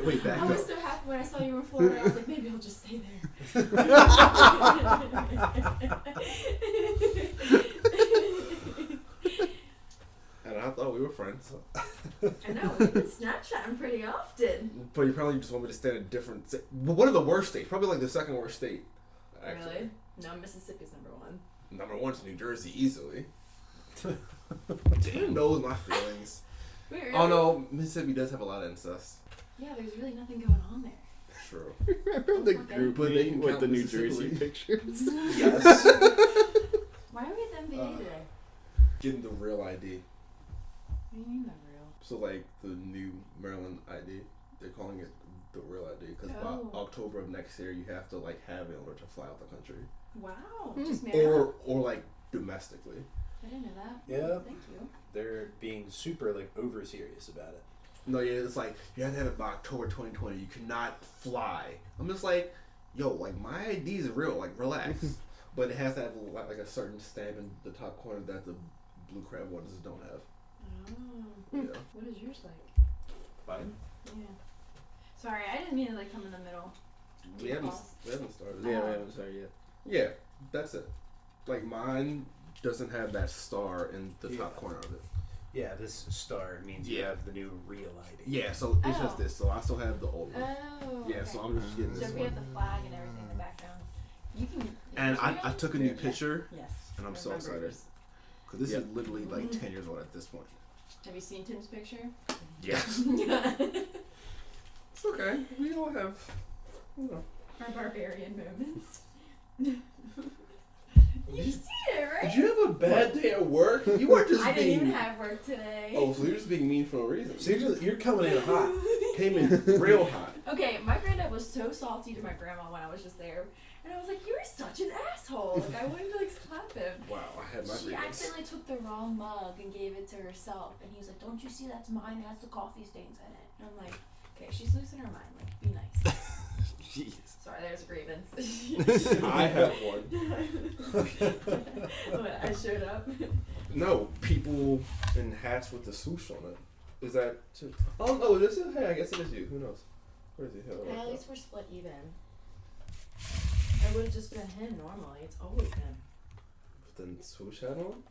Wait, back I up. was so happy when I saw you in Florida. I was like, maybe I'll just stay there. And I thought we were friends. I know, we've been Snapchatting pretty often. But you probably just want me to stay in a different state. But what are the worst states? Probably like the second worst state. Actually. Really? No, Mississippi's number one. Number one's New Jersey, easily. Damn knows my feelings. Wait, really? Oh no, Mississippi does have a lot of incest. Yeah, there's really nothing going on there. True. Remember the group But they can with count the New Mississippi. Jersey pictures? Yes. Why are we at the MBA today? Getting the real ID. What do you mean the real? So like the new Maryland ID, they're calling it the real ID because by October of next year you have to like have it in order to fly out the country. Wow. Just Maryland? Or like domestically. I didn't know that. Yeah. Thank you. They're being super like over serious about it. No, yeah, it's like you have to have it by October 2020. You cannot fly. I'm just like, yo, like my ID is real. Like relax, but it has to have like a certain stamp in the top corner that the blue crab ones don't have. Oh. Yeah. What is yours like? Fine. Yeah. Sorry, I didn't mean to like come in the middle. We haven't started. Yeah, we haven't started yet. Yeah, that's it. Like mine doesn't have that star in the top corner of it. Yeah, this star means you have the new real ID. Yeah, so it's just this. So I still have the old one. Oh. Yeah, okay. so I'm just getting So this if we one. have the flag and everything in the background, you can. And I took a new picture, Yes. and I'm so Remember excited. yours. Because this is literally like 10 years old at this point. Have you seen Tim's picture? Yes. It's okay. We all have, you know. Our barbarian moments. You've seen it, right? Did you have a bad day at work? You weren't just I being... didn't even have work today. Oh, so you're just being mean for no reason. So you're coming in hot. Came in real hot. Okay, my granddad was so salty to my grandma when I was just there. And I was like, you are such an asshole. Like, I wanted to, like, slap him. Wow, I had my She grievance. accidentally took the wrong mug and gave it to herself. And he was like, don't you see that's mine? It has the coffee stains in it. And I'm like, okay, she's losing her mind. Like, be nice. Jeez. Sorry, there's a grievance. I have one. What, I showed up? No, people in hats with the swoosh on it. Is that... Oh, no, this is... Hey, I guess it is you. Who knows? Where is he? Hey, at least we're split even. It would have just been him normally. It's always him. With the swoosh hat on?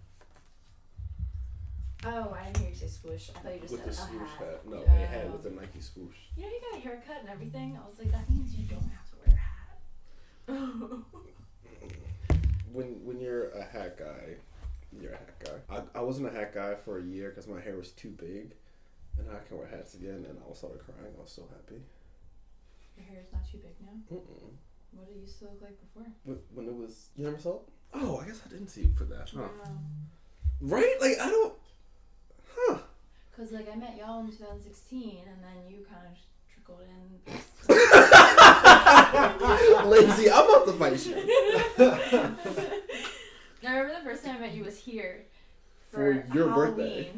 Oh, I didn't hear you say swoosh. I thought you just With the said a swoosh hat. hat. No, a hat with the Nike swoosh. You know, you got a haircut and everything. I was like, that means you don't have to wear a hat. When you're a hat guy, you're a hat guy. I wasn't a hat guy for a year because my hair was too big. And now I can wear hats again, and I started crying. I was so happy. Your hair is not too big now? Mm-mm. What did you used to look like before? When it was... You never saw it? Oh, I guess I didn't see it for that. Huh. Wow. Right? Like, I don't... Huh. Because, like, I met y'all in 2016, and then you kind of trickled in. Lindsay, I'm about to fight you. I remember the first time I met you was here. For your Halloween. birthday.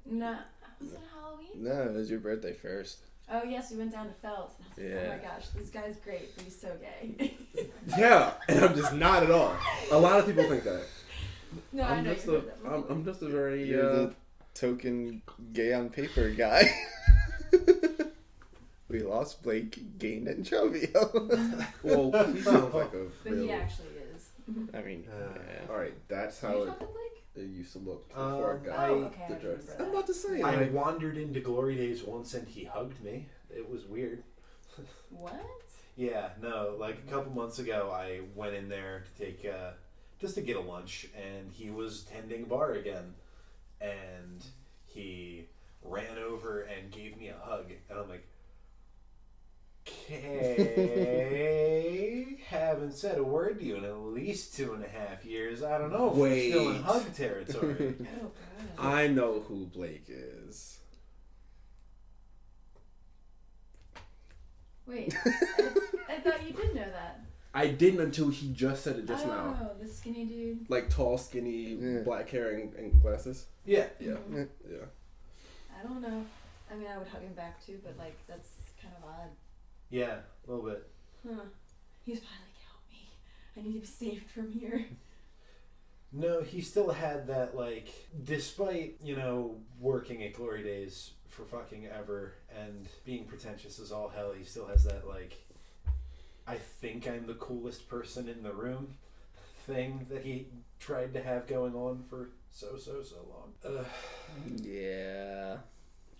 No. Was it Halloween? No, it was your birthday first. Oh, yes, we went down to Phelps. Yeah. Oh, my gosh, this guy's great, but he's so gay. Yeah, and I'm just not at all. A lot of people think that. No, I know you heard that before. I'm just a very... You're the token gay on paper guy. We lost Blake, gained Anchovio. Well, he sounds like a But real... he actually is. I mean, yeah. Alright, that's Do how you it, talk to Blake? it used to look before I got okay, the I dress. remember I'm about to say, I like... wandered into Glory Days once and he hugged me. It was weird. What? Yeah, no, like a couple months ago I went in there to take, just to get a lunch, and he was tending bar again. And he ran over and gave me a hug, and I'm like, okay, haven't said a word to you in at least 2.5 years. I don't know if we're still in Wait. hug territory. Oh, God. I know who Blake is. Wait, I thought you did know that. I didn't until he just said it just now. Oh, the skinny dude. Like tall, skinny, Yeah. black hair and glasses. Yeah. Yeah, Mhm. yeah. I don't know. I mean, I would hug him back too, but like that's kind of odd. Yeah, a little bit. Huh. He was probably like, "Help me! I need to be saved from here." No, he still had that, like, despite, working at Glory Days for fucking ever and being pretentious as all hell, he still has that, like, I think I'm the coolest person in the room thing that he tried to have going on for so long. Yeah.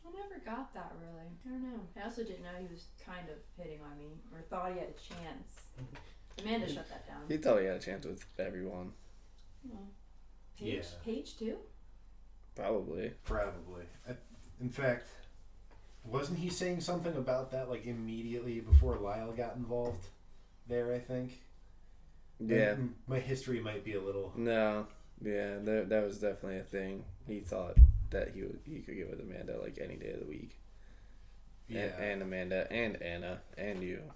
I never got that, really. I don't know. I also didn't know he was kind of hitting on me, or thought he had a chance. Amanda shut that down. He thought he had a chance with everyone. Paige too? Probably. In fact, wasn't he saying something about that, like, immediately before Lyle got involved there, I think? Yeah. My history might be a little... No. Yeah, that was definitely a thing. He thought that he could get with Amanda, like, any day of the week. Yeah. And Amanda and Anna and you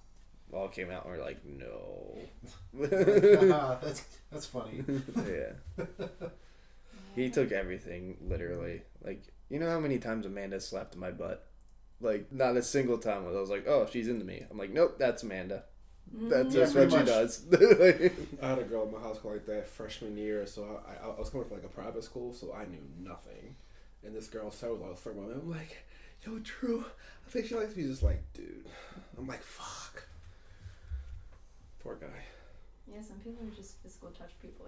all came out and were like, no. That's funny. Yeah. He took everything, literally. Like, you know how many times Amanda slapped my butt? Like, not a single time I was like, oh, she's into me. I'm like, nope, that's Amanda. That's just what she does. I had a girl in my house like that freshman year, so I was coming from like a private school, so I knew nothing. And this girl said, I was flirting with me. I'm like, yo, Drew, I think she likes me. Just like, dude. I'm like, fuck. Poor guy. Yeah, some people are just physical touch people,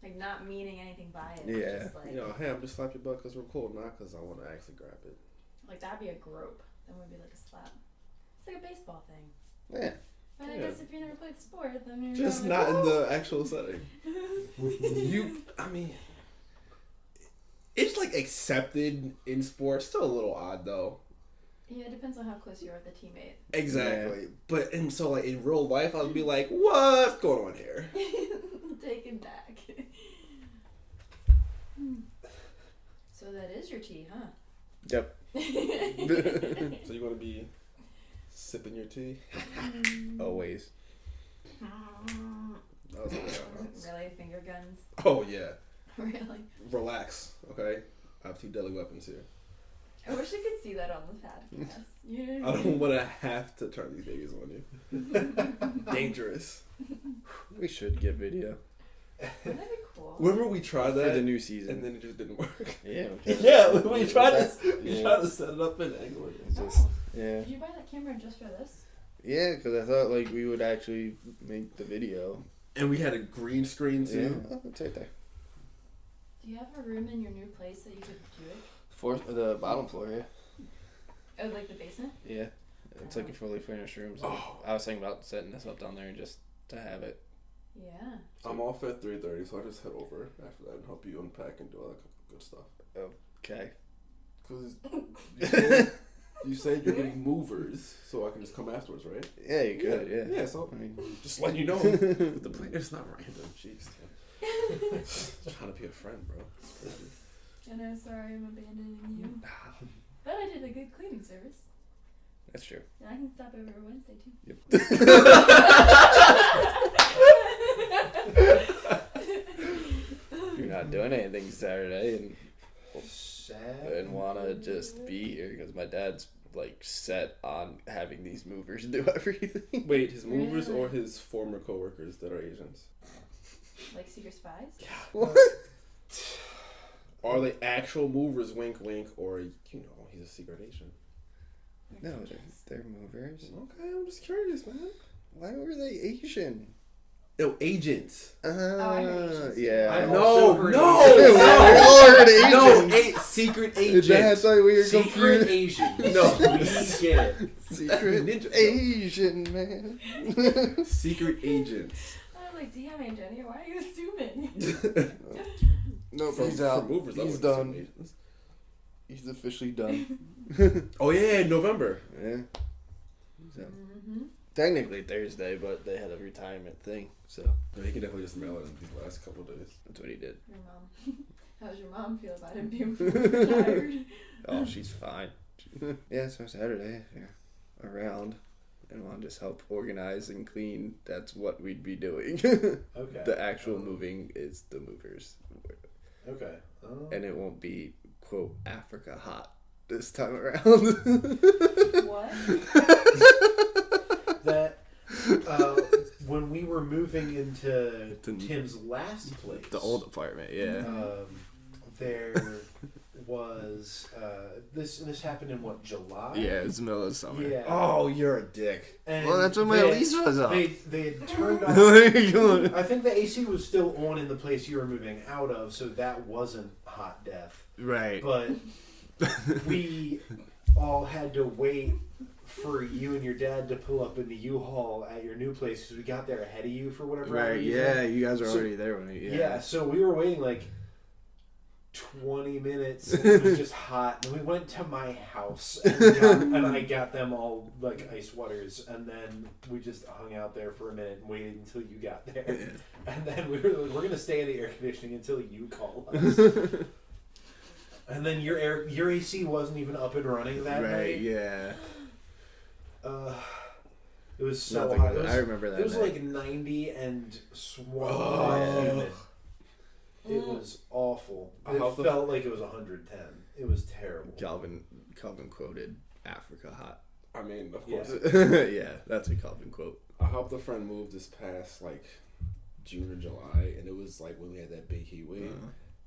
like not meaning anything by it. Yeah. Just like, Hey, I'm just slap your butt because we're cool, not because I want to actually grab it. like that'd be a grope. That would be like a slap. It's like a baseball thing. Yeah. But I guess if you never played sport, then you're Just not in the actual setting. It's like accepted in sports. Still a little odd though. Yeah, it depends on how close you are with the teammate. Exactly. Yeah. But and so like in real life, I would be like, what's going on here? Taken back. So that is your tea, huh? Yep. So you want to be sipping your tea? Always. That was Really? Finger guns? Oh, yeah. Really? Relax, okay? I have 2 deadly weapons here. I wish I could see that on the podcast. Yeah. I don't want to have to turn these babies on you. Dangerous. We should get video. Wouldn't that be cool? Remember we tried that for the new season, and then it just didn't work. Yeah. We tried to set it up and angle it. It's just, yeah. Did you buy that camera just for this? Yeah, because I thought like we would actually make the video. And we had a green screen too. Yeah, it's right there. Do you have a room in your new place that you could do it? The bottom floor, yeah. Oh, like the basement? Yeah. It's like a fully furnished room. So I was thinking about setting this up down there just to have it. Yeah. I'm off at 3:30, so I just head over after that and help you unpack and do all that good stuff. Okay. Because you said you're getting movers, so I can just come afterwards, right? Yeah, you could, yeah. Yeah, so I mean, just letting you know. The plan, it's not random. Jeez. Just trying to be a friend, bro. I know, sorry I'm abandoning you. But I did a good cleaning service. That's true. And I can stop over Wednesday too. If you're not doing anything Saturday and want to just be here, because my dad's like set on having these movers do everything. Wait, his movers or his former coworkers that are Asians? Like secret spies? Yeah. What? Are they actual movers, wink wink, or he's a secret Asian? No, they're movers. Okay, I'm just curious, man. Why were they Asian? No, agents. Yeah. No, secret agents. That's why we were secret confused. Asian. No, we get it. Secret ninja. Asian, man. Secret agents. I'm like, damn, Aunt Jenny, why are you assuming? Nope, From he's out. Movers, He's done. He's officially done. Oh yeah, in November. Yeah. So, technically Thursday, but they had a retirement thing, so he can definitely just mail it in these last couple of days. that's what he did. Your mom. How does your mom feel about him being retired? Oh, she's fine. Yeah, so Saturday, if you're around and want to just help organize and clean, that's what we'd be doing. Okay. The actual moving is the movers. Okay. And it won't be, quote, Africa hot this time around. What? That when we were moving into Tim's last place, the old apartment. Yeah. There was this happened in what, July? Yeah, it's the middle of summer. Yeah. Oh, you're a dick. And Well, that's when my lease was up. They had turned off. I think the AC was still on in the place you were moving out of, so that wasn't hot death. Right. But we all had to wait for you and your dad to pull up in the U-Haul at your new place because we got there ahead of you for whatever Right. reason. Yeah, you guys were already there when Yeah, so we were waiting like 20 minutes and it was just hot, and we went to my house and I got them all like ice waters, and then we just hung out there for a minute and waited until you got there, and then we were like, we're gonna stay in the air conditioning until you call us. And then your AC wasn't even up and running that night. Right. Yeah. It was so Nothing hot. was- I remember that It was night. like 90 and swamped humid. It was awful. It felt like it was 110. It was terrible. Calvin quoted Africa hot. I mean, of course. Yeah, that's a Calvin quote. I helped a friend move this past like June or July, and it was like when we had that big heat wave,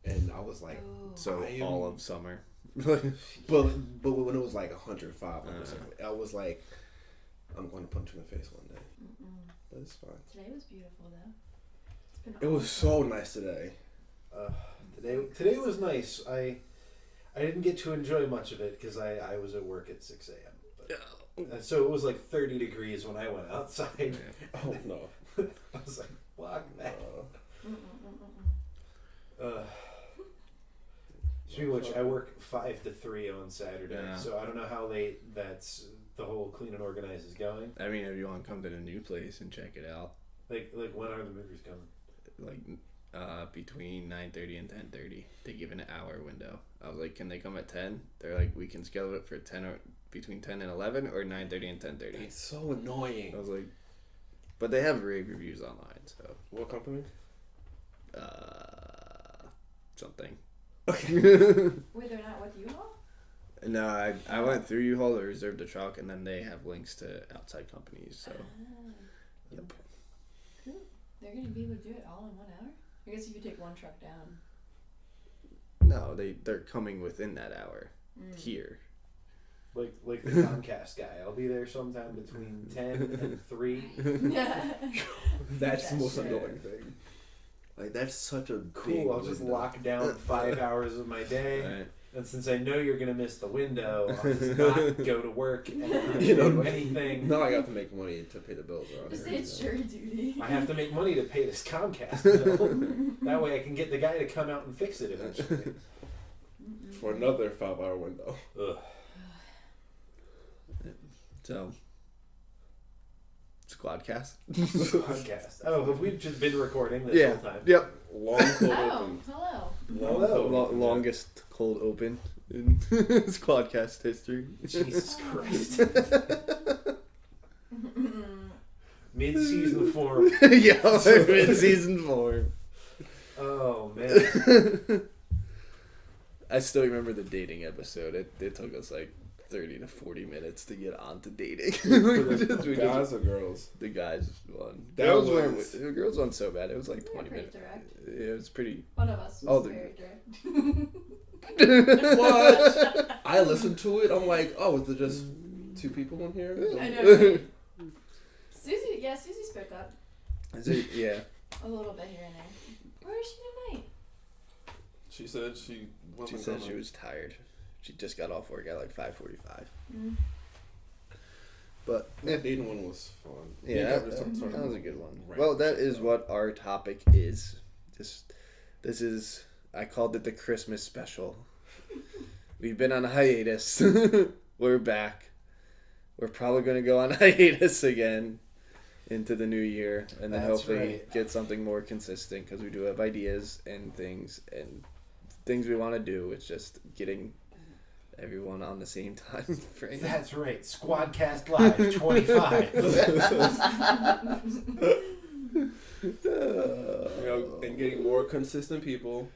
and I was like, So all of summer. but when it was like 105, I was like, I'm going to punch you in the face one day. But it's fine. Today was beautiful though. It's been It was so nice today. Today was nice. I didn't get to enjoy much of it because I was at work at 6 a.m. So it was like 30 degrees when I went outside. Oh no. I was like, fuck that. Speaking of which, I work 5 to 3 on Saturday, so I don't know how late that's the whole clean and organize is going. I mean, if you want to come to the new place and check it out, Like when are the movies coming? like between 9:30 and 10:30, they give an hour window. I was like, can they come at 10? They're like, we can schedule it for 10 or between 10 and 11 or 9:30 and 10:30. It's so annoying. I was like, but they have rave reviews online, so What company? something. Wait, they're not with you all? No, I went through U-Haul to reserve the truck, and then they have links to outside companies. So, yep. Cool. They're gonna be able to do it all in 1 hour. I guess if you take one truck down. No, they're coming within that hour here. Like the Comcast guy. I'll be there sometime between 10 and 3. That's the most annoying thing. Like, that's such a Cool, big I'll just window. lock down 5 hours of my day. Right. And since I know you're going to miss the window, I'll just not go to work and not You know, do anything. Now I got to make money to pay the bills around Just here. say it's jury duty. I have to make money to pay this Comcast bill. That way I can get the guy to come out and fix it eventually. For another 5-hour window. Ugh. So, SqwadCast. Podcast. Oh, have we just been recording this whole time? Yep. Long cold Oh, open. hello. Long Hello. cold open. Longest cold open in SqwadCast history. Jesus Christ. Mid-season form. Yeah, mid-season 4. Oh, man. I still remember the dating episode. It took us like 30 to 40 minutes to get on to dating. Guys or girls? The guys won. That Girls was- weren't. Girls weren't so bad. It was like They're 20 pretty minutes. direct. It was pretty. One of us was Oh, very direct. What? I listened to it. I'm like, oh, is it just 2 people in here? I know. Right? Susie spoke up Is it? Yeah. a little bit here and there. Where is she tonight? She said she wasn't She said gonna- she was tired. She just got off work at like 5:45. But That dating one was fun. yeah, Me and Kevin that started was a good one. random Well, that shit is though. what our topic is. This is, I called it the Christmas special. We've been on a hiatus. We're back. We're probably going to go on hiatus again into the new year, and then That's hopefully right. get something more consistent, because we do have ideas and things we want to do. It's just getting everyone on the same time frame. That's right. SqwadCast Live 25. And getting more consistent people.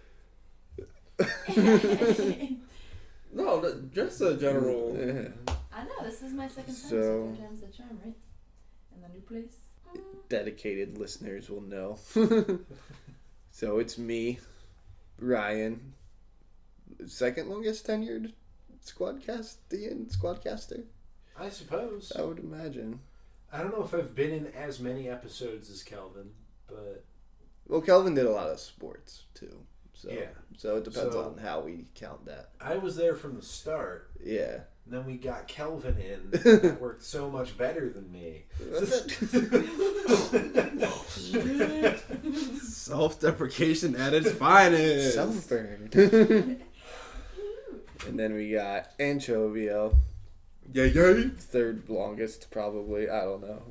No, just a general. Yeah. I know, this is my second time, So- so 3 times the charm, right? In the new place. dedicated listeners will know. So it's me, Ryan, second longest tenured SqwadCaster. I suppose. I would imagine. I don't know if I've been in as many episodes as Kelvin, but... Well, Kelvin did a lot of sports, too. So, yeah. So it depends on how we count that. I was there from the start. Yeah. And then we got Kelvin in. That worked so much better than me. Self-deprecation at its finest. Self-burn. And then we got Anchovio. Yeah. Third longest, probably. I don't know.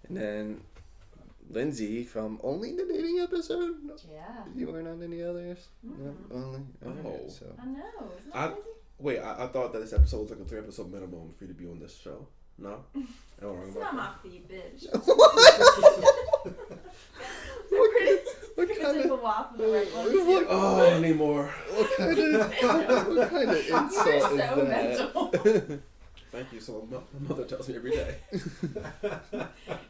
And then Lindsay from only the dating episode. Yeah. You weren't on any others. Mm-hmm. No, only. Okay, so. I know. Isn't that crazy? Wait, I thought that this episode was like a 3-episode minimum for you to be on this show. No? Am I wrong It's about not that? my feet, bitch. What It's kind like a of? waffle the right one. What, Oh, anymore. what kind of insult You're is so that? mental. Thank you. So my mother tells me every day.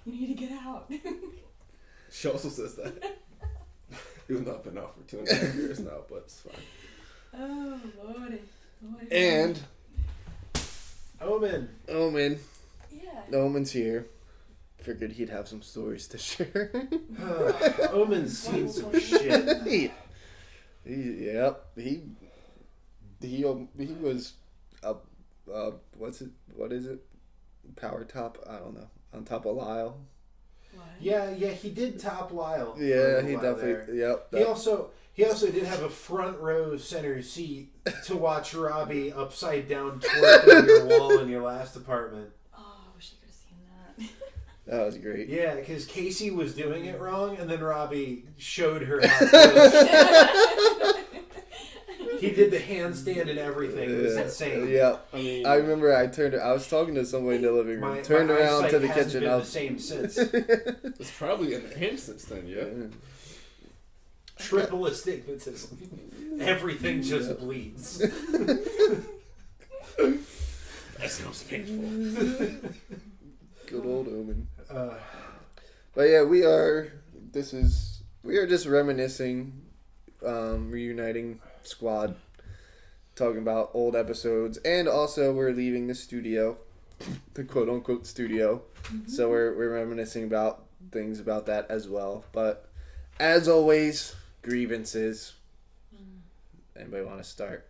You need to get out. She also says that. Even though I've been out for 2.5 years now, but it's fine. Oh, Lordy. And Omen. Yeah. Omen's here. Figured he'd have some stories to share. Omen's seen some shit. He was what is it? Power top? I don't know. On top of Lyle. What? Yeah, he did top Lyle. Yeah, he definitely. There. Yep. He also did have a front row center seat to watch Robbie upside down twerk on your wall in your last apartment. Oh, I wish you could have seen that. That was great. Yeah, because Casey was doing it wrong, and then Robbie showed her how to do it. He did the handstand and everything. It was insane. Yeah. I mean, I remember I was talking to someone in the living room, turned around eyesight to the hasn't kitchen. been I the was, same since. it's probably in the hand since then, yeah. Triple astigmatism. Everything just bleeds. That sounds painful. Good old Omen. But yeah, we are just reminiscing, reuniting Squad, talking about old episodes, and also we're leaving the studio, the quote unquote studio. So we're reminiscing about things about that as well. But as always, grievances. Anybody want to start?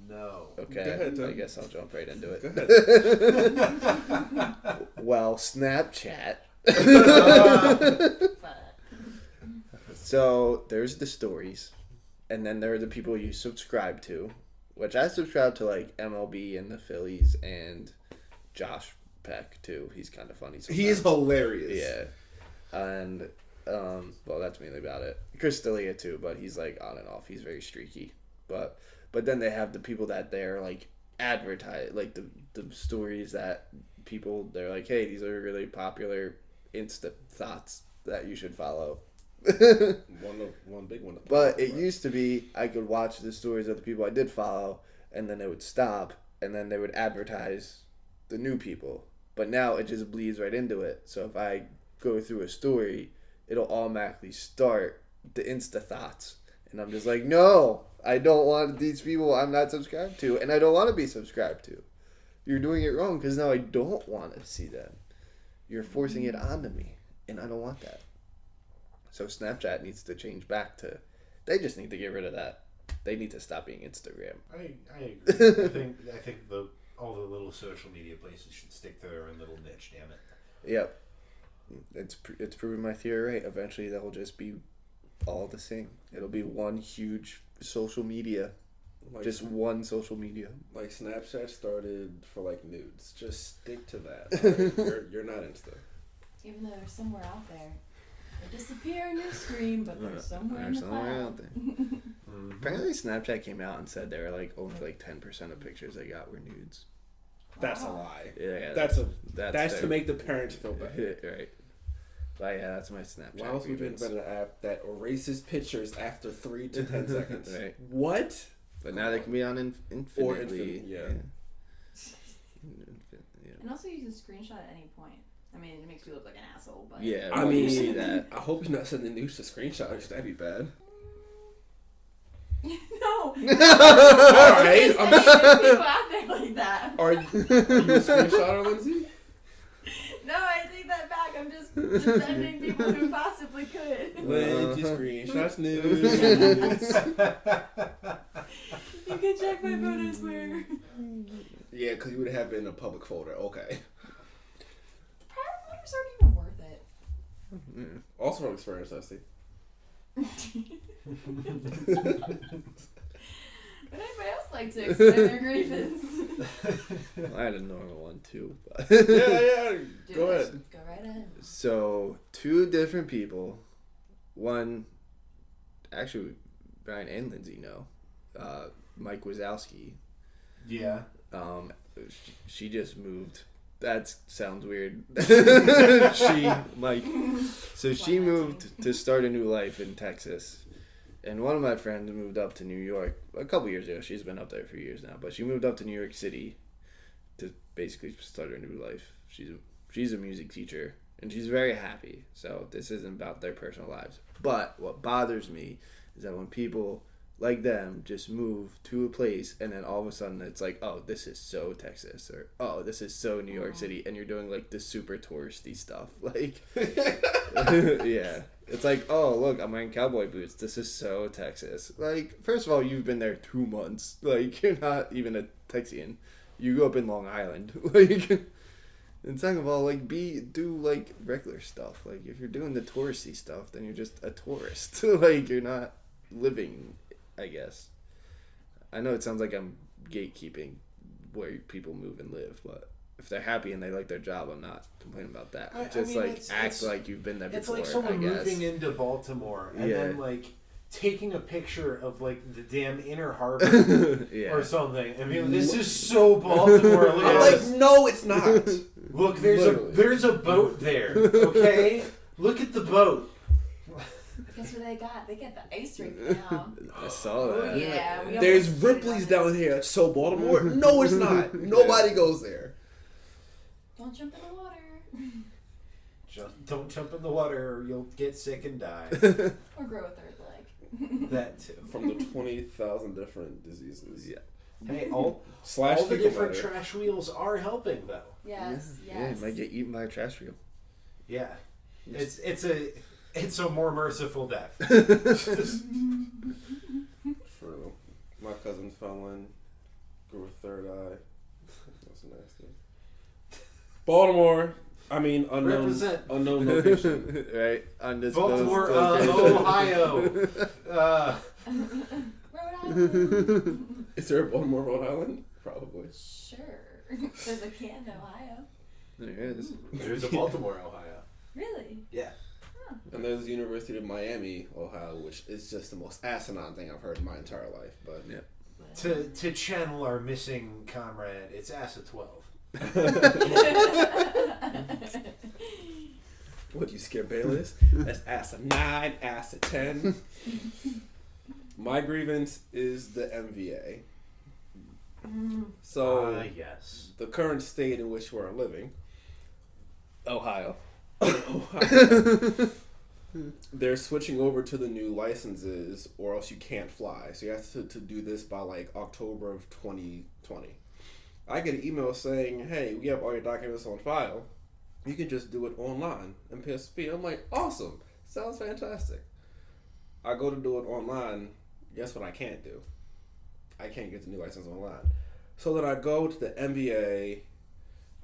No. Okay, Go ahead, Tim. I guess I'll jump right into it. Go ahead. Well, Snapchat. Fuck. So there's the stories, and then there are the people you subscribe to, which I subscribe to, like MLB and the Phillies and Josh Peck too. He's kind of funny sometimes. He is hilarious. Yeah, and well, that's mainly about it. Chris D'Elia too, but he's like on and off. He's very streaky, but then they have the people that they're like advertise, like the stories that people, they're like, hey, these are really popular Insta thoughts that you should follow. one big one. But it used to be I could watch the stories of the people I did follow, and then they would stop, and then they would advertise the new people. But now it just bleeds right into it. So if I go through a story, it'll automatically start the Insta thoughts. And I'm just like, no, I don't want these people I'm not subscribed to, and I don't want to be subscribed to. You're doing it wrong because now I don't want to see them. You're forcing it onto me, and I don't want that. So Snapchat needs to change back to, they just need to get rid of that. They need to stop being Instagram. I agree. I think all the little social media places should stick to their own little niche. Damn it. Yep. It's proven my theory right. Eventually they'll just be all the same. It'll be one huge social media. Like, just one social media. Like Snapchat started for like nudes. Just stick to that. Right? You're not Insta. Even though they're somewhere out there. They disappear on your screen, but they're somewhere in the cloud. out there. Apparently Snapchat came out and said they were like only like 10% of pictures they got were nudes. That's a Wow. lie. Yeah, That's their- to make the parents feel bad. right. But yeah, that's my Snapchat. Why else would we grievance. invent an app that erases pictures after 3 to 10 seconds? Right. What? But now they can be on infinitely. Yeah. And also you can screenshot at any point. I mean, it makes you look like an asshole, but... Yeah, I mean, see that. I hope you're not sending news to screenshots. That'd be bad. No! Alright. I'm just saying people out there like that. Are you a screenshotter, Lindsay? No, I take that back. I'm just defending people who possibly could. Lindsay screenshots news. You can check my photos where... Yeah, because you would have it in a public folder. Okay. Private photos aren't even worth it. Also from experience, I see. Would anybody else like to explain their grievance? I had a normal one too. But Yeah. Do Go it. ahead. Go right ahead. So, two different people. One, actually, Brian and Lindsay know. Mike Wazowski. Yeah. She just moved. That sounds weird. She moved to start a new life in Texas. And one of my friends moved up to New York a couple years ago. She's been up there for years now. But she moved up to New York City to basically start her new life. She's a music teacher. And she's very happy. So this isn't about their personal lives. But what bothers me is that when people like them just move to a place and then all of a sudden it's like, oh, this is so Texas, or oh, this is so New York City, and you're doing like the super touristy stuff. Like, yeah. It's like, oh, look, I'm wearing cowboy boots. This is so Texas. Like, first of all, you've been there 2 months. Like, you're not even a Texian. You grew up in Long Island. Like, and second of all, like, do like regular stuff. Like, if you're doing the touristy stuff, then you're just a tourist. Like, you're not living, I guess. I know it sounds like I'm gatekeeping where people move and live, but if they're happy and they like their job, I'm not complaining about that. I Just mean, like act like you've been there before. It's like someone I guess. moving into Baltimore and then like taking a picture of like the damn Inner Harbor or something. I mean, this is so Baltimore. Look I'm at like, this. no, it's not. Look, Literally. there's a boat there. Okay, look at the boat. Guess what they got? They got the ice rink now. I saw that. Oh, yeah. We There's almost did Ripley's it. down here. That's so Baltimore. No, it's not. Nobody goes there. Don't jump in the water. Don't jump in the water or you'll get sick and die. Or grow a third leg. That too. From the 20,000 different diseases. Yeah. Hey, all Slash the fecal different matter. trash wheels are helping though. Yes, Yeah, yes. you might get eaten by a trash wheel. Yeah, it's a more merciful death. True. My cousin fell in, grew a third eye. That's nasty. Baltimore. I mean, Represent. unknown location. Right? Undisclosed Baltimore, location. Ohio. Rhode Island. Is there a Baltimore, Rhode Island? Probably. Sure. There's a Canton, Ohio. There it is. There's a Baltimore, Ohio. Really? Yeah. And there's the University of Miami, Ohio, which is just the most asinine thing I've heard in my entire life. But Yeah. To channel our missing comrade, it's Asa 12. What, you scared Bayless? That's ass of 9, ass of 10. My grievance is the MVA. So, Yes. the current state in which we're living, Ohio. they're switching over to the new licenses, or else you can't fly. So you have to do this by like October of 2020. I get an email saying, hey, we have all your documents on file. You can just do it online and pay us a fee. I'm like, awesome. Sounds fantastic. I go to do it online. Guess what I can't do? I can't get the new license online. So then I go to the MBA.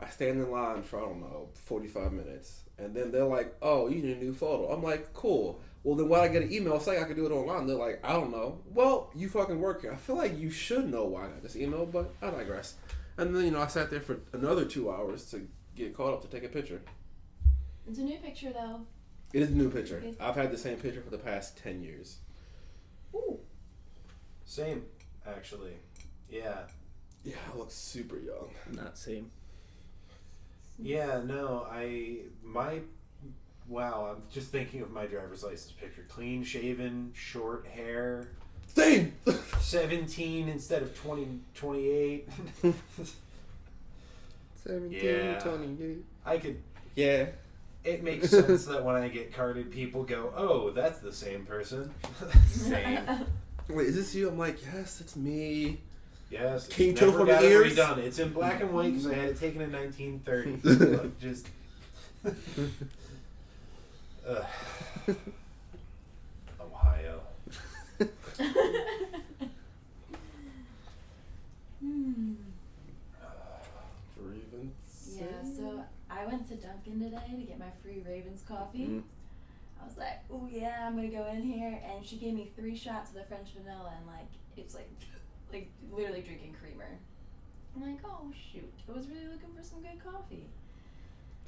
I stand in line for, I don't know, 45 minutes. And then they're like, oh, you need a new photo. I'm like, cool. Well, then why I get an email saying I can do it online? They're like, I don't know. Well, you fucking work here. I feel like you should know why I got this email, but I digress. And then, I sat there for another 2 hours to get caught up to take a picture. It's a new picture, though. It is a new picture. I've had the same picture for the past 10 years. Ooh. Same, actually. Yeah. Yeah, I look super young. Not same. Yeah, no, wow, I'm just thinking of my driver's license picture. Clean shaven, short hair. Same! 17 instead of 28. Yeah. 1728. I could. Yeah. It makes sense that when I get carded, people go, "Oh, that's the same person." Same. Wait, is this you? I'm like, yes, it's me. Yes. King Never Till from got the it ears? redone. It's in black and white because I had it taken in 1930. Like, just. Ohio. Ravens. Yeah, so I went to Dunkin' today to get my free Ravens coffee. Mm. I was like, oh yeah, I'm gonna go in here, and she gave me 3 shots of the French vanilla, and like it's like literally drinking creamer. I'm like, oh shoot, I was really looking for some good coffee.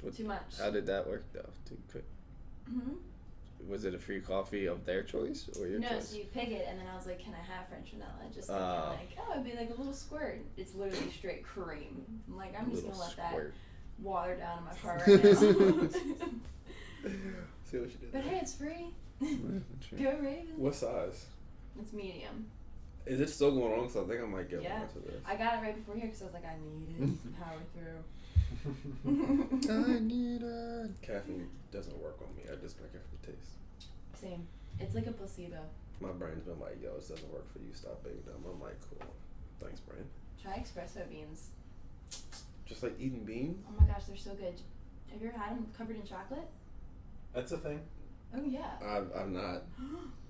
What- Too much. How did that work though? Hmm. Was it a free coffee of their choice or your No, choice? so you pick it, and then I was like, can I have French vanilla? Just like, Oh. it'd be like a little squirt. It's literally straight cream. I'm like, I'm just Little gonna let squirt. that water down in my car right now. See what you did. But hey, it's free. Sure. Go Ravens. What size? It's medium. Is it still going on? So I think I might get Yeah. one of this. I got it right before here because I was like, I need it. Power through. I need a... Caffeine doesn't work on me. I just drink it for the taste. Same. It's like a placebo. My brain's been like, yo, this doesn't work for you. Stop being dumb. I'm like, cool. Thanks, brain. Try espresso beans. Just like eating beans. Oh my gosh, they're so good. Have you ever had them covered in chocolate? That's a thing. Oh yeah. I'm not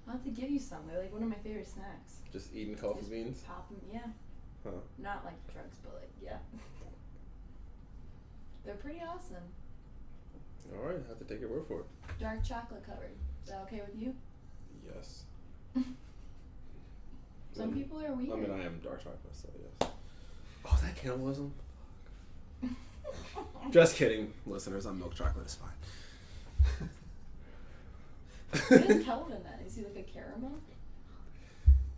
I'll have to give you some. They're like one of my favorite snacks. just eating coffee Just beans. Pop them, yeah. Huh. Not like drugs, but like, yeah. They're pretty awesome. All right, I have to take your word for it. Dark chocolate covered. Is that okay with you? Yes. Some people are weird. I mean, I am dark chocolate, so yes. Oh, that cannibalism. Just kidding, listeners. I'm milk chocolate. It's fine. What is Kelvin then? Is he like a caramel?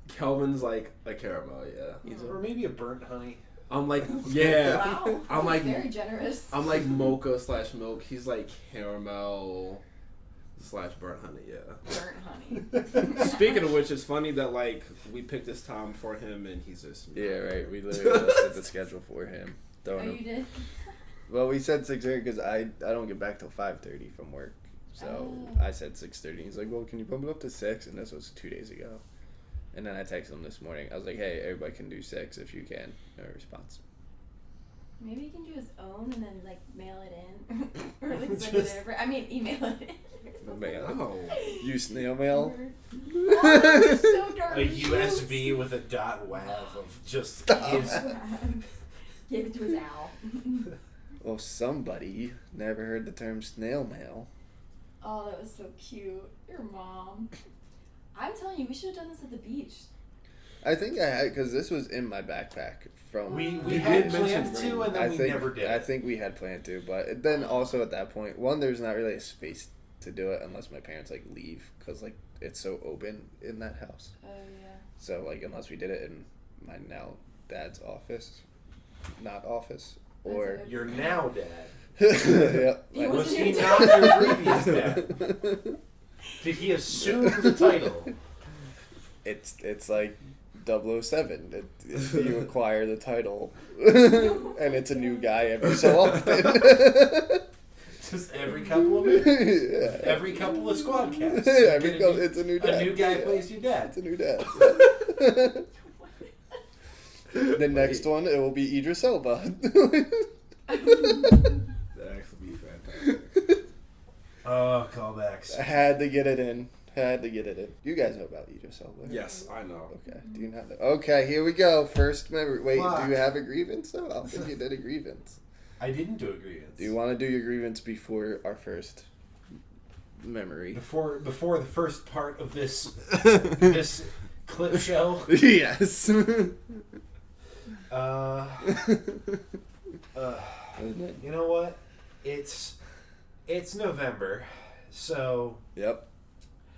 Kelvin's like a caramel, yeah. Or maybe a burnt honey. I'm like, yeah. Wow. I'm like, very generous. I'm like mocha / milk. He's like caramel / burnt honey, yeah. Burnt honey. Speaking of which, it's funny that like we picked this time for him and he's just Yeah, right. We literally just did the schedule for him. Oh, you did? Well, we said 6:30 because I don't get back till 5:30 from work. So Oh. I said 6:30. He's like, well, can you bump it up to 6? And this was 2 days ago. And then I texted him this morning. I was like, hey, everybody can do 6 if you can. No response. Maybe he can do his own and then like mail it in. Or like send it over. I mean, email it in. or something. Mail. Oh. You snail mail? Oh, it's so dark. A USB with a .wav of just his. Give it to his owl. Well, somebody never heard the term snail mail. Oh, that was so cute. Your mom. I'm telling you, we should have done this at the beach. I think I had, because this was in my backpack from... We You had did planned mention to, and then we never did. I think we had planned to, but then also at that point, one, there's not really a space to do it unless my parents like leave, because like it's so open in that house. Oh, yeah. So like unless we did it in my now dad's office, not office, or That's Your now dad. yep. He Was wasn't he your not dad. your previous dad? Did he assume the title? It's like 007. You acquire the title, and it's a new guy every so often. Just every couple of minutes. Yeah. Every couple of SqwadCasts. Yeah, It's it's a new dad. A new guy Yeah. plays your dad. It's a new dad. The next one, it will be Idris Elba. That actually be fantastic. Oh, callbacks. Had to get it in. You guys know about Idris Elba? Yes, I know. Okay. Do you not know? Okay, here we go. First memory. Wait, Fuck. do you have a grievance though? I don't think you did a grievance. I didn't do a grievance. Do you want to do your grievance before our first memory? Before the first part of this this clip show? Yes. You know what? It's November, so Yep.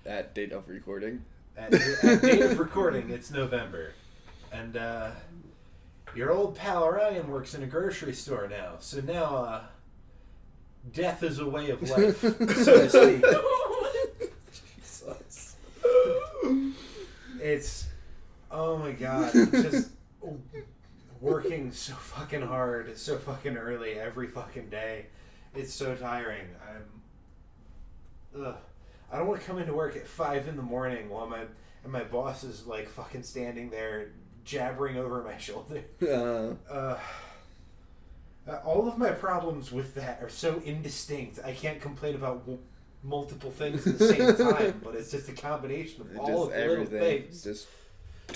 At date of recording. at date of recording, it's November, and your old pal Ryan works in a grocery store now. So now, death is a way of life, so to speak. Jesus. It's oh my god, just working so fucking hard, so fucking early every fucking day. It's so tiring. I don't want to come into work at 5 a.m. while my boss is like fucking standing there jabbering over my shoulder. All of my problems with that are so indistinct. I can't complain about multiple things at the same time, but it's just a combination of all of the little things.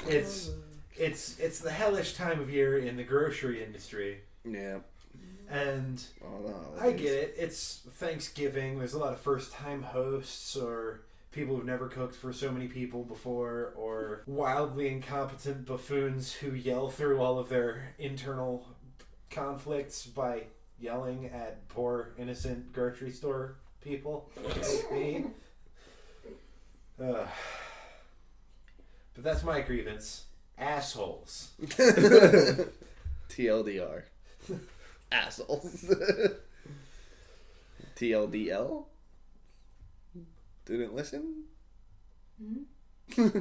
It's the hellish time of year in the grocery industry. Yeah. And I get it. It's Thanksgiving. There's a lot of first-time hosts or people who've never cooked for so many people before, or wildly incompetent buffoons who yell through all of their internal conflicts by yelling at poor, innocent grocery store people like me. But that's my grievance. Assholes. TLDR. Assholes. TLDL? Didn't listen?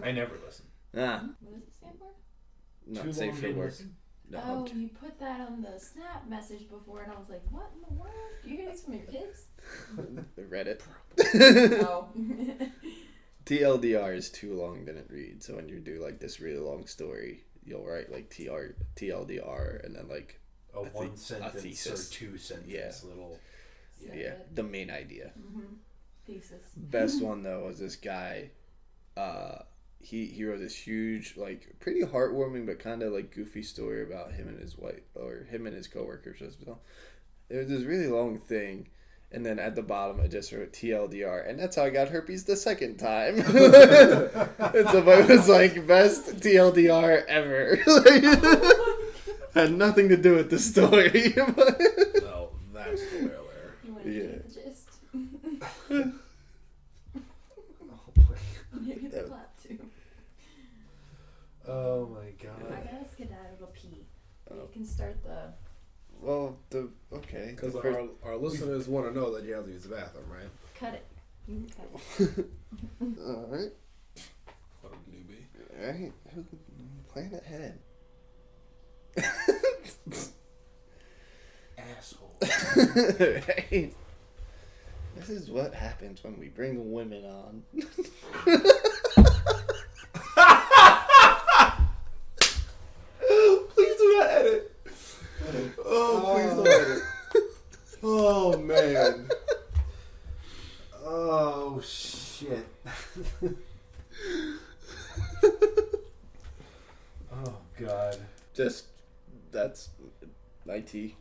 I never listen. Ah. What does it stand for? Not safe for work. No, Oh, you put that on the Snap message before, and I was like, what in the world? Do you hear this from your kids? Reddit. Oh. TLDR is too long, didn't read. So when you do like this really long story, you'll write like TLDR and then like a one sentence thesis. or two sentence little. Yeah, the main idea. Mm-hmm. Thesis. Best one though was this guy. He wrote this huge, like, pretty heartwarming but kind of like goofy story about him and his wife, or him and his coworkers as well. It was this really long thing, and then at the bottom I just wrote TLDR, and that's how I got herpes the second time. And so it was like best TLDR ever. Had nothing to do with the story. No, that's the way there. You want to get the gist? Maybe the plot too. Oh my god. I gotta skedaddle to pee. You can start the... Well, okay. Because our listeners want to know that you have to use the bathroom, right? Cut it. You can cut it. Alright. What a newbie. Alright. Plan ahead. Asshole. Right. This is what happens when we bring women on. Please do not edit. Oh, please don't edit. Oh, man. Oh shit. Oh god. Just, that's IT.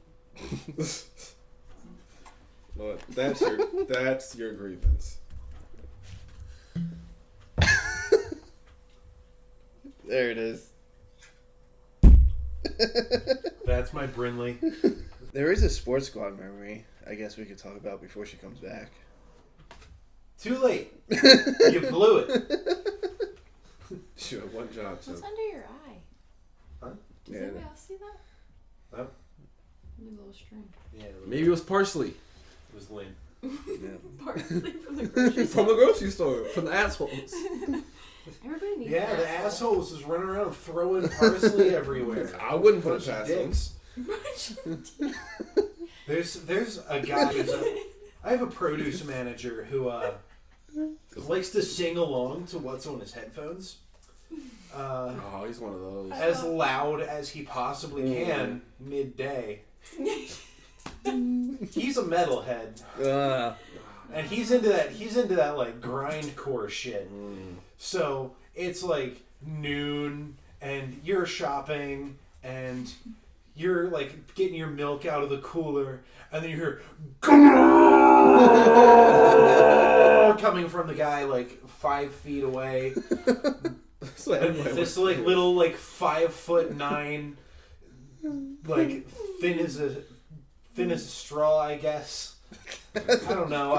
Look, that's your grievance. There it is. That's my Brinley. There is a Sports Squad memory I guess we could talk about before she comes back. Too late. You blew it. Sure, one job. What's under your eye? Huh? Does anybody else see that? Huh? A little string. Yeah. Maybe it was parsley. It was Lynn. Yeah. Parsley from the grocery store. From the grocery store. From the assholes. Everybody needs Yeah, an the asshole. assholes is running around throwing parsley everywhere. I wouldn't put it Bunch of past them. dicks. There's a guy. I have a produce manager who likes to sing along to what's on his headphones. Oh, he's one of those. As loud as he possibly can midday. He's a metalhead, and he's into that like grindcore shit. So it's like noon, and you're shopping, and you're like getting your milk out of the cooler, and then you hear coming from the guy like 5 feet away. This like little like 5'9", like thin as a straw, I guess. I don't know.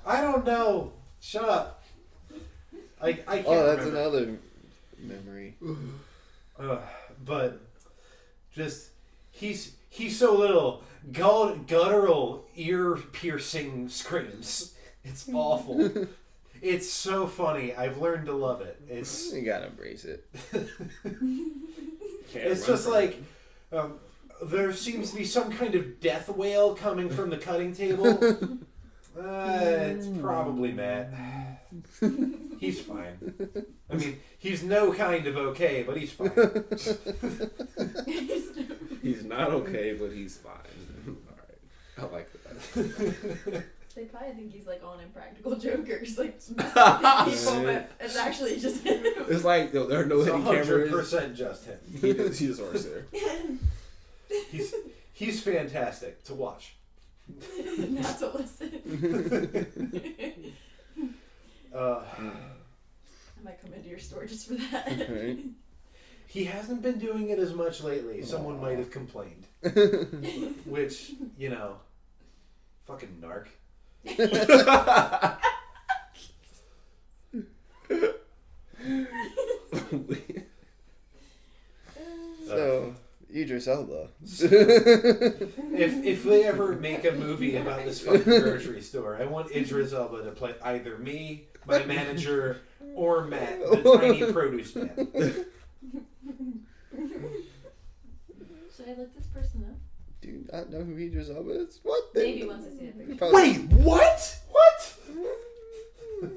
I don't know. Shut up. I can't. Oh, that's remember. another memory. But just he's so little. Guttural ear piercing screams. It's awful. It's so funny. I've learned to love it. You gotta embrace it. It's just like There seems to be some kind of death wail coming from the cutting table. It's probably Matt. He's fine. I mean, he's no kind of okay, but he's fine. He's not okay, but he's fine. Alright. I like that. They probably think he's like on Impractical Jokers, like people, but it's actually just him. It's like there are no hidden cameras. 100% just him. He just works there. He's fantastic to watch. Not to listen. I might come into your store just for that. Right. He hasn't been doing it as much lately. Someone might have complained. Which, you know, fucking narc. So, Idris Elba. If they ever make a movie about this fucking grocery store, I want Idris Elba to play either me, my manager, or Matt, the tiny produce man. Should I look this person up? Do you not know who Idris Elba is? What? Maybe once I see the picture. Wait, what? What? Oh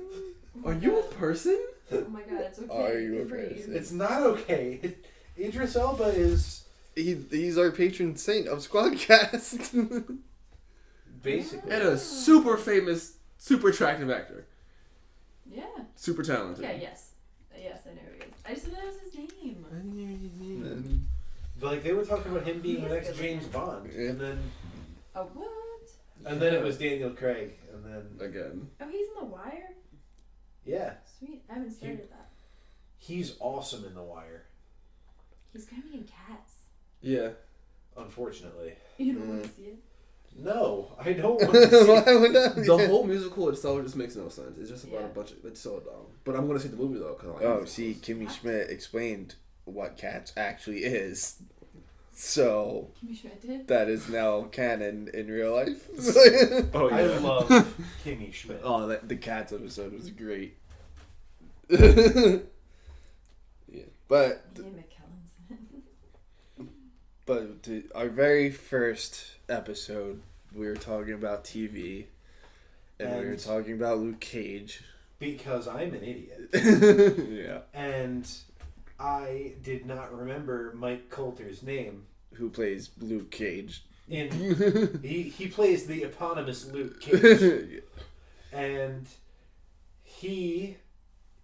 Are you a person? Oh my god, it's okay. Are you Good a for person? It's not okay. Idris Elba is He's our patron saint of SqwadCast. basically. And a super famous, super attractive actor. Yeah. Super talented. Yeah, yes. Yes, I know who he is. I just didn't know that was his name. Like they were talking about him being He the is next good James looking. Bond, Yeah. Oh, what? and then it was Daniel Craig, and then Again. Oh, he's in The Wire? yeah, Sweet. I haven't started that. he's awesome in The Wire. He's gonna be in Cats. Yeah. Unfortunately, You don't want to see it? no, I don't want to see. Why would that? The whole musical itself just makes no sense. It's just about Yeah. a bunch of... It's so dumb. But I'm going to see the movie, though. Cause I like Oh, musicals. see, Kimmy Schmidt explained what Cats actually is. So, Kimmy Schmidt did? that is now canon in real life. Oh, I yeah. love Kimmy Schmidt. Oh, the Cats episode was great. Yeah. But Ian McKellen's in it. our very first episode, we were talking about TV, and we were And- talking about Luke Cage. Because I'm an idiot, Yeah. and I did not remember Mike Coulter's name. Who plays Luke Cage? He plays the eponymous Luke Cage, and he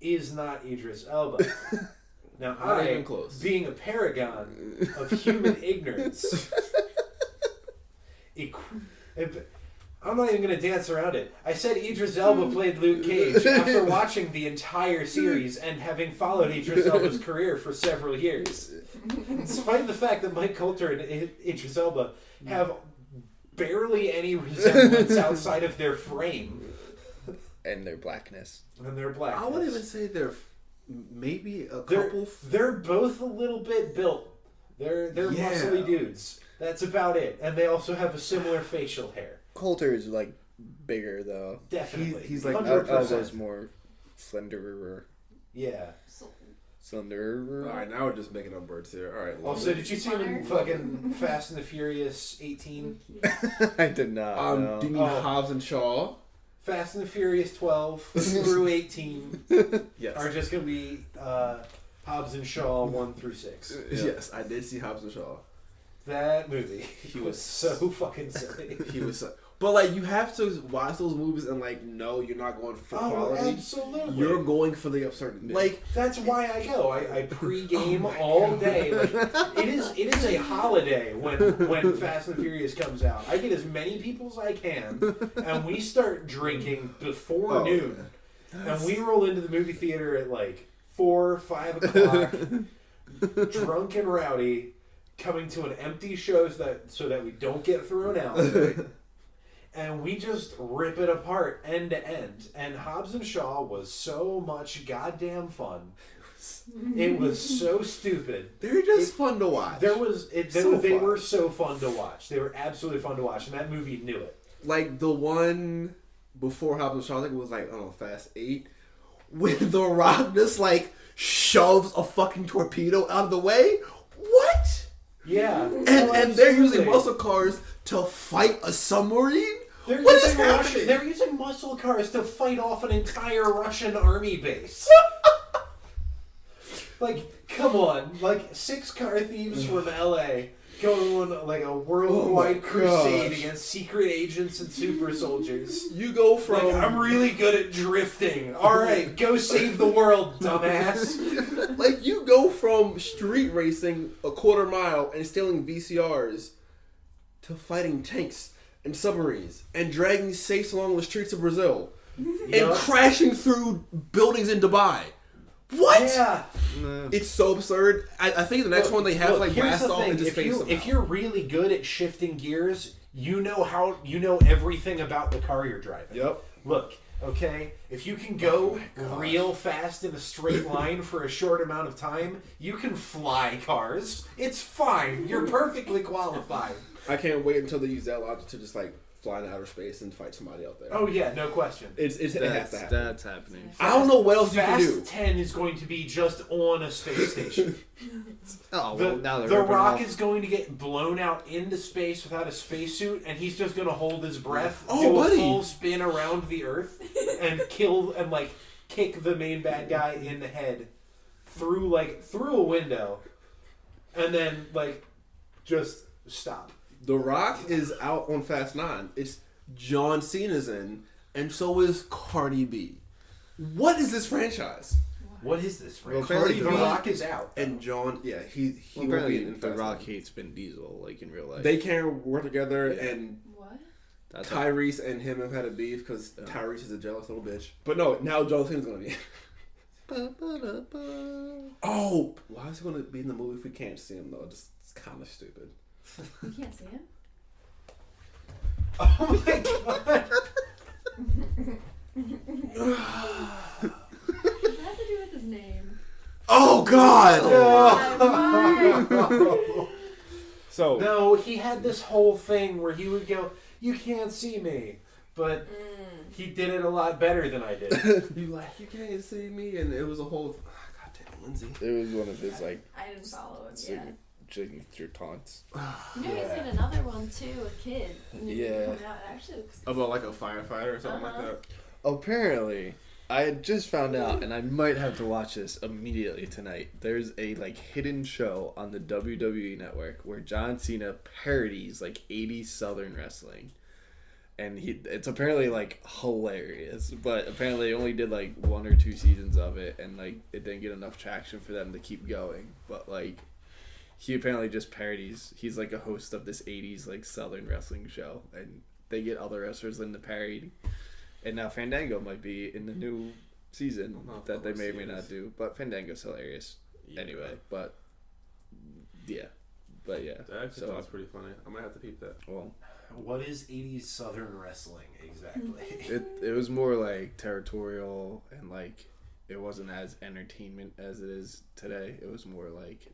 is not Idris Elba. Now Not I, even close. being a paragon of human ignorance, I'm not even going to dance around it. I said Idris Elba played Luke Cage after watching the entire series and having followed Idris Elba's career for several years. Despite the fact that Mike Coulter and Idris Elba have barely any resemblance outside of their frame And their blackness. and their blackness. I would even say they're maybe a They're, couple... they're both a little bit built. They're Yeah. muscly dudes. That's about it. And they also have a similar facial hair. Coulter is like bigger though. Definitely. He's like 100%. Elba's more slenderer. Yeah. So, Slenderer. Alright, now we're just making up words here. Alright. Also, did you see him in fucking Fast and the Furious 18? I did not. no. do you mean Oh. Hobbs and Shaw? Fast and the Furious 12 through 18 Yes. are just going to be Hobbs and Shaw 1 through 6. Yes, I did see Hobbs and Shaw. That movie He was was- so fucking silly. He was... But, like, you have to watch those movies and, like, no, you're not going for Oh, quality. absolutely. You're going for the absurdity. Like, That's why I go. I pre-game Oh my all God. day. Like, it is a holiday when Fast and Furious comes out. I get as many people as I can, and we start drinking before Oh, noon. And we roll into the movie theater at like 4, 5 o'clock, drunk and rowdy, coming to an empty show so that we don't get thrown out. And we just rip it apart end to end. And Hobbs and Shaw was so much goddamn fun. It was so stupid. they're just fun to watch. They fun. were so fun to watch. They were absolutely fun to watch, and that movie knew it. Like, the one before Hobbs and Shaw, I think it was, like, I don't know, Fast 8, when The Rock just, like, shoves a fucking torpedo out of the way. What? Yeah. And they're using muscle cars to fight a submarine? They're What is using happening? They're using muscle cars to fight off an entire Russian army base. Like, come on. Like, 6 car thieves from LA going on like a worldwide crusade against secret agents and super soldiers. You go from... Like, I'm really good at drifting. Alright, go save the world, dumbass. Like, you go from street racing a quarter mile and stealing VCRs to fighting tanks and submarines and dragging safes along the streets of Brazil and crashing through buildings in Dubai. What? Yeah. It's so absurd. I think the next one they have like here's blast the off thing. and just face them If out. you're really good at shifting gears, you know everything about the car you're driving. Yep. Look, okay, if you can go real fast in a straight line for a short amount of time, you can fly cars. It's fine. You're perfectly qualified. I can't wait until they use that logic to just like fly in outer space and fight somebody out there. Oh yeah, no question. It has to happen. That's happening. I don't know what else you can do. Fast 10 is going to be just on a space station. Oh, well, now they're The ripping Rock off. is going to get blown out into space without a spacesuit, and he's just going to hold his breath, Oh, do buddy. a full spin around the Earth, and kill and like kick the main bad guy in the head through a window, and then like just stop. The Rock is out on Fast 9. It's John Cena's in, and so is Cardi B. What is this franchise? What is this? Well, Cardi The B Rock is out. And John, yeah, he will be Apparently, in The Fast Rock 9. hates Vin Diesel, like in real life. They can't work together, and What? That's Tyrese and him have had a beef because Tyrese is a jealous little bitch. But no, now John Cena's gonna be. Oh, why is he gonna be in the movie if we can't see him though? Just it's kind of stupid. You can't see him? Oh my god! It has to do with his name. Oh God! Why? So No, he had this whole thing where he would go, "You can't see me," but he did it a lot better than I did. you like you can't see me, and it was a whole. God damn, Lindsay. It was one of his like I didn't follow him yet. signature taunts. You know he's in another one too with kids. Yeah. Coming out. It actually looks About like a firefighter or something like that. Apparently, I had just found out, and I might have to watch this immediately tonight. There's a like hidden show on the WWE network where John Cena parodies like 80s Southern wrestling, and it's apparently like hilarious. But apparently, only did like 1 or 2 seasons of it, and like it didn't get enough traction for them to keep going. But like, he apparently just parodies. He's like a host of this 80s like Southern wrestling show, and they get other wrestlers in the parody. And now Fandango might be in the new season that they may or may not do. But Fandango's hilarious anyway. But yeah. That actually So- sounds pretty funny. I might have to peep that. Well, What is 80s Southern wrestling exactly? it was more like territorial, and like it wasn't as entertainment as it is today. It was more like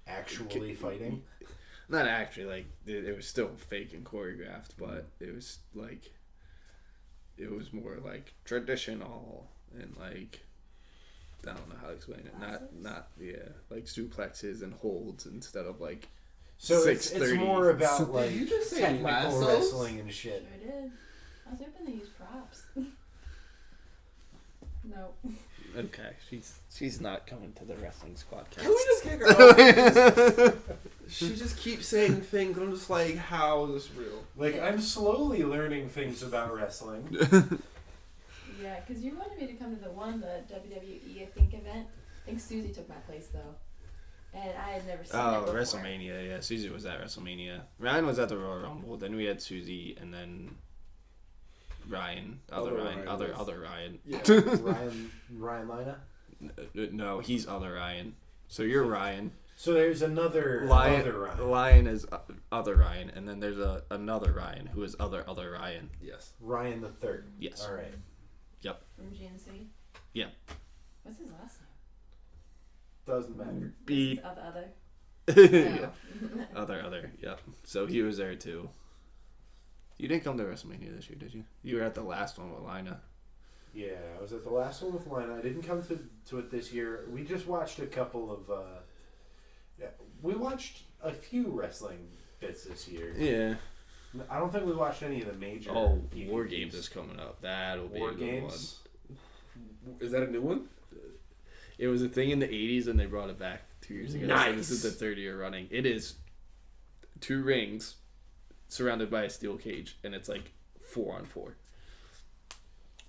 Actually fighting? not actually like it was still fake and choreographed, but it was like it was more like traditional and like I don't know how to explain it. Not like suplexes and holds instead of like So it's 630s. more about like you just say technical lassos? wrestling and shit. Sure did. I was hoping they used props. Nope. Okay, she's not coming to the wrestling squad Can we just kick her off? She just keeps saying things, and I'm just like, how is this real? Like, I'm slowly learning things about wrestling. Yeah, because you wanted me to come to the WWE, I think, event. I think Susie took my place, though. And I had never seen it Oh, before. WrestleMania, yeah. Susie was at WrestleMania. Ryan was at the Royal Rumble. Then we had Susie, and then Ryan, other Ryan. Yeah. Ryan Lina? No, he's other Ryan. So you're Ryan. So there's another Lion, other Ryan. Lion is other Ryan, and then there's another Ryan who is other Ryan. Yes. Ryan the third. Yes. All right. Yep. From GNC. Yeah. What's his last name? Doesn't matter. Beep. Other. Yeah. No. Other. Yep. So he was there too. You didn't come to WrestleMania this year, did you? You were at the last one with Lina. Yeah, I was at the last one with Lina. I didn't come to it this year. We just watched a couple of. We watched a few wrestling bits this year. Yeah. I don't think we watched any of the major. Oh, DVDs. War Games is coming up. That'll be War a good Games. one. Is that a new one? It was a thing in the 80s and they brought it back 2 years ago. Nice. So this is the third year running. It is 2 rings surrounded by a steel cage, and it's like 4-on-4.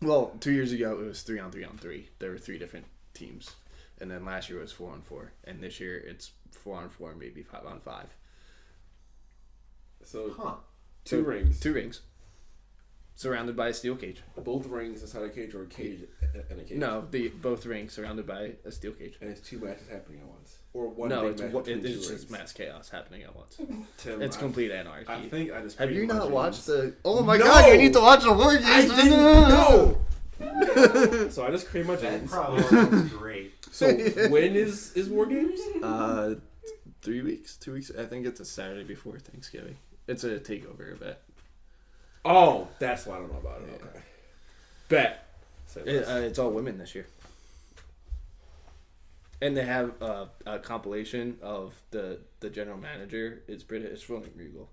Well, 2 years ago it was 3-on-3-on-3. There were 3 different teams, and then last year it was 4-on-4, and this year it's 4-on-4, maybe 5-on-5. So, 2 rings. 2 rings surrounded by a steel cage. Both rings inside a cage or a cage and a cage? No, both rings surrounded by a steel cage. And it's 2 matches happening at once? Or one No, big match between 2 it's rings? just mass chaos happening at once. Tim, It's complete anarchy. I think I just Have you created my not dreams. watched the? Oh my No! god! You need to watch the War Games. I didn't know! So I just created my That dreams. probably sounds great. So when is War Games? 3 weeks, 2 weeks. I think it's a Saturday before Thanksgiving. It's a takeover event. Oh, that's why I don't know about it. Yeah. Okay. Bet. Say less. It's all women this year. And they have a compilation of the general manager. It's British. It's William Regal,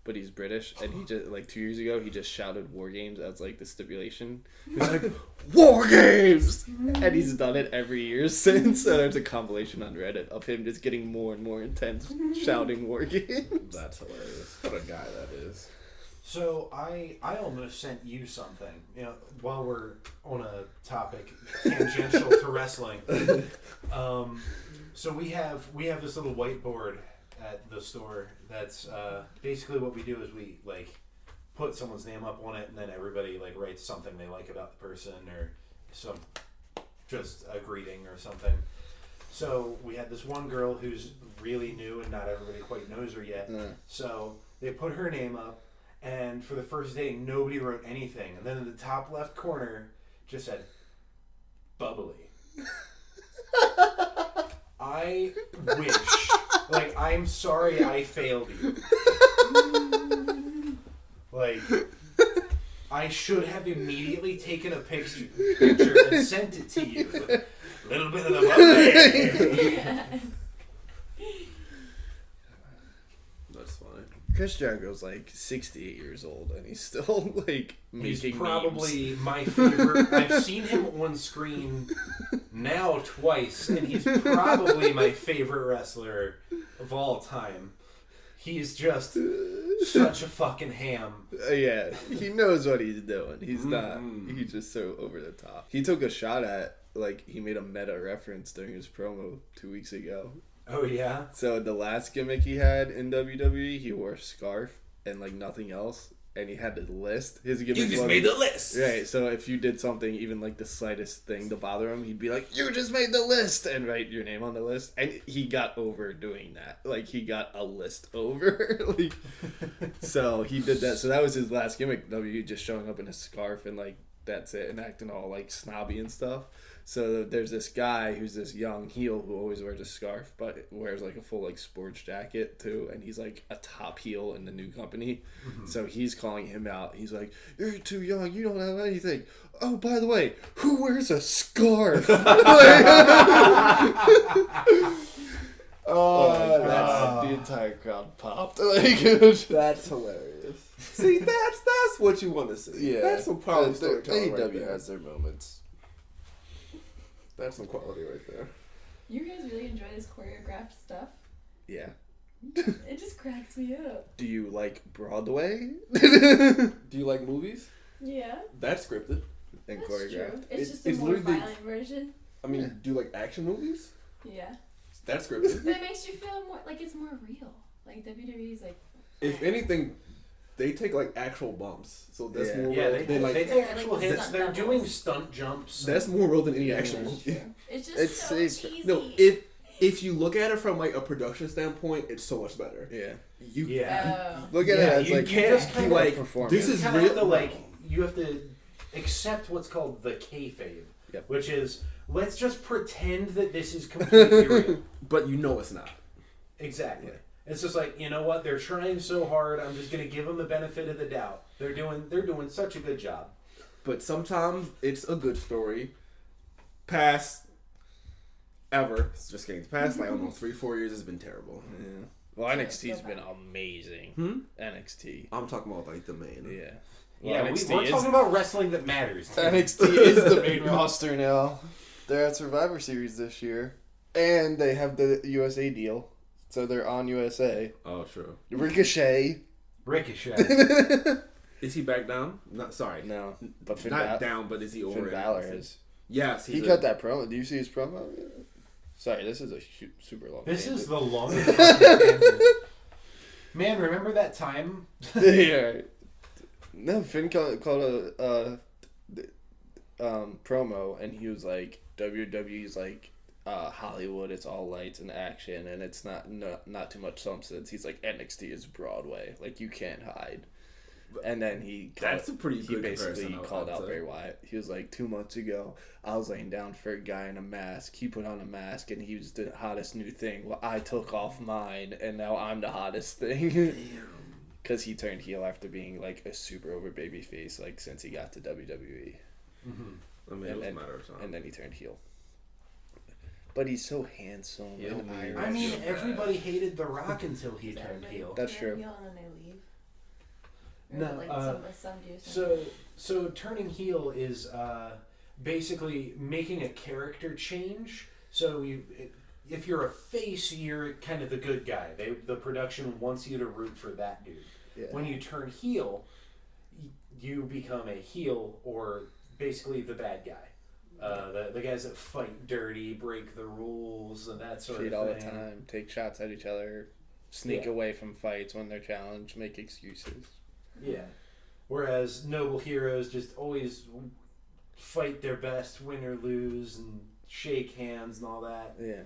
but he's British. And he just, like 2 years ago, he just shouted War Games as like the stipulation. He's like, War Games! And he's done it every year since. So there's a compilation on Reddit of him just getting more and more intense shouting War Games. That's hilarious. What a guy that is. So I almost sent you something. You know, while we're on a topic tangential to wrestling. So we have this little whiteboard at the store. That's basically what we do is we like put someone's name up on it, and then everybody like writes something they like about the person or some just a greeting or something. So we had this one girl who's really new and not everybody quite knows her yet. So they put her name up. And for the first day, nobody wrote anything. And then in the top left corner, just said, bubbly. I wish, like, I'm sorry I failed you. Like, I should have immediately taken a picture and sent it to you with a little bit of the bubbly. That's funny. Chris Jericho's like 68 years old and he's still like making He's probably memes. my favorite. I've seen him on screen now twice, and he's probably my favorite wrestler of all time. He's just such a fucking ham. Yeah, he knows what he's doing. He's not. He's just so over the top. He took a shot at, like, he made a meta reference during his promo 2 weeks ago. Oh, yeah? So the last gimmick he had in WWE, he wore a scarf and, like, nothing else. And he had the list. His gimmick You just was, made the list! Right, so if you did something, even, like, the slightest thing to bother him, he'd be like, you just made the list! And write your name on the list. And he got over doing that. Like, he got a list over. Like, so he did that. So that was his last gimmick, W, just showing up in a scarf and, like, that's it. And acting all, like, snobby and stuff. So there's this guy who's this young heel who always wears a scarf, but wears like a full like sports jacket too, and he's like a top heel in the new company. Mm-hmm. So he's calling him out. He's like, "You're too young. You don't have anything. Oh, by the way, who wears a scarf?" The entire crowd popped. That's hilarious. See, that's what you want to see. Yeah, that's some quality storytelling right AEW there. has their moments. That's some quality right there. You guys really enjoy this choreographed stuff? Yeah. It just cracks me up. Do you like Broadway? Do you like movies? Yeah. That's scripted. And That's choreographed. true. It's just a it's more literally- violent version. I mean, do you like action movies? Yeah. That's scripted. But it makes you feel more like it's more real. Like WWE's like. If anything, they take like actual bumps, so that's more Yeah, real they than like take Like actual the hits. stunt They're doubles. doing stunt jumps. that's more real than any action That's movie. true. It's just It's so safe. cheesy. No, if you look at it from like a production standpoint, it's so much better. Yeah. You Oh. Look at Yeah, it as you like can't just be kinda like performance. this You is kinda real. have to, like, you have to accept what's called the kayfabe, Yep. which is let's just pretend that this is completely real. But you know it's not. Exactly. It's just like, you know what? They're trying so hard. I'm just gonna give them the benefit of the doubt. They're doing such a good job. But sometimes it's a good story. Past ever. It's just getting past like I don't know 3-4 years has been terrible. Yeah. Well, So NXT's been bad. amazing. NXT. I'm talking about like the main. Yeah. Yeah, Well, we're talking about wrestling that matters. NXT is the main roster now. They're at Survivor Series this year. And they have the USA deal. So they're on USA. Oh, true. Ricochet. Is he back down? Not sorry. No. But Finn Not down, but is he over? Finn Balor is. Yes, He cut that promo. Do you see his promo? Sorry, this is a super long This tangent. is the longest fucking tangent. Man, remember that time? Yeah. No, Finn called a promo, and he was like, WWE's like Hollywood, it's all lights and action, and it's not too much substance. He's like, NXT is Broadway, like you can't hide. And then That's a pretty good basically comparison, called I'd out say. Bray Wyatt. He was like, 2 months ago, I was laying down for a guy in a mask. He put on a mask, and he was the hottest new thing. Well, I took off mine, and now I'm the hottest thing. Because he turned heel after being like a super over baby face, like since he got to WWE. I mean, it was a matter of time. And then he turned heel. But he's so handsome and Irish. I mean, everybody hated The Rock until he turned heel. That's true. Heel and then they leave. Or No, is it like some do So turning heel is basically making a character change. So if you're a face, you're kind of the good guy. The production wants you to root for that dude. Yeah. When you turn heel, you become a heel or basically the bad guy. The guys that fight dirty, break the rules, and that sort Cheat of all thing. the time, take shots at each other, sneak away from fights when they're challenged, make excuses. Yeah. Whereas noble heroes just always fight their best, win or lose, and shake hands and all that. Yeah.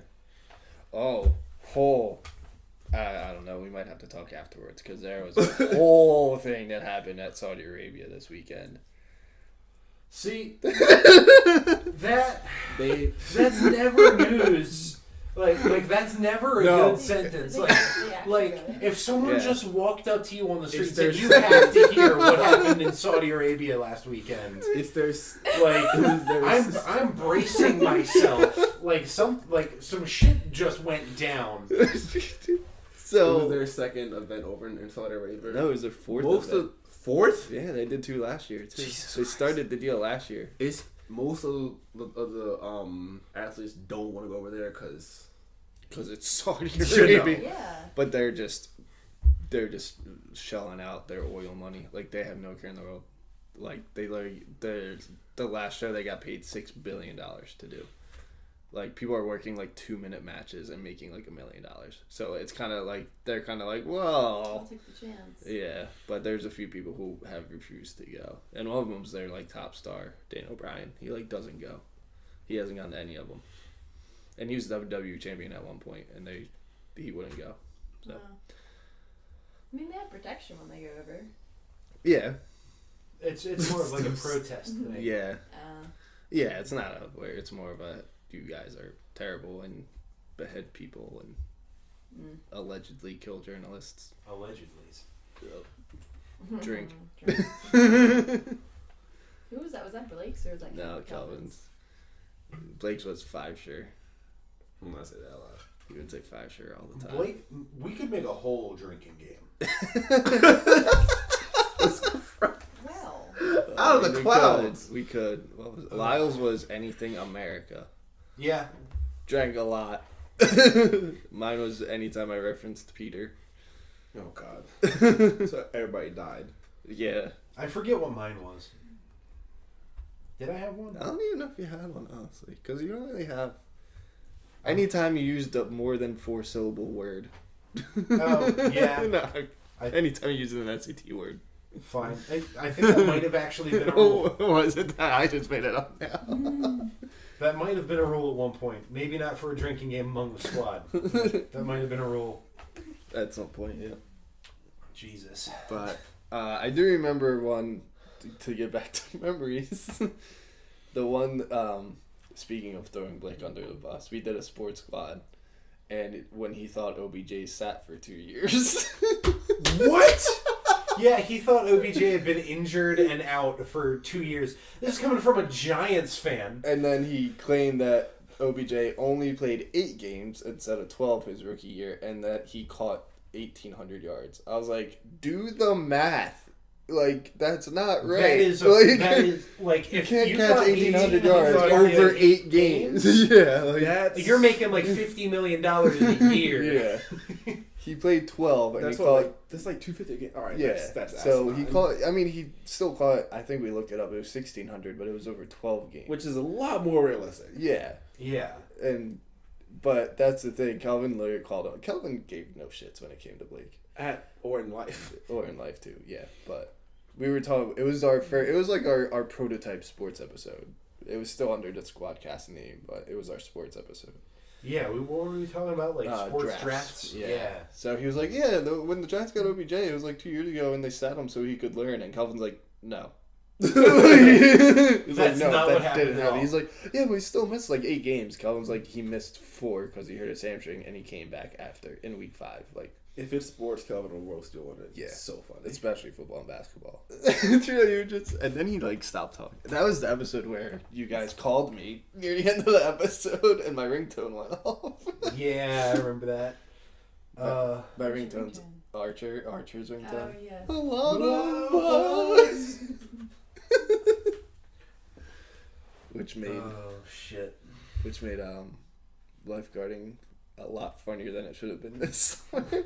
I don't know. We might have to talk afterwards because there was a whole thing that happened at Saudi Arabia this weekend. See, that's never news. Like that's never a good sentence. Like if someone just walked up to you on the street and said, "You have to hear what happened in Saudi Arabia last weekend," I'm bracing myself. Like some shit just went down. So it was their second event over in Saudi Arabia. No, it was their fourth event. Fourth? Yeah, they did 2 last year too. Jesus They started the deal last year. It's most of the athletes don't want to go over there because it's Saudi Arabia. Yeah. But they're just shelling out their oil money. Like they have no care in the world. Like the last show they got paid $6 billion to do. Like people are working like 2-minute matches and making like $1 million. So it's kind of like they're kind of like, well, I'll take the chance. yeah. But there's a few people who have refused to go, and one of them's their like top star, Dan O'Brien. He like doesn't go. He hasn't gone to any of them, and he was WWE champion at one point, and he wouldn't go. So I mean, they have protection when they go over. yeah, It's more of like a protest thing. yeah. It's not where it's more of a you guys are terrible and behead people and allegedly kill journalists. Allegedly. Drink. Who was that? Was that Blake's or was that No, Calvin's. Blake's was 5 sure. I'm not say that loud. He would say 5 sure all the time. Blake, we could make a whole drinking game. Well. Out of the clouds. We could. Lyle's was anything America. Yeah. Drank a lot. Mine was anytime I referenced Peter. Oh God. So everybody died. Yeah. I forget what mine was. Did I have one? I don't even know if you had one, honestly. Because you don't really have... Anytime you used a more than 4-syllable word. Oh, yeah. No, anytime you use an SAT word. Fine. I think that might have actually been a rule. Was it that? I just made it up now. That might have been a rule at one point. Maybe not for a drinking game among the squad. That might have been a rule. At some point, yeah. Jesus. But I do remember one, to get back to memories, the one, speaking of throwing Blake under the bus, we did a sports squad, and when he thought OBJ sat for 2 years. What? Yeah, he thought OBJ had been injured and out for 2 years. This is coming from a Giants fan. And then he claimed that OBJ only played 8 games instead of 12 his rookie year, and that he caught 1,800 yards. I was like, do the math. Like, that's not right. That is you can't catch 1,800 yards over 8 games. Yeah, like, you're making like $50 million in a year. Yeah. He played 12, and that's he caught. that's like 250 again. All right, Yeah, that's so asinine. he caught. I mean, he still caught. I think we looked it up. It was 1,600, but it was over 12 games. which is a lot more realistic. Yeah, Yeah. But that's the thing. Calvin literally called him. Calvin gave no shits when it came to Blake. Or in life. Or in life too, yeah. But we were talking. It was our first. It was like our prototype sports episode. It was still under the SqwadCast name, but it was our sports episode. Yeah, what were we talking about? Like sports drafts? Yeah. So he was like, yeah, when the Giants got OBJ, it was like 2 years ago, and they sat him so he could learn. And Calvin's like, no. He's That's not what happened didn't at happen. all. He's like, yeah, but he still missed like 8 games. Calvin's like, he missed 4 because he hurt his hamstring, and he came back after in week 5. Like, If it's sports, Calvin will roast you on it. Yeah. It's so funny. especially football and basketball. True, you just and then he like stopped talking. That was the episode where you guys called me near the end of the episode, and my ringtone went off. Yeah, I remember that. My ringtone's Archer's ringtone. Oh, yes. A lot of buzz. Which made lifeguarding a lot funnier than it should have been this summer.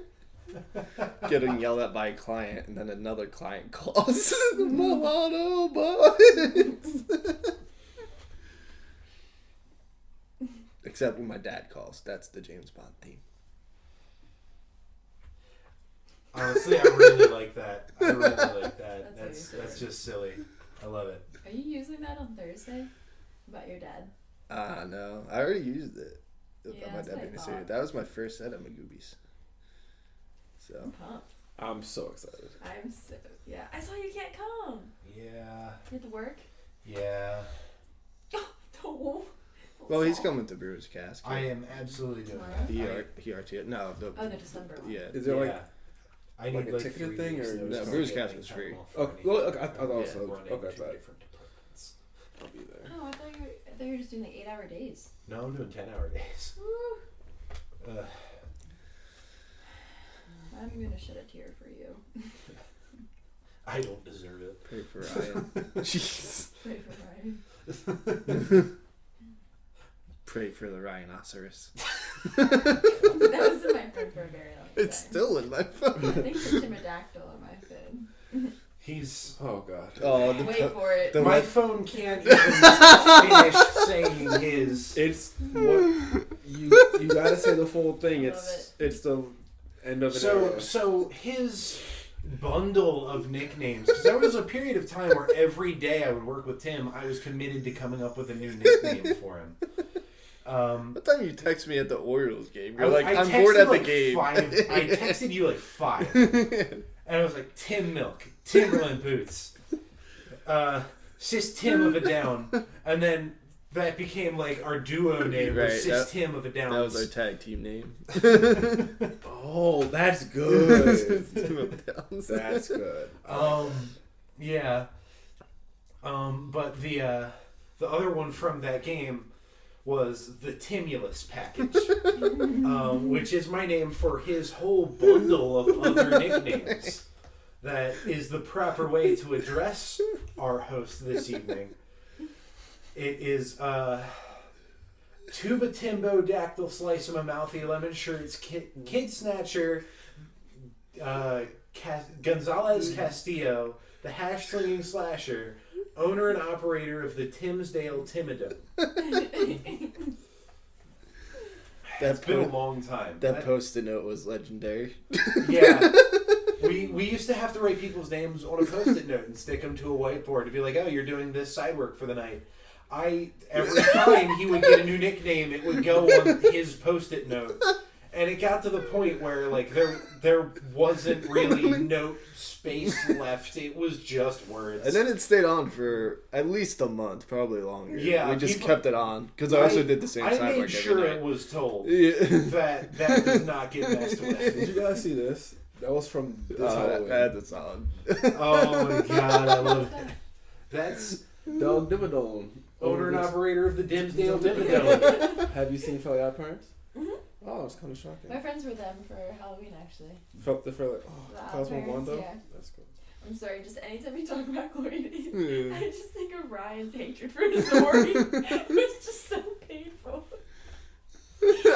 Getting yelled at by a client, and then another client calls. Mulatto buds. Except when my dad calls. That's the James Bond theme. Honestly, I really like that. I really like that. That's just silly. I love it. Are you using that on Thursday? About your dad? No. I already used it. Yeah, My that's dad what I being a thought. serious. That was my first set of Magoobies. So. I'm pumped. I'm so excited. I'm so... Yeah. I saw you can't come. Yeah. You have to work? Yeah. Oh, Well, he's coming to Brewers Cast. I am absolutely doing Tomorrow? that. He RT. No, the Oh, the December one. yeah. Is there Yeah. I like need a like ticketed 3 thing, weeks or notice no, to Bruce get Cast any was time free. off for Oh, well, anything. okay, I thought Yeah. so. Running Okay, 2 but different departments. I'll be there. Oh, I thought you were just doing like 8-hour days. No, I'm doing 10-hour days. Woo. Ugh. I'm gonna shed a tear for you. I don't deserve it. Pray for Ryan. Jeez. Pray for Ryan. Pray for the rhinoceros. That was in my phone for a very long time. It's still in my I phone. think it's a pterodactyl on my phone. He's... Oh god. Oh, Wait for it. My phone can't even finish saying his... It's what you gotta say the full thing. Love It's the end of an So, era. so his bundle of nicknames, because there was a period of time where every day I would work with Tim, I was committed to coming up with a new nickname for him. What time you text me at the Orioles game? You're I like, I'm texted bored at the like game. I texted you like 5. And I was like, Tim Milk, Timberland Boots, Sis Tim of a Down. And then that became like our duo name, Right, was Sis Tim of a Down. That was our tag team name. Oh, that's good. Team of Downs. That's good. Yeah. But the other one from that game was the Timulus package, which is my name for his whole bundle of other nicknames. That is the proper way to address our host this evening. It is Tuba Timbo, Dactyl Slice of a Mouthy, Lemon Shirts, Kid Snatcher, Gonzalez Castillo, the Hash Slinging Slasher, owner and operator of the Timsdale Timidome. It's been a long time. That post-it note was legendary. Yeah. We used to have to write people's names on a post-it note and stick them to a whiteboard to be like, oh, you're doing this side work for the night. Every time he would get a new nickname, it would go on his post-it note. And it got to the point where like there wasn't really note space left. It was just words. And then it stayed on for at least a month, probably longer. Yeah, we just people- kept it on because I also did the same I side made work sure every it night. was told Yeah. that does not get messed with. Did you guys see this? That was from this Halloween. That's a solid. Oh my god, I love it. That's Doug Dimmadome. owner and operator of the Dimsdale Dimmadome. Have you seen Fairly Odd Parents? Mhm. Oh, it's kind of shocking. My friends were them for Halloween, actually. Felt the like, The Cosmo parents, Wanda? yeah. That's cool. I'm sorry, just anytime we talk about Glory days, Yeah. I just think of Ryan's hatred for his story. It's just so painful.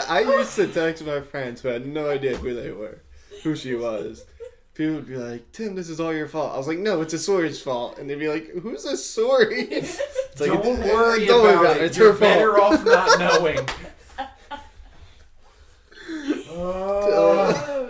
I used to text my friends who had no idea who they were, who she was. People would be like, Tim, this is all your fault. I was like, no, it's Asori's fault. And they'd be like, who's Asori? It's like, Don't worry don't about it. It's You're her fault. better off not knowing. Oh.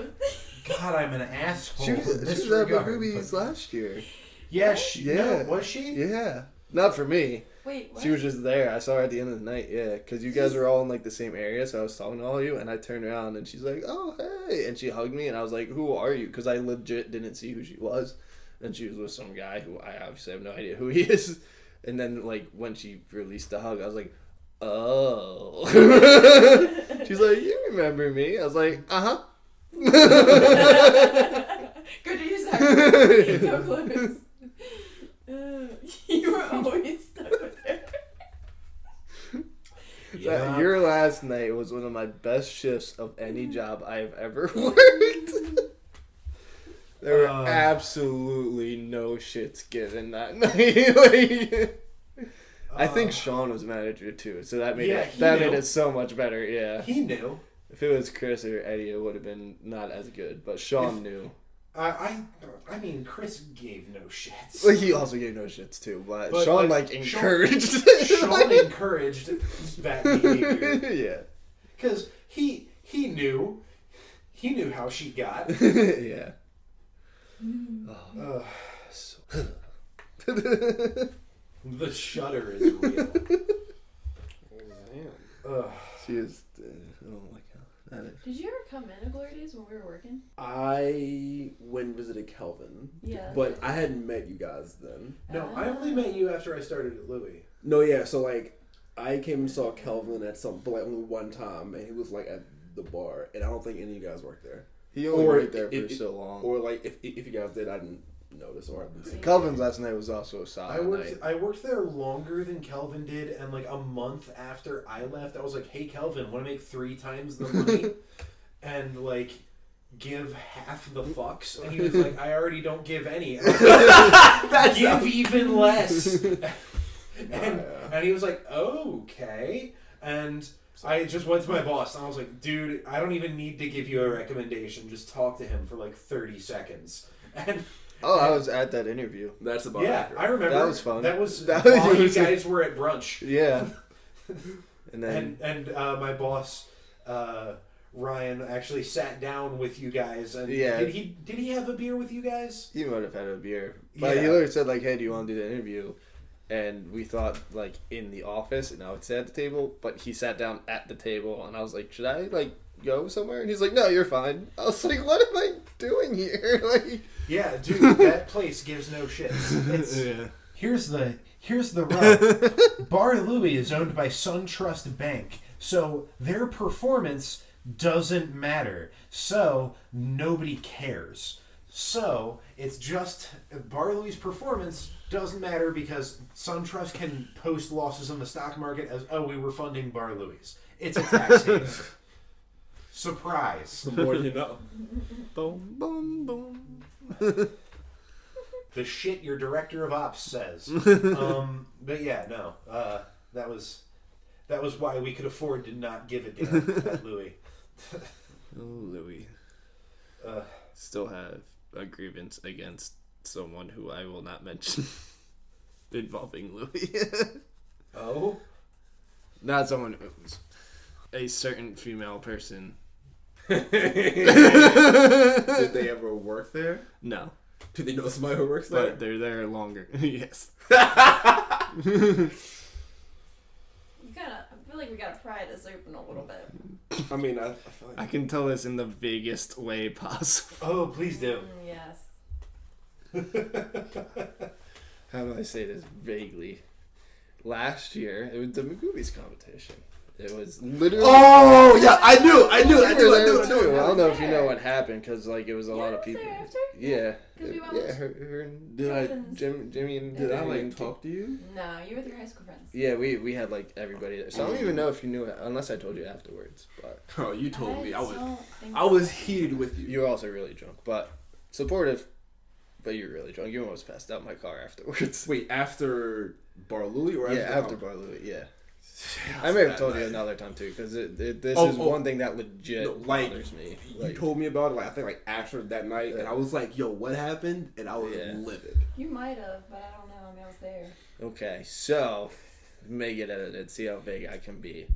God, I'm an asshole. She was at my movies last year. Yeah, Yeah. No, was she? Yeah. Not for me. Wait, what? She was just there. I saw her at the end of the night, yeah. Because you guys were all in, like, the same area, so I was talking to all of you, and I turned around, and she's like, oh, hey. And she hugged me, and I was like, who are you? Because I legit didn't see who she was. And she was with some guy who I obviously have no idea who he is. And then, like, when she released the hug, I was like, oh. She's like, you remember me? I was like, uh-huh. Good to use that. No clues. You were always stuck with her. Yeah. Your last night was one of my best shifts of any job I've ever worked. There were absolutely no shits given that night. I think Sean was manager too, so that made made it so much better. Yeah, He knew. if it was Chris or Eddie, it would have been not as good. But Sean knew. I mean, Chris gave no shits. Well, he also gave no shits too, but Sean encouraged. Sean encouraged that behavior. Yeah. Because he knew how she got. Yeah. The shudder is real. She is. Oh my god. That is. Did you ever come in to Glory Days when we were working? I went and visited Kelvin. Yeah. But I hadn't met you guys then. No, I only met you after I started at Louis. No, yeah, so like I came and saw Kelvin at only one time, and he was like at the bar, and I don't think any of you guys worked there. He only worked there for so long. Or like if you guys did, I didn't notice or I didn't see. Calvin's last night was also a solid night. I worked there longer than Kelvin did, and like a month after I left, I was like, "Hey, Kelvin, want to make 3 times the money and like give half the fucks?" And he was like, "I already don't give any. Give even less." And he was like, "Okay." And I just went to my boss and I was like, "Dude, I don't even need to give you a recommendation. Just talk to him for like 30 seconds." And I was at that interview. That's about accurate. I remember. That was fun. That was while you guys were at brunch. Yeah. And then and my boss Ryan actually sat down with you guys, and did he have a beer with you guys? he might have had a beer. But he literally said like, "Hey, do you want to do the interview?" And we thought like in the office, and I would sit at the table, but he sat down at the table, and I was like, "Should I like go somewhere?" And he's like, "No, you're fine." I was like, "What am I doing here?" Like, yeah, dude, that place gives no shits. It's, Here's the rub. Bar Louie is owned by SunTrust Bank, so their performance doesn't matter. So nobody cares. So it's just Bar Louie's performance doesn't matter because SunTrust can post losses in the stock market as, "Oh, we were funding Bar Louie's." It's a tax haven. Surprise. The more you know. boom, boom, boom. The shit your director of ops says. But yeah, no. That was why we could afford to not give it down at Louis. Oh, Louis. Still have a grievance against someone who I will not mention involving Louis. Oh? Not someone who's a certain female person. Did they ever work there? No. Do they know somebody who works there? But they're there longer. Yes. I feel like we gotta pry this open a little bit. I mean, I feel like I can tell this in the vaguest way possible. Oh, please do. Yes. How do I say this vaguely? Last year, it was the movies competition. It was literally. Oh yeah, I knew. I don't know if you know what happened because like it was a lot of people. After? Yeah. 'Cause we went Yeah, with her and Jimmy and Did I like talk to you? No, you were with your high school friends. Yeah, we had like everybody there. So I don't even know if you knew it unless I told you afterwards. But Oh, you told me. I don't think was so. heated with you. you were also really drunk, but supportive. But you were really drunk. You almost passed out in my car afterwards. Wait, after Bar Louie or After Bar Louie, yeah. I may have told you another time too, because this is one thing that legit bothers me. You told me about it, like I think like after that night, and I was like, "Yo, what happened?" And I was livid. You might have, but I don't know. I mean, I was there. Okay, so may get edited. See how vague I can be.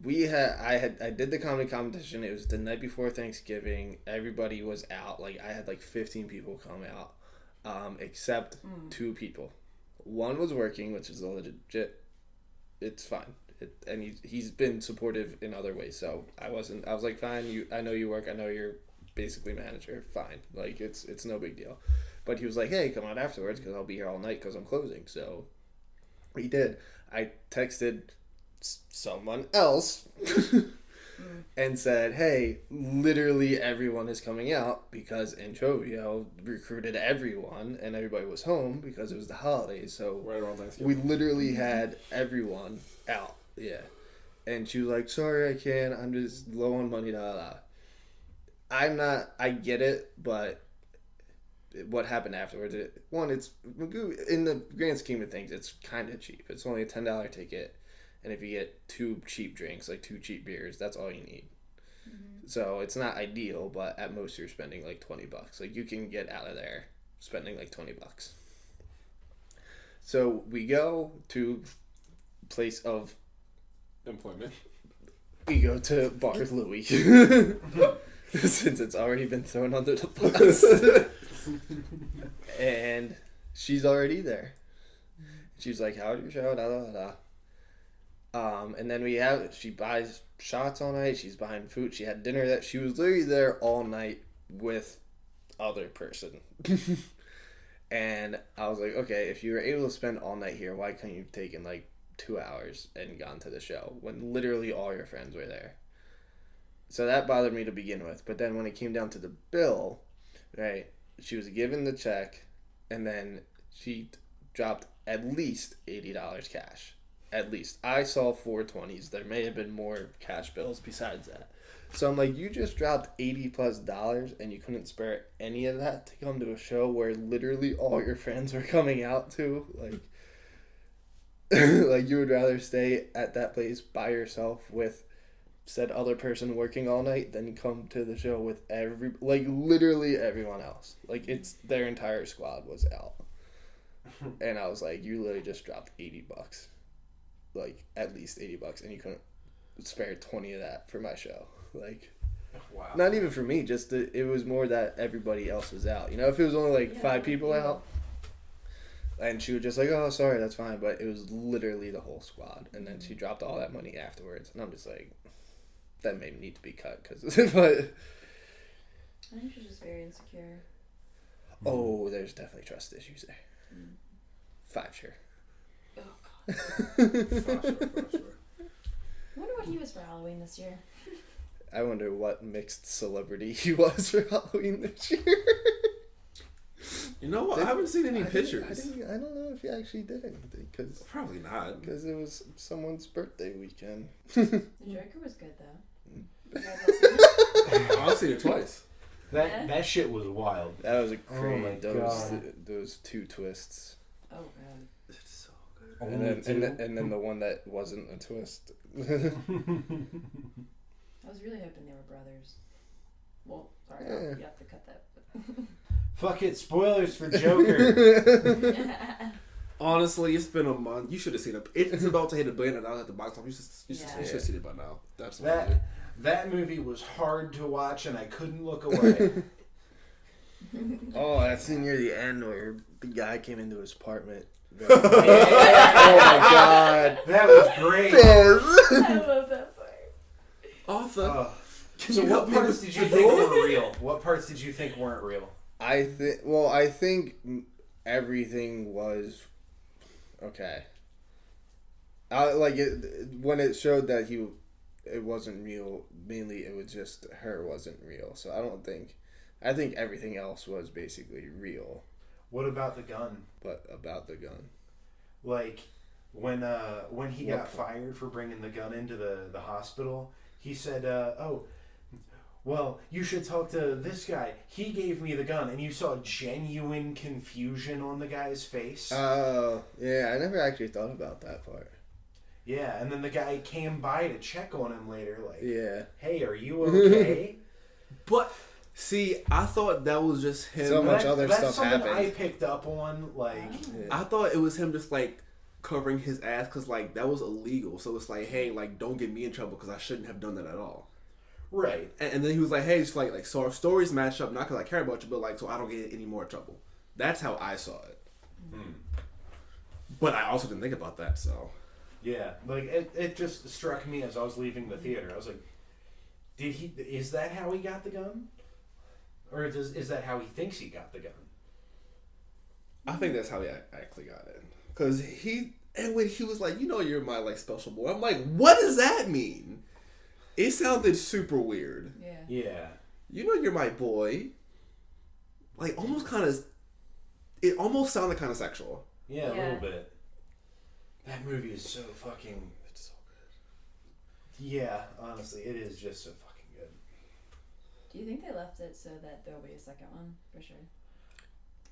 I did the comedy competition. It was the night before Thanksgiving. Everybody was out. Like I had like 15 people come out, except 2 people. One was working, which is legit. It's fine. And he's been supportive in other ways. So I was like, fine. I know you work. I know you're basically manager. Fine. Like it's no big deal. But he was like, hey, come out afterwards because I'll be here all night because I'm closing. So he did. I texted someone else and said, hey, literally everyone is coming out because Anchovio recruited everyone and everybody was home because it was the holidays. So Right around Thanksgiving. we literally had everyone out. Yeah. And she was like, sorry, I can't. I'm just low on money. I get it, but what happened afterwards, it's in the grand scheme of things, it's kind of cheap. It's only a $10 ticket. And if you get 2 cheap drinks, like 2 cheap beers, that's all you need. Mm-hmm. So it's not ideal, but at most you're spending like $20. Like you can get out of there spending like $20. So we go to place of employment. We go to Bar Louie. Since it's already been thrown under the bus. And she's already there. She's like, how's your show? Da, da, da. And then she buys shots all night. She's buying food. She had dinner that she was literally there all night with other person. And I was like, okay, if you were able to spend all night here, why couldn't you have taken like 2 hours and gone to the show when literally all your friends were there? So that bothered me to begin with. But then when it came down to the bill, right, she was given the check and then she dropped at least $80 cash. At least. I saw 420s. There may have been more cash bills besides that. So I'm like, you just dropped $80+ and you couldn't spare any of that to come to a show where literally all your friends were coming out to? Like, like you would rather stay at that place by yourself with said other person working all night than come to the show with literally everyone else. Like, it's their entire squad was out. And I was like, you literally just dropped $80. Like at least $80, and you couldn't spare 20 of that for my show. Like, wow. Not even for me. Just it was more that everybody else was out. You know, if it was only like 5 people out, and she was just like, "Oh, sorry, that's fine," but it was literally the whole squad, and then she dropped all that money afterwards, and I'm just like, that may need to be cut because, but I think she's just very insecure. Oh, there's definitely trust issues there. 5 sure. Oh God. For sure. I wonder what he was for Halloween this year. I wonder what mixed celebrity he was for Halloween this year. You know what? I haven't seen any pictures. I don't know if he actually did anything. Probably not. Because it was someone's birthday weekend. The Joker was good though. You guys all seen it? I've seen it twice. That shit was wild. That was a Oh crazy. my God. Those 2 twists. Oh God. It's so good. And then the one that wasn't a twist. I was really hoping they were brothers. Well, sorry, Yeah. you have to cut that. Fuck it, spoilers for Joker. Honestly, it's been a month. You should have seen it. It's about to hit $1 billion at the box office. You should have seen it by now. That's That movie was hard to watch, and I couldn't look away. Oh, that scene near the end where the guy came into his apartment. Yeah. Oh my God, that was great. I love that part. So what parts did you think were real? What parts did you think weren't real? I think everything was okay. Like it when it showed that it wasn't real. Mainly, it was just her wasn't real. So I think everything else was basically real. What about the gun? But about the gun, Like when he got fired for bringing the gun into the hospital, he said, "Oh, well, you should talk to this guy. He gave me the gun," and you saw genuine confusion on the guy's face. Oh, yeah, I never actually thought about that part. Yeah, and then the guy came by to check on him later, like, Yeah. "Hey, are you okay?" But see, I thought that was just him. So much That- other that's stuff something happened. I picked up on, like, Yeah. I thought it was him just like covering his ass because like that was illegal. So it's like, hey, like don't get me in trouble because I shouldn't have done that at all. right. And then he was like, hey, just like so our stories match up, not because I care about you, but like so I don't get any more trouble. That's how I saw it. But I also didn't think about that. So Yeah, like it just struck me as I was leaving the theater. I was like, is that how he got the gun? Or is that how he thinks he got the gun? I think that's how he actually got it. Because when he was like, you're my like special boy. I'm like, what does that mean? It sounded super weird. Yeah. Yeah. You're my boy. Like almost kind of, it almost sounded kind of sexual. Yeah, a Yeah. little bit. That movie is so fucking... It's so good. Yeah, honestly, it is just so fucking good. Do you think they left it so that there'll be a second one for sure?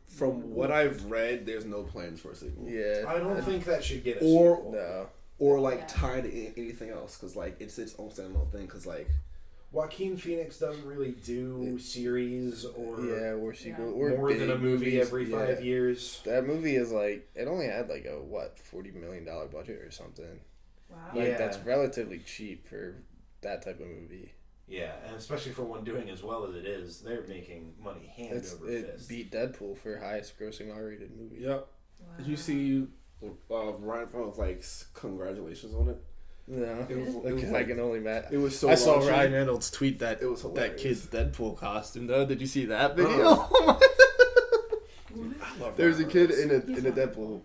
From what I've read, there's no plans for a sequel. Yeah. I don't think that should get a Or- sequel. No. Or like Yeah. tied to anything else, because like it's its own standalone thing. Because like Joaquin Phoenix doesn't really do series or Or sequel. Yeah. Or more than a big movie movies. every 5 years. That movie is like, it only had like a, $40 million budget or something. Wow. Like, Yeah. that's relatively cheap for that type of movie. Yeah, and especially for one doing as well as it is, they're making money hand over It fist. beat Deadpool for highest grossing R-rated movie. yep. Wow. Did you see Ryan Reynolds like congratulations on it? No. It was I like, can only imagine. it was so. I saw raunchy. Ryan Reynolds tweet that It was that hilarious. kid's Deadpool costume though. Did you see that video? I love There's a Ryan kid Reynolds. in a Deadpool,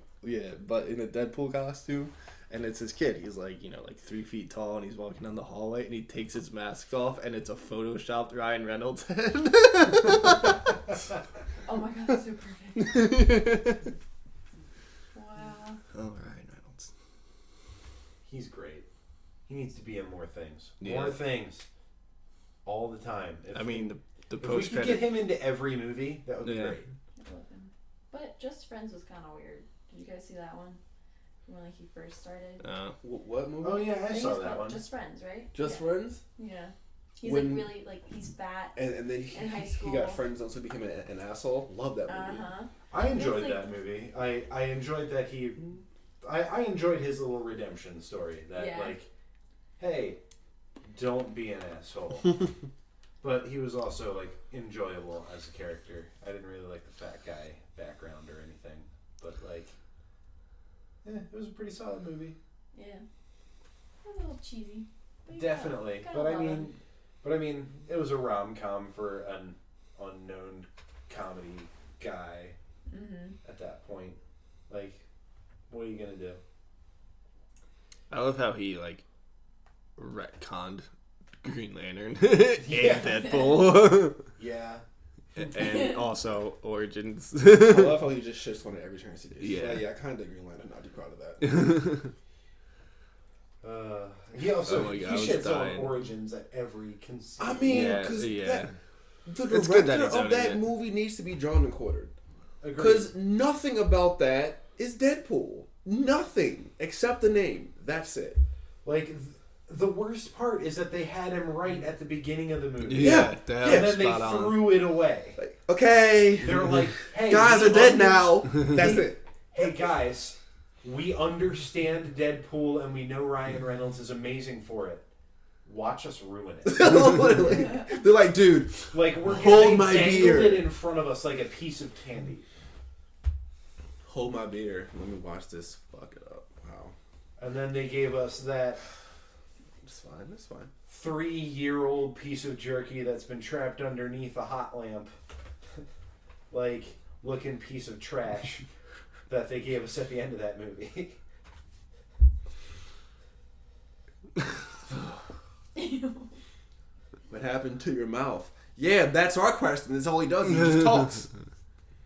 but in a Deadpool costume, and it's his kid. He's like 3 feet tall, and he's walking down the hallway, and he takes his mask off, and it's a photoshopped Ryan Reynolds head. Oh my god, that's so perfect. Wow. Oh, Ryan Reynolds. He's great. He needs to be in more things. Yeah. More things. All the time. I mean, the if we post could get credit. him into every movie, that would be Yeah. great. I love him. But Just Friends was kind of weird. Did you guys see that one? When like he first started. What movie? Oh yeah, I think saw it's that called one. Just Friends, right? Just yeah. Friends. Yeah. He's When- like really like he's fat. And then In high he school. got friend zoned, so he became an asshole. Love that Uh movie. huh. I enjoyed It's that movie. I enjoyed that he. I enjoyed his little redemption story. That Yeah. like, hey, don't be an asshole. But he was also like enjoyable as a character. I didn't really like the fat guy background or anything, but like, it was a pretty solid movie. Yeah. A little cheesy. But you Definitely, gotta but I love mean, him. it was a rom-com for an unknown comedy guy Mhm. at that point. Like, what are you gonna do? I love how he retconned Green Lantern and Yeah. Deadpool, Yeah, and also Origins. I love how he just shits on it every chance he gets. Yeah. Yeah, I kind of Green Lantern. I'd be proud of that. he also Oh my God, I he was shits on dying. Origins at every I conceivable. mean, Yeah, because yeah. the It's good that director he's of owning that it. movie needs to be drawn and quartered. Agreed. Because nothing about that is Deadpool. Nothing except the name. That's it. Like, the worst part is that they had him right at the beginning of the movie. Yeah. that And was then they spot on. threw it away. Like, okay, They're like, hey, guys we are dead now. That's Hey, it. Hey guys, we understand Deadpool and we know Ryan Reynolds is amazing for it. Watch us ruin it. Literally. They're like, dude, Like we're Hold they my dangled beer. it in front of us like a piece of candy. hold my beer. Let me watch this. Fuck it up. Wow. And then they gave us that It's fine. It's fine. 3-year-old piece of jerky that's been trapped underneath a hot lamp. Like looking piece of trash that they gave us at the end of that movie. What happened to your mouth? Yeah, that's our question. That's all he does. He just talks.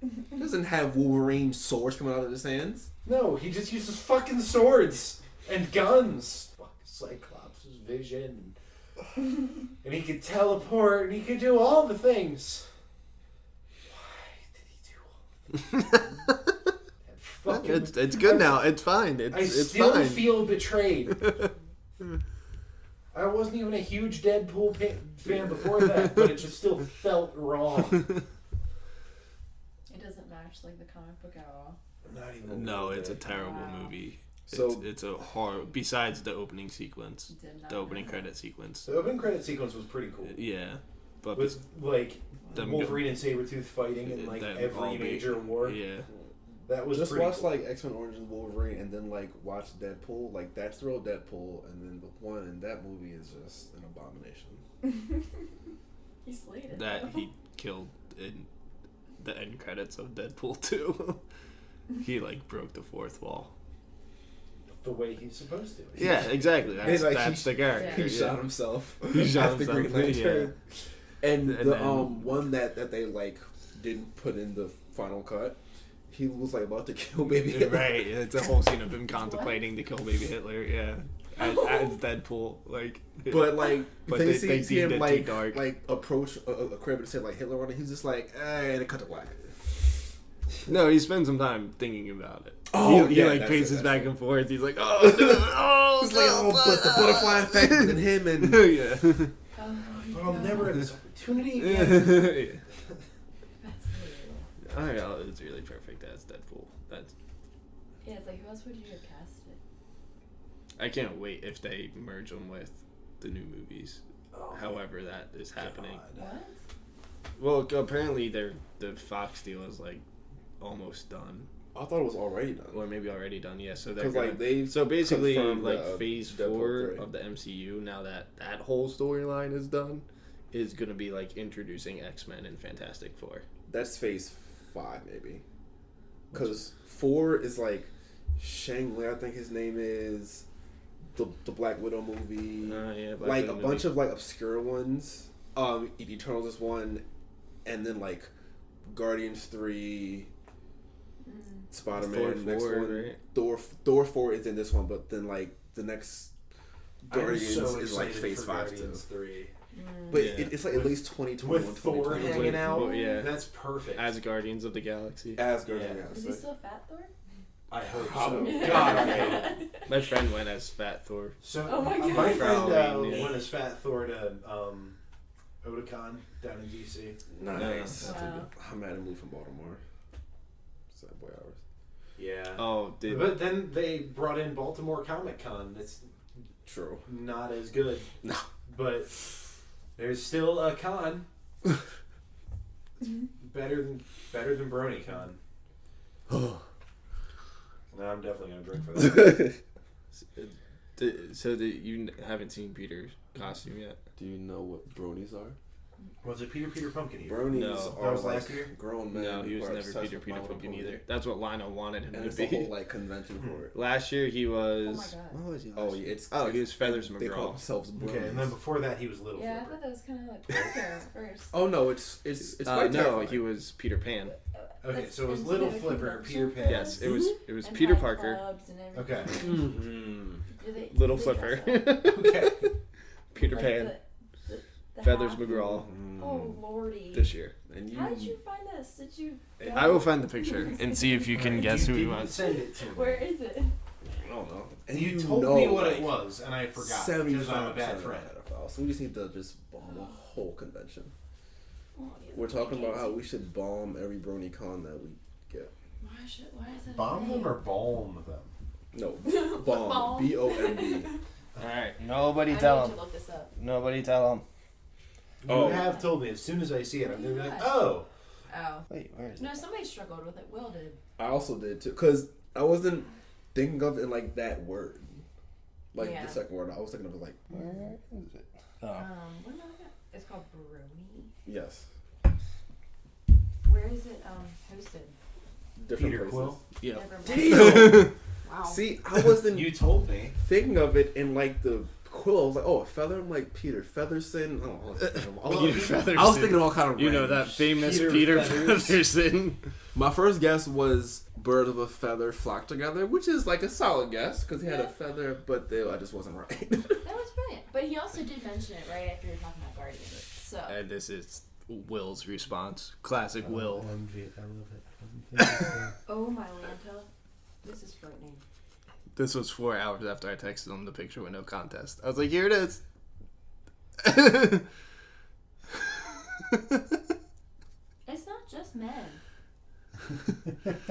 He doesn't have Wolverine's swords coming out of his hands. No, he just uses fucking swords and guns. Fuck Cyclops' vision. And he could teleport and he could do all the things. Why did he do all the things? It's good now. It's fine. It's still fine. feel betrayed. I wasn't even a huge Deadpool fan before that, but it just still felt wrong. It doesn't match like the comic book at all. Not even No, little it's a bit. terrible Wow. movie. So- It's a horror. Besides the opening sequence, Did not the opening know. credit sequence. The opening credit sequence was pretty cool. Yeah, but With like Them Wolverine and Sabretooth fighting in like them every all be- major war. yeah, That was Just pretty watch cool. like X-Men Origins Wolverine and then like watch Deadpool. Like that's the real Deadpool, and then the one in that movie is just an abomination. He slayed it. that though. he killed in the end credits of Deadpool 2. He like broke the fourth wall. the way he's supposed to. Yeah, exactly. That's, Like, that's the character. He yeah. shot himself. He shot after himself, Green Lantern. And And the then- one that they like didn't put in the final cut, he was like about to kill baby Hitler. Right, it's a whole scene of him contemplating to kill baby Hitler. Yeah, as Deadpool, like. But like, But they they see deemed him it too like dark. approach a crib and say like Hitler on it. He's just like, and it cut to black. No, he spends some time thinking about it. Oh, he yeah, like that's paces it, back that's and forth. He's like, oh, no, oh, He's like, oh, but the butterfly effect and him and yeah. Oh my But I'll God. never have this opportunity yeah. again. That's hilarious. I don't know, it's really perfect as Deadpool. That's. Yeah, it's like, who else would you have casted? I can't wait if they merge them with the new movies. Oh, However, that is happening. God. What? Well, apparently the Fox deal is like almost done, I thought it was already done. or maybe already done. Yeah, so they're Because gonna, like they so basically confirmed like the, phase Deadpool 4 3. of the MCU. Now that whole storyline is done, is gonna be like introducing X-Men and Fantastic Four. That's phase 5 maybe. Because 4 is like Shang-Li, I think his name is. The Black Widow movie. Yeah, Black Like Widow a movie. bunch of like obscure ones. Eternals is one, and then like Guardians 3, Spider-Man Thor next 4, one. right? Thor 4 is in this one, but then like the next Guardians I'm so is like excited phase for 5 too. Guardians 3. But Yeah. it's like With- at least 2021, With Thor 2022. hanging out, Yeah. that's perfect. As Guardians of the Galaxy. Asgard, Yeah. yeah. Is he still fat, Thor? I hope Probably. so. God, I hate it. My friend went as Fat Thor. So Oh my God. my friend Halloween, yeah. went as Fat Thor to Otakon down in DC. Nice. Wow. I'm mad at moved from Baltimore. Sad boy hours. Yeah. Oh, did But then they brought in Baltimore Comic Con. It's True. not as good. No. But there's still a con. better than BronyCon. No, I'm definitely gonna drink for that. so you haven't seen Peter's costume yet? Do you know what bronies are? Was it Peter Pumpkin Eater? Bronies No. That are was like last year? grown men. No, he who was are never obsessed Peter with My Little Pumpkin Pony. either. That's what Lionel wanted him And to it's a whole be. like convention for it. Last year he was. Oh my God. What was he? Oh, last yeah, year? it's Oh, he was Feathers They call McGraw. themselves bronies. Okay, and then before that he was Little Yeah, I Flipper. thought that was kind of like Quaker at first. Oh no, it's quite No, terrifying. he was Peter Pan. Okay, That's so it was into Little the Flipper, convention Peter Pan. Yes, it was And Peter Fight Parker, Clubs and everything. Okay. Mm-hmm. Do they- Little do they Flipper, dress up? Okay. Peter Like Pan, the Feathers hat? McGraw Oh lordy. this year. And you, How did you find this? Did you? I will find the picture and see if you can guess who he didn't was. send it to me. Where is it? I don't know. And You you told know, me what like, it was, and I forgot 75% because I'm a bad friend. So we just need to just bomb a whole convention. Oh, yeah, We're talking about how okay. we should bomb every brony con that we get. Why is that? Bomb them or balm them? No, bomb. Bomb. BOMB. All right, I nobody need tell to him. look this up. Nobody tell him. You Oh. have told me as soon as I see it, I'm gonna be like, Yeah. oh. Oh. Wait, where is No, somebody struggled with it. Will did. I also did too, cause I wasn't thinking of it in like that word, like Yeah. the second word. I was thinking of it like Where is it? Oh. What am I looking at? It's called Brony. yes, Where is it hosted? different Peter places. Quill? Yeah. Never mind. Damn. Wow. See, I wasn't You told me. thinking of it in like the Quill. I was like, oh, a feather. I'm like Peter Featherson. I Featherson. was thinking all kind of. You know range. that famous Peter Peter Feathers. Featherson. My first guess was bird of a feather flock together, which is like a solid guess because he had a feather, but I just wasn't right. That was brilliant. But he also did mention it right after we were talking about Guardians. So. And this is Will's response. Classic Will. OMG, I love it. Oh my Lanta. This is frightening. This was 4 hours after I texted him the picture window contest. I was like, here it is. It's not just men.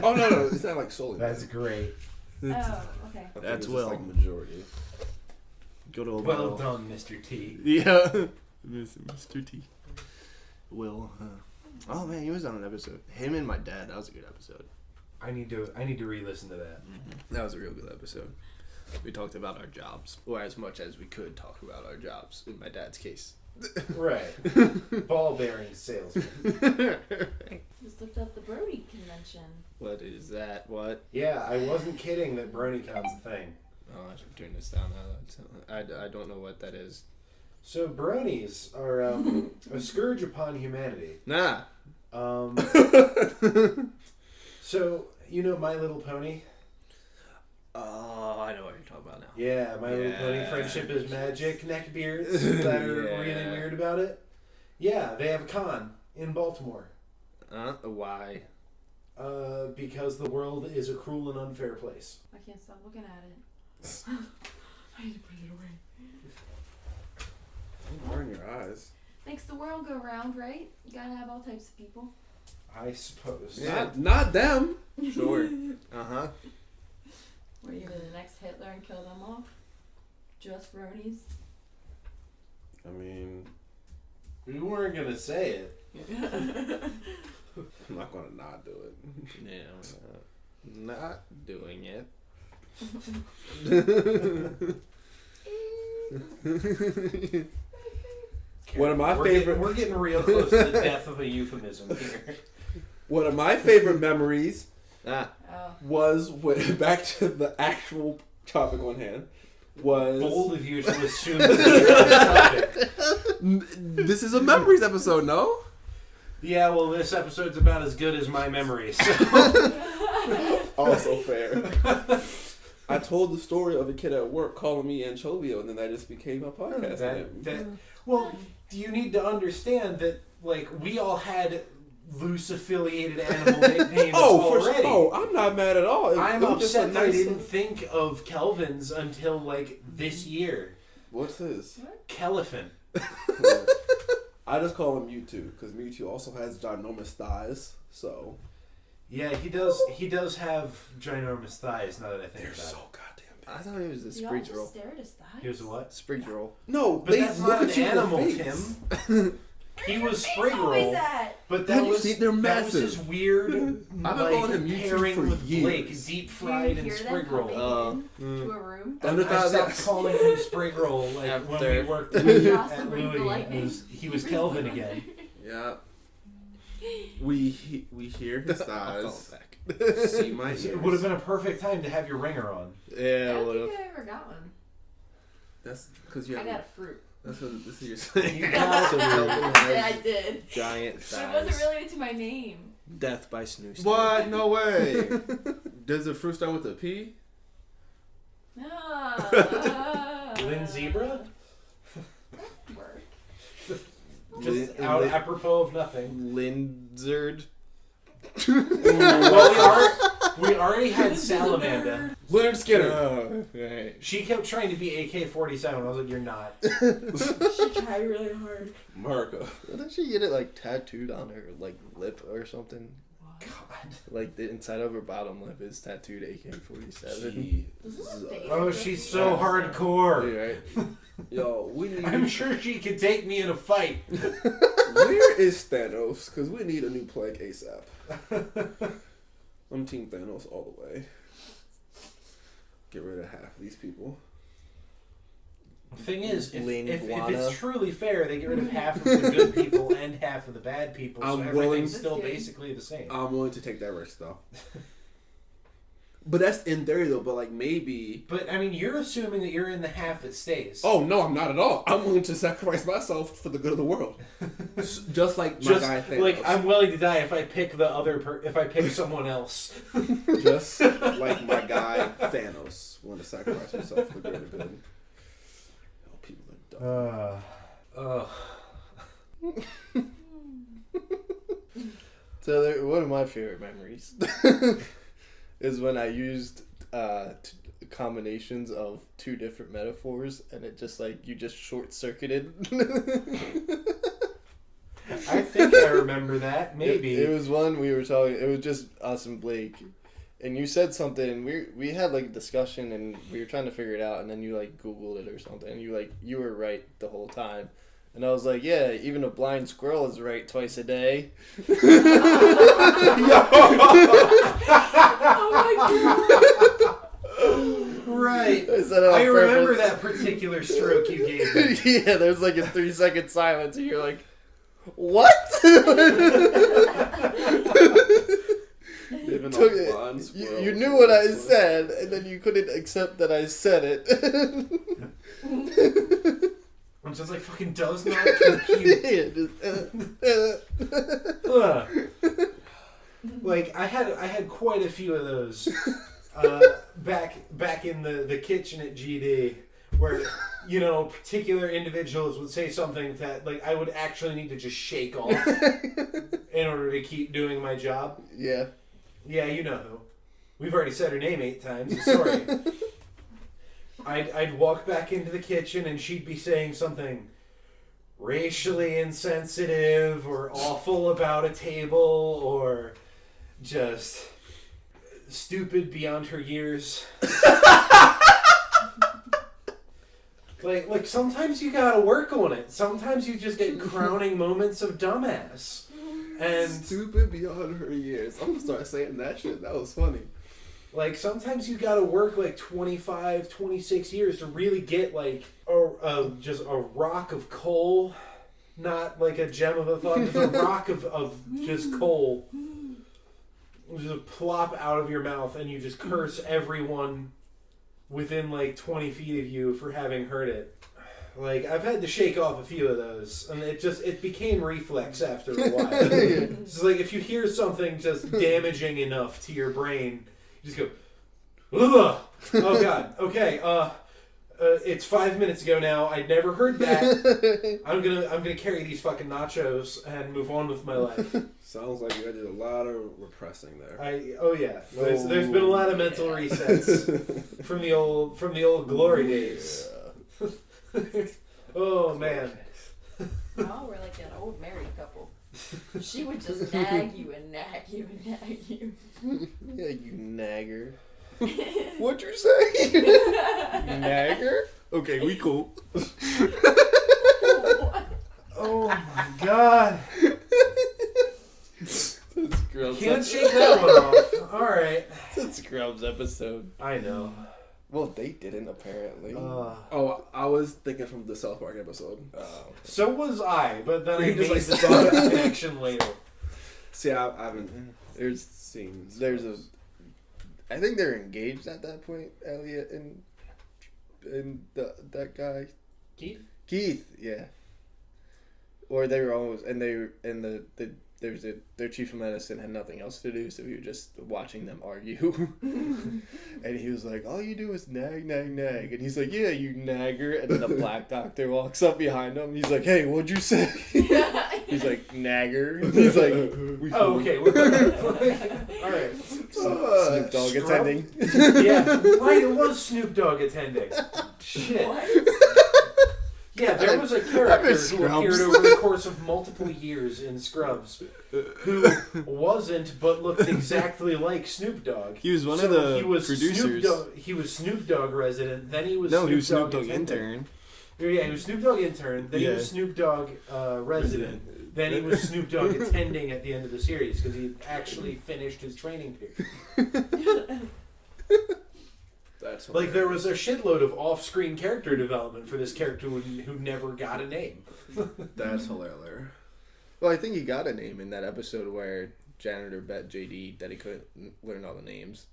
Oh no, it's not like solely. That's great. Oh, okay. I think That's it's just, Will. like majority. Good old Well Will. done, Mr. T. Yeah. Mr. T. Will. Oh man, he was on an episode. Him and my dad. That was a good episode. I need to re-listen to that. That was a real good episode. We talked about our jobs, or as much as we could talk about our jobs. In my dad's case. Right. Ball bearing salesman. Just looked up the Brody convention. What is that? What? Yeah, I wasn't kidding that BronyCon's a thing. Oh, I should turn this down now. I don't know what that is. So bronies are a scourge upon humanity. Nah. So you know My Little Pony? Oh, I know what you're talking about now. Yeah, My Little Pony. Yeah. Friendship is magic. Neckbeards that are really weird about it. Yeah, they have a con in Baltimore. Why? Because the world is a cruel and unfair place. I can't stop looking at it. I need to put it away. Don't burn your eyes. Makes the world go round, right? You gotta have all types of people. I suppose. Yeah. Not them. Sure. Uh-huh. What, are you gonna be the next Hitler and kill them off? Just bronies? I mean, We weren't gonna say it. I'm not gonna not do it. Yeah, not doing it. One of my We're favorite. We're getting real close to the death of a euphemism here. One of my favorite memories Ah, Oh. was when, back to the actual topic on hand. Was Bold of you to assume that we're on topic. This is a memories episode, no? Yeah, well, this episode's about as good as my memories. Also fair. I told the story of a kid at work calling me Anchovio, and then that just became a podcast name. Well, you need to understand that, like, we all had loose affiliated animal names already. Oh, I'm not mad at all. I'm It was just a upset that I nice- didn't think of Kelvin's until, like, this year. What's his? Kelvin. I just call him Mewtwo because Mewtwo also has ginormous thighs. So Yeah, he does have ginormous thighs. Now that I think they're about so it. goddamn I thought he was a You all Sprigs just roll. stare at his thighs? He was a what? Sprigs roll. No, But they that's look not at an you in the animal, face. Tim. He was Sprig Always Roll, that. but Have that you was seen- they're that was massive. his weird I've been calling him Mewtwo pairing for with Blake, years. deep Do fried you and hear them Sprig Roll. coming into a room? Under I stopped thighs. calling him Sprig Roll like when we After- worked Jocelyn at brings the Louis. lightning. He was Kelvin again. Yeah. We hear his I'll call thighs. it back. See my ears. It would have been a perfect time to have your ringer on. I Yeah, don't what think if? I ever got one. That's because you I have. got a fruit. That's what this is your saying. You got So Yeah, I did. giant But it wasn't thighs. related to my name. Death by snooze. What? No way. Does the fruit start with a P? Ah. Lynn Zebra? Work. Just out apropos of nothing. Lindzard. Well, we already had Salamander. Leonard Skinner. Oh, right. She kept trying to be AK-47. I was like, you're not. She tried really hard. America. Didn't she get it like tattooed on her like lip or something? God. Like the inside of her bottom lip is tattooed AK-47. Gee. This is a fake. Oh, she's so hardcore. Right. Yo, we need. I'm sure she could take me in a fight. Where is Thanos? Because we need a new plague ASAP. I'm Team Thanos all the way. Get rid of half of these people. The thing is, if Linguana. it's truly fair, they get rid of half of the good people and half of the bad people, so I'm willing- everything's still basically the same. I'm willing to take that risk though. But that's in theory though. But like maybe. But I mean, you're assuming that you're in the half that stays. Oh no, I'm not at all. I'm willing to sacrifice myself for the good of the world. Just like my guy Thanos. Like I'm willing to die if I pick the other. If I pick someone else. Just like my guy Thanos, willing to sacrifice himself for the greater good. Oh, people are dumb. So one of my favorite memories is when I used combinations of two different metaphors, and it just like you just short circuited. I think I remember that. Maybe it was one we were talking. It was just us and Blake, and you said something. We had like a discussion, and we were trying to figure it out, and then you like Googled it or something, and you were right the whole time. And I was like, yeah, even a blind squirrel is right twice a day. Oh my god. Right. I remember that particular stroke you gave me. Yeah, there's like a 3-second silence, and you're like, what? You knew what I said, and then you couldn't accept that I said it. I'm just like, fucking does not compute. Like I had quite a few of those back in the kitchen at GD, where particular individuals would say something that like I would actually need to just shake off in order to keep doing my job. Yeah, you know who. We've already said her name 8 times. Sorry. I'd walk back into the kitchen and she'd be saying something racially insensitive or awful about a table or just stupid beyond her years. like sometimes you gotta work on it. Sometimes you just get crowning moments of dumbass. And stupid beyond her years. I'm gonna start saying that shit. That was funny. Like, sometimes you gotta work, like, 25, 26 years to really get, like, just a rock of coal. Not, like, a gem of a thought, just a rock of just coal. Just plop out of your mouth, and you just curse everyone within, like, 20 feet of you for having heard it. Like, I've had to shake off a few of those, and it became reflex after a while. It's like, if you hear something just damaging enough to your brain... Just go, ugh. Oh god, okay, it's 5 minutes ago now, I'd never heard that. I'm gonna carry these fucking nachos and move on with my life. Sounds like you did a lot of repressing there. There's been a lot of mental resets from the old glory days. Yeah. Oh man. Oh, we're like an old married couple. She would just nag you and nag you and nag you. Yeah, you nagger. What'd you say? Nagger? Okay, we cool. Oh my god. Can't shake that one off. Alright. That's Scrubs episode. I know. Well, they didn't, apparently. I was thinking from the South Park episode. So was I, but then I just made like the saw it. connection later. See, I haven't seen. I think they're engaged at that point, Elliot and that guy. Keith, yeah. Or they were almost, and their chief of medicine had nothing else to do, so we were just watching them argue. And he was like, all you do is nag, nag, nag. And he's like, yeah, you nagger. And then the black doctor walks up behind him. He's like, hey, what'd you say? He's like, nagger. And he's like, okay. All right. Snoop Dogg attending. Yeah, right, it was Snoop Dogg attending. Shit. What? Yeah, there was a character who appeared over the course of multiple years in Scrubs who wasn't, but looked exactly like Snoop Dogg. He was one of the producers. He was Snoop Dogg resident, then he was Snoop Dogg intern. Yeah, he was Snoop Dogg intern, then he was Snoop Dogg resident, then he was Snoop Dogg attending at the end of the series because he actually finished his training period. That's like, there was a shitload of off-screen character development for this character who never got a name. That's hilarious. Well, I think he got a name in that episode where Janitor bet JD that he couldn't learn all the names.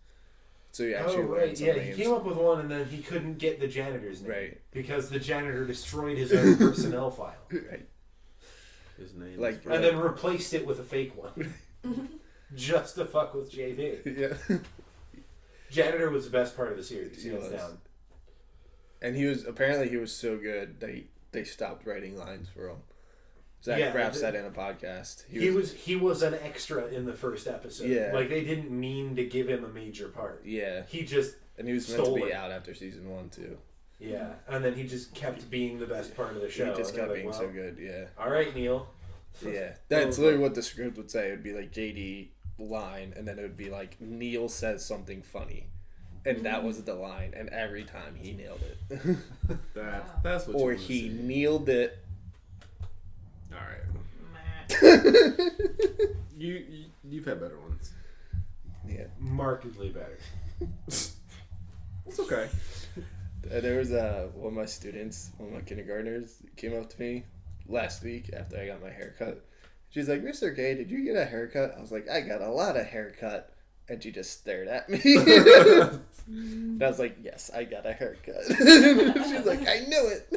So he actually learned some Yeah, names. he came up with one, and then he couldn't get the janitor's name. Right. Because the janitor destroyed his own personnel file. Right. His name. Like, And then replaced it with a fake one. Just to fuck with JD. Yeah. Janitor was the best part of the series. He Hands was. down. And he was so good they stopped writing lines for him. Zach Yeah, Braff said in a podcast. He was an extra in the first episode. Yeah. Like they didn't mean to give him a major part. Yeah. He just And he was meant to stole be it. out after season 1 too. Yeah. And then he just kept being the best part of the show. He just And they're kept being like, so well, good, yeah. Alright, Neil. Yeah. That's literally what the script would say. It would be like JD line, and then it would be like Neil says something funny. And that was the line, and every time he nailed it. That's what. Or you he see. nailed it. All right. You've had better ones. Yeah. Markedly better. It's okay. There was one of my students, one of my kindergartners, came up to me last week after I got my haircut. She's like, Mr. K, did you get a haircut? I was like, I got a lot of haircut. And she just stared at me. And I was like, yes, I got a haircut. She's like, I knew it.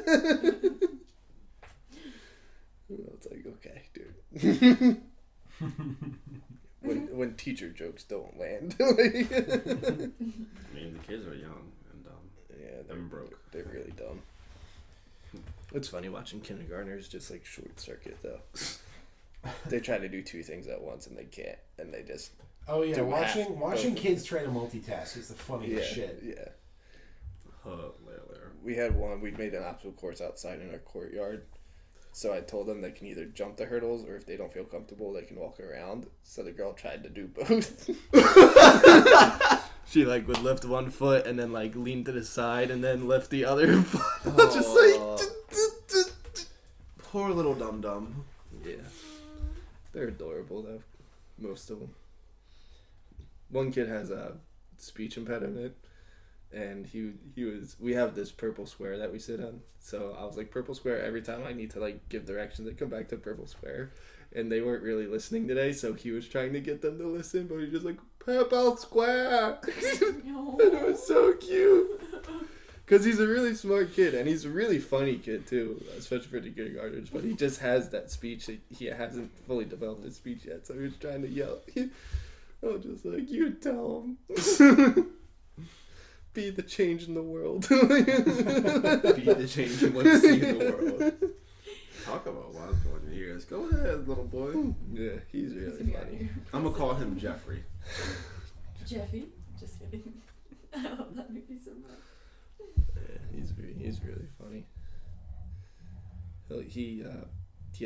I was like, okay, dude. when teacher jokes don't land. I mean, the kids are young and Yeah, they're broke. They're really dumb. It's funny watching kindergartners just like short circuit though. They try to do two things at once and they can't, and they just Oh yeah, do watching kids try to multitask is the funniest shit. Yeah. Later. We had one. We made an obstacle course outside in our courtyard. So I told them they can either jump the hurdles, or if they don't feel comfortable, they can walk around. So the girl tried to do both. She like would lift one foot and then like lean to the side and then lift the other foot. Just like Poor little dum dum. yeah, they're adorable though. Most of them. One kid has a speech impediment, and we have this purple square that we sit on. So I was like, purple square, every time I need to like give directions, I come back to purple square. And they weren't really listening today, so he was trying to get them to listen, but he was just like, purple square. No. And it was so cute. Because he's a really smart kid, and he's a really funny kid too, especially for the kindergartners. But he just has that speech. He hasn't fully developed his speech yet, so he was trying to yell. I was just like, you tell him. Be the change in the world. Be the change you want to see in the world. Talk about wild boy years. Go ahead, little boy. Yeah, he's really funny. I'm gonna call him Jeffrey. Jeffy? Just kidding. I love that movie so much. Yeah, he's really funny. He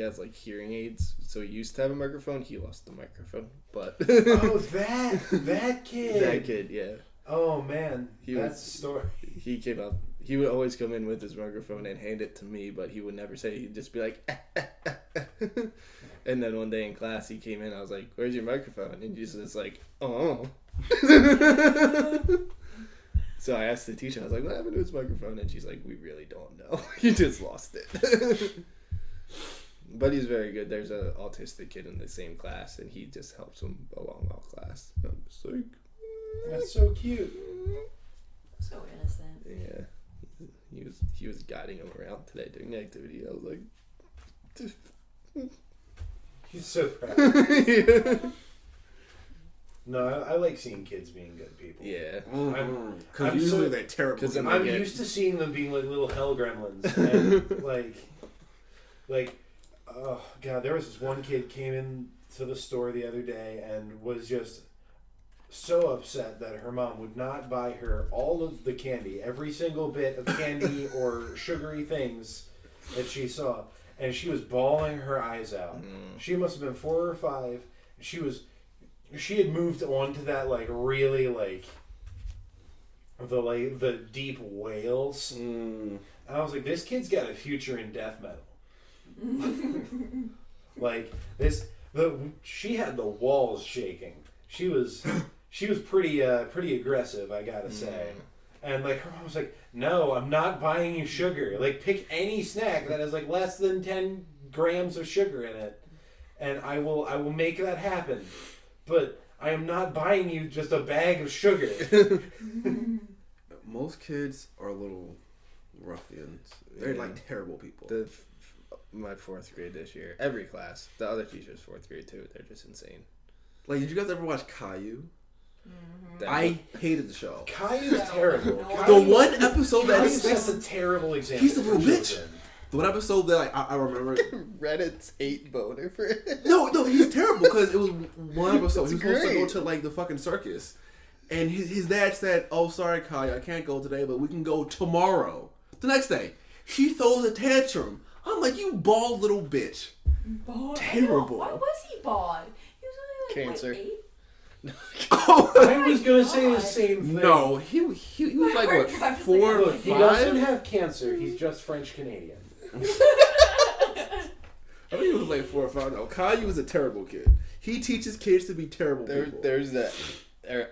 has like hearing aids, so he used to have a microphone. He lost the microphone, but Oh, that kid. that kid, yeah. Oh man, that's was- the story. He came up. He would always come in with his microphone and hand it to me, but he would never say. He'd just be like, and then one day in class he came in. I was like, "Where's your microphone?" And he's just like, "Oh." So I asked the teacher. I was like, "What happened to his microphone?" And she's like, "We really don't know. He just lost it." But he's very good. There's an autistic kid in the same class, and he just helps him along all class. I'm just like, That's so cute. So innocent. yeah. He was guiding him around today during the activity. I was like, He's so proud. yeah. No, I like seeing kids being good people. Yeah. Because I'm usually so- they're terrible. 'cause I'm Yeah. used to seeing them being like little hell gremlins. And like, oh god, there was this one kid came in to the store the other day and was just so upset that her mom would not buy her all of the candy, every single bit of candy or sugary things that she saw, and she was bawling her eyes out. She must have been 4 or 5. She had moved on to that like really like the deep wails. And I was like, this kid's got a future in death metal. Like she had the walls shaking. She was pretty aggressive, I gotta say. And like her mom was like, "No, I'm not buying you sugar. Like pick any snack that has like less than 10 grams of sugar in it, and I will make that happen. But I am not buying you just a bag of sugar. Most kids are little ruffians. They're like terrible people. My 4th grade this year, every class, the other teachers 4th grade too. They're just insane. Like, did you guys ever watch Caillou? Mm-hmm. I hated the show. Caillou's terrible. The one episode that Caillou's sticks. just a terrible example. He's a little for bitch. children. The one episode that like, I remember. Reddit's 8 boner for it. No, he's terrible because it was one episode. He was supposed to great. go to like the fucking circus, and his dad said, "Oh, sorry, Caillou, I can't go today, but we can go tomorrow." The next day, she throws a tantrum. I'm like, "You bald little bitch." Bald? Terrible. Why was he bald? He was only like Cancer. What, 8? Oh, I was gonna say the same thing. no, he was like what, I'm 4 or Look, he doesn't 5? have cancer. He's just French Canadian. I think he was like 4 or 5. No, Caillou was a terrible kid. He teaches kids to be terrible people. There's that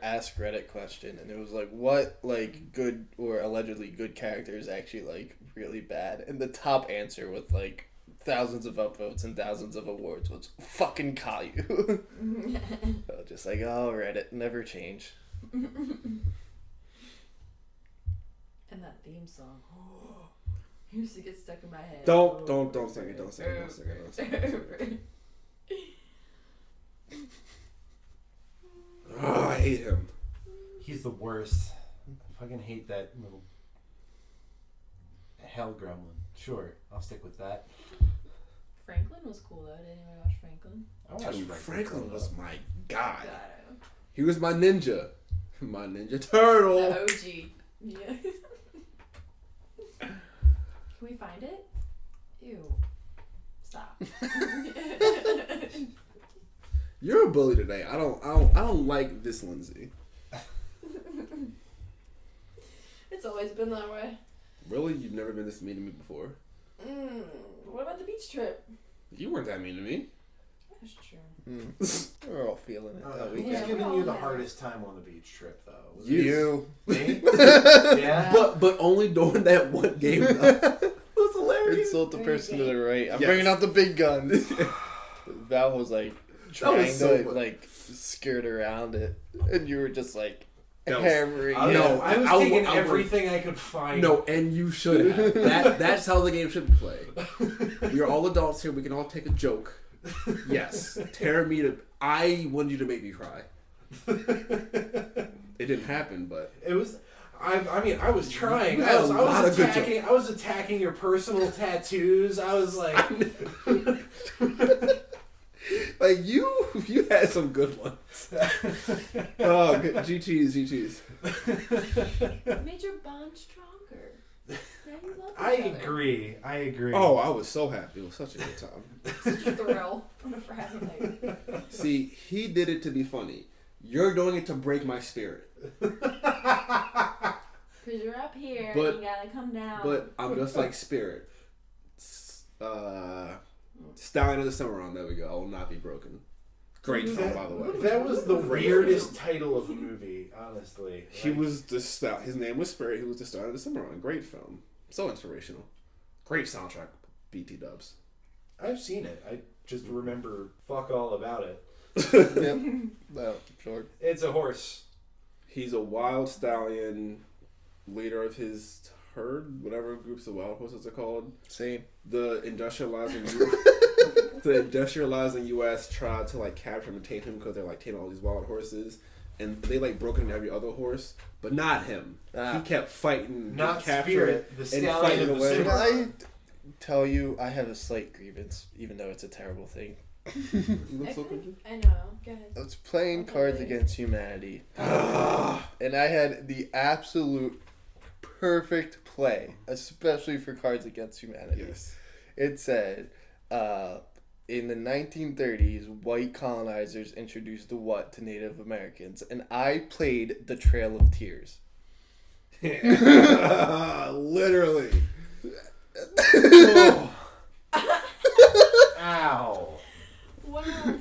Ask Reddit question, and it was like, what like good or allegedly good characters actually like really bad? And the top answer with like thousands of upvotes and thousands of awards was fucking Caillou. So just like, oh, Reddit, never change. And that theme song. It used to get stuck in my head. Don't sing it. Don't sing it. Oh, I hate him. He's the worst. I fucking hate that little hell gremlin. Sure, I'll stick with that. Franklin was cool though. Did anyone watch Franklin? I watched Dude, Franklin was my god. God, I don't. He was my ninja. My Ninja Turtle. The OG. Yeah. Can we find it? Ew. Stop. You're a bully today. I don't like this Lindsay. It's always been that way. Really? You've never been this mean to me before? What about the beach trip? You weren't that mean to me. That's true. We're all feeling it that Who's weekend. Yeah, giving we're you the all hardest time on the beach trip, though? Was You. it me? Yeah. But only during that one game. Though. It was hilarious. Insult the person to the right. I'm Yes. bringing out the big guns. Val was like trying so to fun. like skirt around it, and you were just like That was- hammering. No, I was taking everything I could find. No, and you should have. That's how the game should be played. We are all adults here. We can all take a joke. Yes. I wanted you to make me cry. It didn't happen, but It was. I mean, I was trying. You had a lot of good I was attacking your personal tattoos. I was like, like you had some good ones. Oh, good. GTs. It made your bond stronger. Now you love each I other. agree. Oh, I was so happy. It was such a good time. Such a thrill on a Friday night. See, he did it to be funny. You're doing it to break my spirit. Because you're up here But- and you gotta come down. But I'm just like Spirit. Stallion of the Cimarron. There we go. I will not be broken. Great film, by the way. That was the weirdest title of a movie, honestly. He was the star. His name was Spirit. He was the star of the Cimarron. Great film. So inspirational. Great soundtrack. BT Dubs. I've seen it. I just remember fuck all about it. Yep. No, sure. It's a horse. He's a wild stallion, leader of his herd, whatever groups of wild horses are called. Same. The industrializing U.S. tried to like capture him and tame him because they're like taming all these wild horses, and they like broke into every other horse, but not him. He kept fighting, Not capturing Spirit, the and stallion fighting of the away. Can Cimarron. I tell you, I have a slight grievance, even though it's a terrible thing. You look so good. I know. Go ahead. I was playing Cards Against Humanity, and I had the absolute perfect play, especially for Cards Against Humanity. Yes. It said, in the 1930s, white colonizers introduced the what to Native Americans, and I played the Trail of Tears. Literally. Ow. Wow.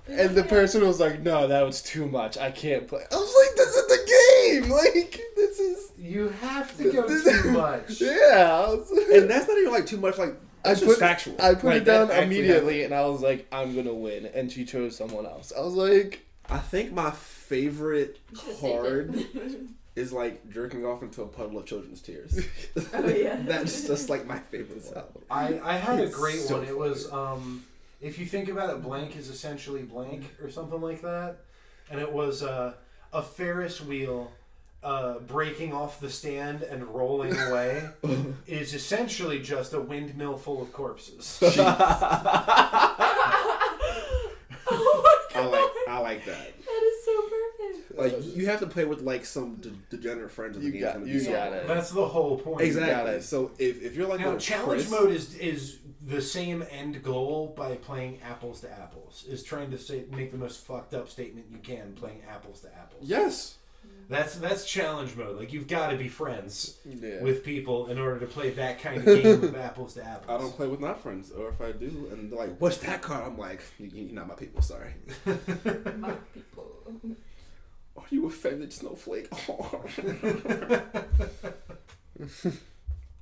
And the person was like, no, that was too much. I can't play. I was like, this is the game. Like, this is... You have to go too much. Yeah. And that's not even like too much. Like that's just factual. I put Like, it down that actually immediately, and I was like, I'm going to win. And she chose someone else. I was like, I think my favorite You should've saved card it. is like jerking off into a puddle of children's tears. Oh, yeah. That's just like my favorite one. I had a It's great so one. It was if you think about it, blank is essentially blank or something like that, and it was a Ferris wheel breaking off the stand and rolling away is essentially just a windmill full of corpses. Oh my god. I like that. That is so perfect. Like you have to play with like some degenerate friends of the game. You got it. That's the whole point. Exactly. So if you're like Now, with challenge Chris, mode is the same end goal by playing apples to apples. Is trying to make the most fucked up statement you can playing apples to apples. yes. That's challenge mode. Like you've got to be friends Yeah. with people in order to play that kind of game of apples to apples. I don't play with not friends, or if I do, and they're like, "What's that card?" I'm like, "You're not my people. Sorry." My people. Are you offended, Snowflake?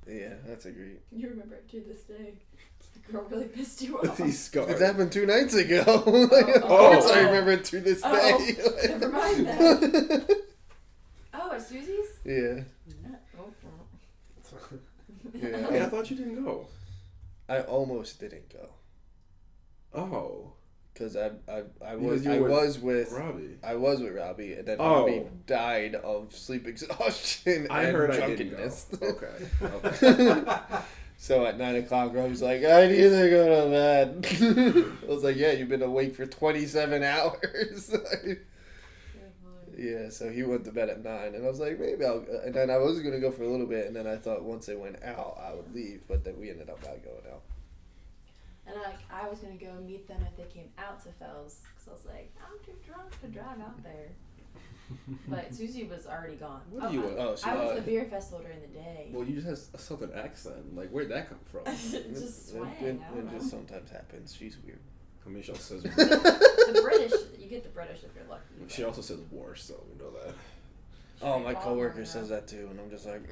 Yeah, that's a great. You remember it to this day. The girl really pissed you off. He's scarred. It happened 2 nights ago. Of course I remember it to this Oh, day. never mind that. Oh, at Susie's? Yeah. Oh. Hey, I thought you didn't go. I almost didn't go. Oh, Because I Because was you I were was with Robbie. Robbie, and then Oh. Robbie died of sleep exhaustion I and heard I didn't go. drunkenness. Okay. So at 9 o'clock, Robbie's like, I need to go to bed. I was like, yeah, you've been awake for 27 hours. Yeah, so he went to bed at 9, and I was like, maybe I'll. And then I was gonna go for a little bit, and then I thought once they went out, I would leave, but then we ended up not going out. And I was gonna go meet them if they came out to Fells, because I was like, I'm too drunk to drive out there. But Susie was already gone. What are you? I went to the beer festival during the day. Well, you just have a southern accent. Like, where'd that come from? It just swang. It I don't know. just sometimes happens. She's weird. I mean, she also says. The British, you get the British if you're lucky. She also says worse, so we know that. Oh, my Baltimore, coworker yeah. says that too, and I'm just like,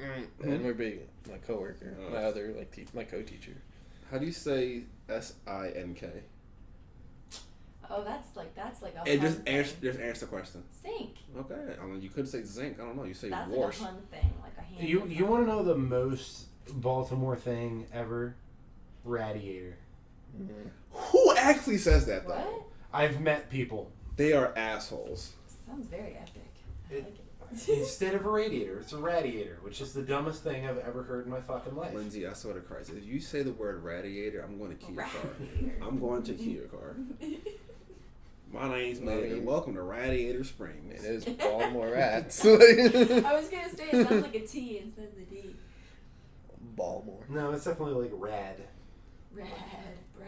and we're big. My coworker, my other my co-teacher. How do you say SINK? Oh, that's like a And Hun just thing. answer the question. Sink. Okay. I mean, you could say zinc. I don't know. You say That's worse. like a Hun thing, like a hand. You want to know the most Baltimore thing ever? Radiator. Who actually says that though? What? I've met people. They are assholes. Sounds very epic. I It- like it. Instead of a radiator, it's a radiator, which is the dumbest thing I've ever heard in my fucking life. Lindsay, I swear to Christ, if you say the word radiator, I'm going to key your car. Radiator. I'm going to key your car. My name's I Megan. mean- Welcome to Radiator Springs. It is Baltimore Rats. I was gonna say it sounds like a T instead of the D. Baltimore. No, it's definitely like rad. Rad,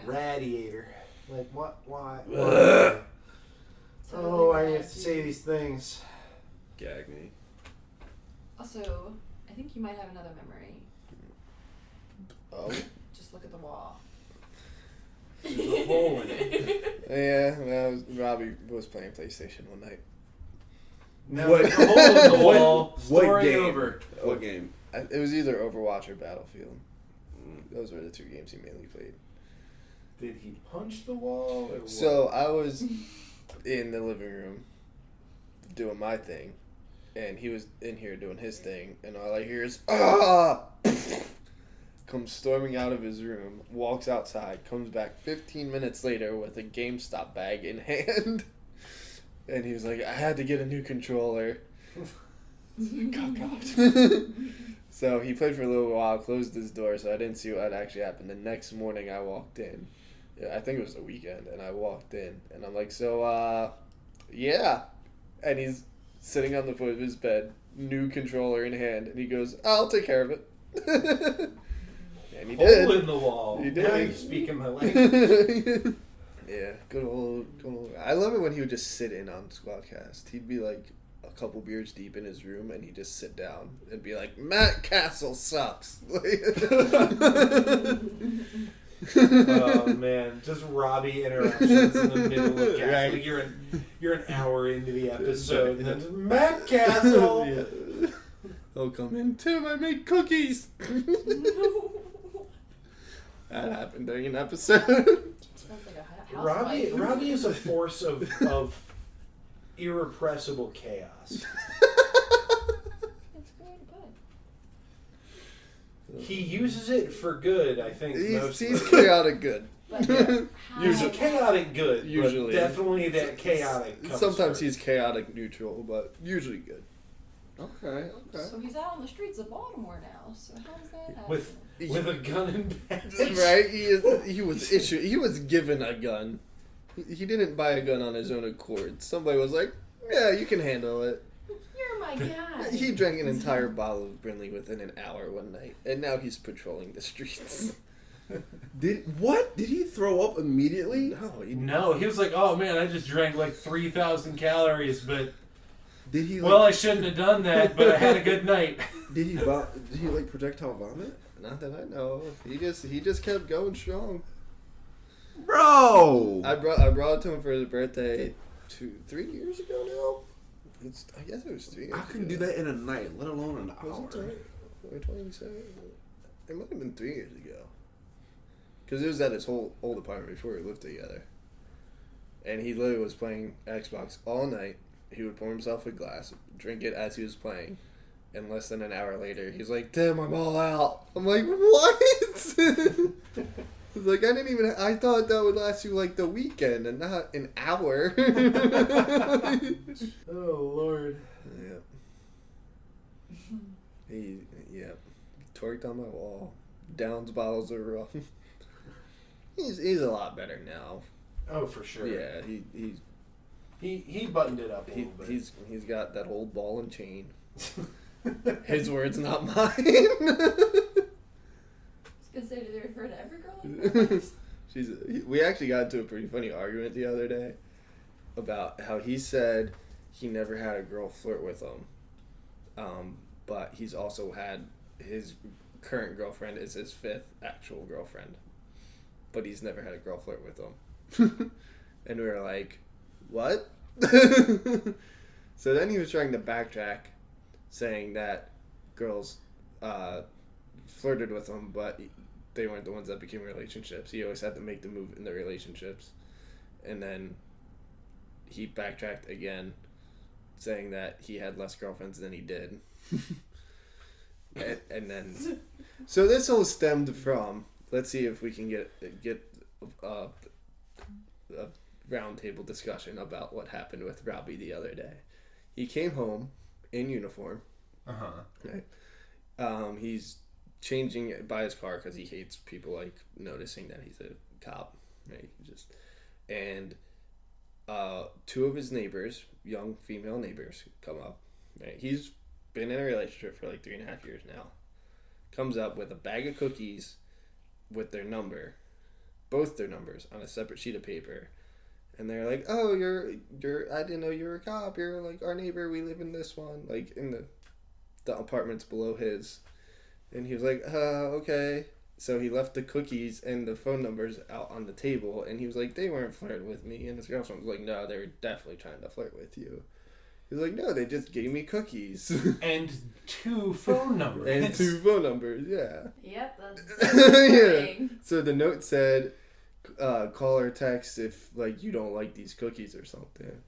bro. Radiator. Like, what? Why? Ugh. Oh, I have to say these things. Gag me. Also, I think you might have another memory. Oh. Just look at the wall. There's a hole in it. Yeah, Robbie was playing PlayStation one night. No, What- there's a hole in the wall. What Story game? over. What game? It was either Overwatch or Battlefield. Those were the 2 games he mainly played. Did he punch the wall? Or what? So I was in the living room doing my thing, and he was in here doing his thing, and all I hear is ah! Comes storming out of his room, walks outside, comes back 15 minutes later with a GameStop bag in hand, and he was like, I had to get a new controller. Oh God. So he played for a little while, closed his door, so I didn't see what had actually happened. The next morning I walked in. Yeah, I think it was the weekend, and I walked in, and I'm like, so, yeah. And he's sitting on the foot of his bed, new controller in hand, and he goes, I'll take care of it. And he hole did. in the wall. He Now did. you're speaking my language. Yeah, good old. I love it when he would just sit in on SqwadCast. He'd be like a couple beers deep in his room, and he'd just sit down and be like, Matt Castle sucks. Oh man, just Robbie interactions in the middle of Castle. Right. Like you're an hour into the episode, and then just, Matt Castle. Yeah. He'll come in, Tim, I made cookies. That happened during an episode. Sounds like a housewife. Robbie is a force of irrepressible chaos. That's a good put. He uses it for good, I think. He's chaotic good. But Yeah. how- Usually chaotic good. Usually. But definitely that chaotic comes Sometimes first. he's chaotic neutral, but usually good. Okay. So he's out on the streets of Baltimore now. So how does that happen? With a gun and badge. Right? He was given a gun. He didn't buy a gun on his own accord. Somebody was like, "Yeah, you can handle it." You're my guy. He drank an entire bottle of Brinley within an hour one night, and now he's patrolling the streets. Did he throw up immediately? No, he was like, "Oh man, I just drank like 3,000 calories, but Did he? well, I shouldn't have done that, but I had a good night." Did he like projectile vomit? Not that I know of. He just kept going strong. Bro. I brought it to him for his birthday 3 years ago now. I guess it was 3 years I couldn't ago. do that in a night, let alone an Was hour. it 27? It might have been 3 years ago. Because it was at his old apartment before we lived together. And he literally was playing Xbox all night. He would pour himself a glass, drink it as he was playing. And less than an hour later, he's like, "Damn, I'm all out." I'm like, "What?" He's like, I thought that would last you like the weekend and not an hour. Oh Lord. Yeah. Twerked on my wall. Downs bottles of rum. He's a lot better now. Oh, for sure. Yeah, He buttoned it up a little bit. he's got that old ball and chain. His words, not mine. I was gonna say, do they refer to every girl like that? We actually got into a pretty funny argument the other day about how he said he never had a girl flirt with him, but he's also had his current girlfriend is his 5th actual girlfriend, but he's never had a girl flirt with him. And we were like, what? So then he was trying to backtrack, saying that girls flirted with him, but they weren't the ones that became relationships. He always had to make the move in the relationships. And then he backtracked again, saying that he had less girlfriends than he did. and then, so this all stemmed from, let's see if we can get a roundtable discussion about what happened with Robbie the other day. He came home in uniform. Right? He's changing by his car because he hates people like noticing that he's a cop. Right? And 2 of his neighbors, young female neighbors, come up. Right? He's been in a relationship for like 3.5 years now. Comes up with a bag of cookies with their number, both their numbers, on a separate sheet of paper. And they're like, "Oh, you're I didn't know you were a cop. You're like our neighbor. We live in this one, like in the apartments below his." And he was like, "Okay." So he left the cookies and the phone numbers out on the table, and he was like, "They weren't flirting with me." And his girlfriend was like, "No, they were definitely trying to flirt with you." He was like, "No, they just gave me cookies." And 2 phone numbers. And 2 phone numbers, yeah. Yep, that's Yeah. So the note said, call or text if like you don't like these cookies or something.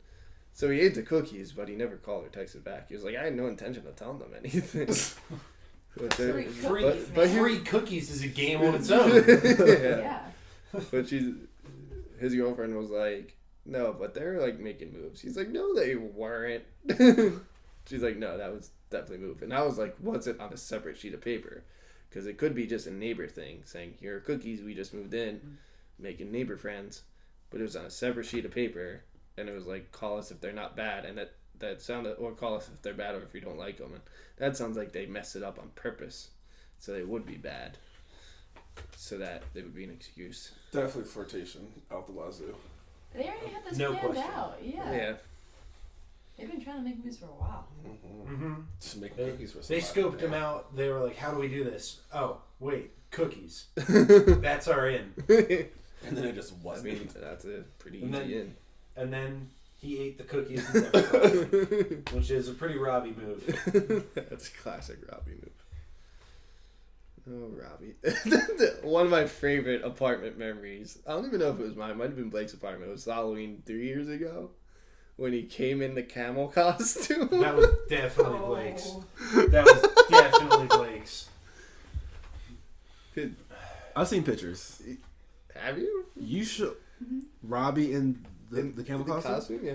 So he ate the cookies, but he never called or texted back. He was like, I had no intention of telling them anything. But Free Free, cookies, but man. free cookies is a game on its own. Yeah. But his girlfriend was like, no, but they're like making moves. He's like, no, they weren't. She's like, no, that was definitely a move. And I was like, what's it on a separate sheet of paper? Because it could be just a neighbor thing, saying, here are cookies, we just moved in, making neighbor friends. But it was on a separate sheet of paper, and it was like, call us if they're not bad. And that sounded, or call us if they're bad or if you don't like them. And that sounds like they messed it up on purpose, so they would be bad, so that they would be an excuse. Definitely flirtation out the wazoo. They already had this No planned question. out. Yeah. Yeah. They've been trying to make moves for a while. Mm-hmm. Just make They, cookies for they somebody. scoped him out. They were like, how do we do this? Oh, wait, cookies. That's our in. And then it just I wasn't. mean, that's a pretty And easy then- in. And then he ate the cookies and everything, which is a pretty Robbie move. That's a classic Robbie move. Oh, Robbie. One of my favorite apartment memories. I don't even know if it was mine. It might have been Blake's apartment. It was Halloween 3 years ago. when he came in the camel costume. That was definitely Blake's. That was definitely Blake's. I've seen pictures. Have you? You should. Robbie in the camel costume? Yeah.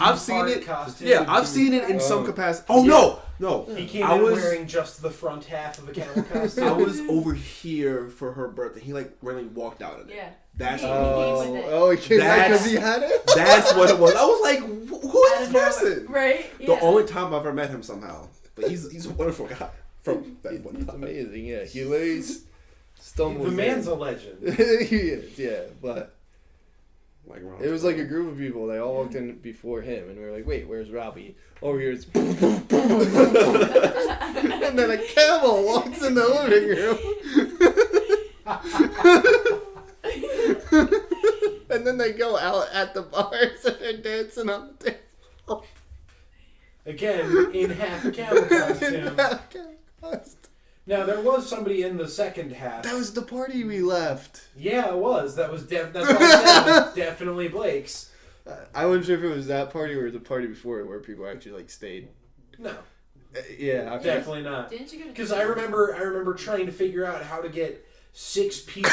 I've seen it. Costume. Yeah, I've seen it in some capacity. Oh no! He came in wearing just the front half of a camel costume. I was over here for her birthday. He like really walked out in it. Yeah. That's He came with it. He came back because he had it. That's what it was. I was like, who is this person? Right? The Yeah. only time I've ever met him somehow. But he's a wonderful guy. From that one He's time. amazing. Yeah, he literally stumbles. The man's in. a legend. He is. Yeah, but Like it was like a group of people. They all walked in before him, and we were like, "Wait, where's Robbie?" Over here, it's and then a camel walks in the living room. And then they go out at the bars and they're dancing on the table. Again, in half a camel costume. Now, there was somebody in the second half. That was the party we left. Yeah, it was. That's why I said it was definitely Blake's. I wasn't sure if it was that party or the party before it where people actually like stayed. No, Yeah, okay. definitely not. Didn't you go to? Because I remember trying to figure out how to get 6 people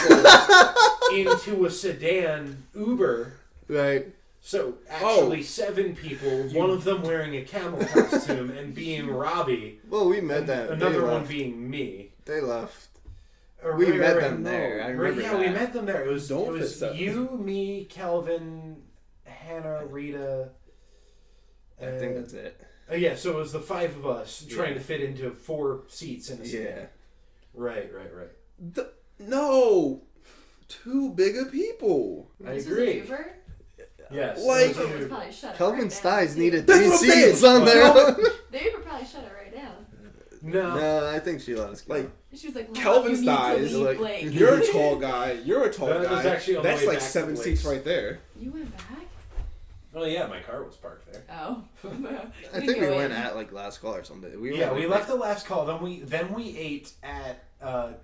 into a sedan Uber. Right. So actually 7 people, one of them wearing a camel costume and being Robbie. Well, we met them. Another They one left. being me. They left. Or We right, met right, them no. there. I Right, remember yeah, that. we met them there. It was Don't fix that. you, me, Kelvin, Hannah, Rita. I think that's it. Yeah, so it was the 5 of us trying to fit into 4 seats in a sedan. Yeah. Right. No! Too big of people. I This agree. Was an Uber? Yes. Like- it was Uber a- was probably shut Kelvin's right thighs down, needed too. 3 That's what I'm saying. seats on there. The Uber probably shut it right down. No. No, I think she let us go. Like, She was like, "Love, Kelvin's you need to thighs, leave like, Blake." you're a tall guy. You're a tall That was guy. actually on the That's way like back to 7 Blake's. seats right there. You went back? Oh, yeah, my car was parked there. Oh. I think we went at like last call or something. We went left the last call. Then we ate at the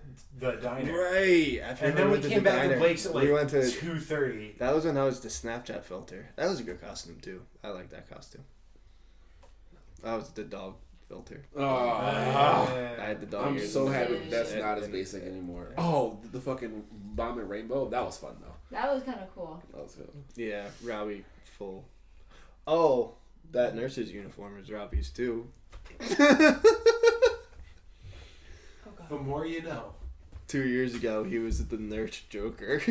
diner. Right. And then we came back to Blake's at like we went to 2:30. That was when I was the Snapchat filter. That was a good costume too. I like that costume. I was the dog filter. Oh, I had the dog I'm ears. so and happy everything. that's And- not as and- basic anymore. Oh, the fucking bomb and rainbow. That was fun though. That was kind of cool. That was good. Yeah, Robbie full. Oh, that nurse's uniform is Robbie's too. Oh, God. The more you know. 2 years ago, he was the nurse Joker.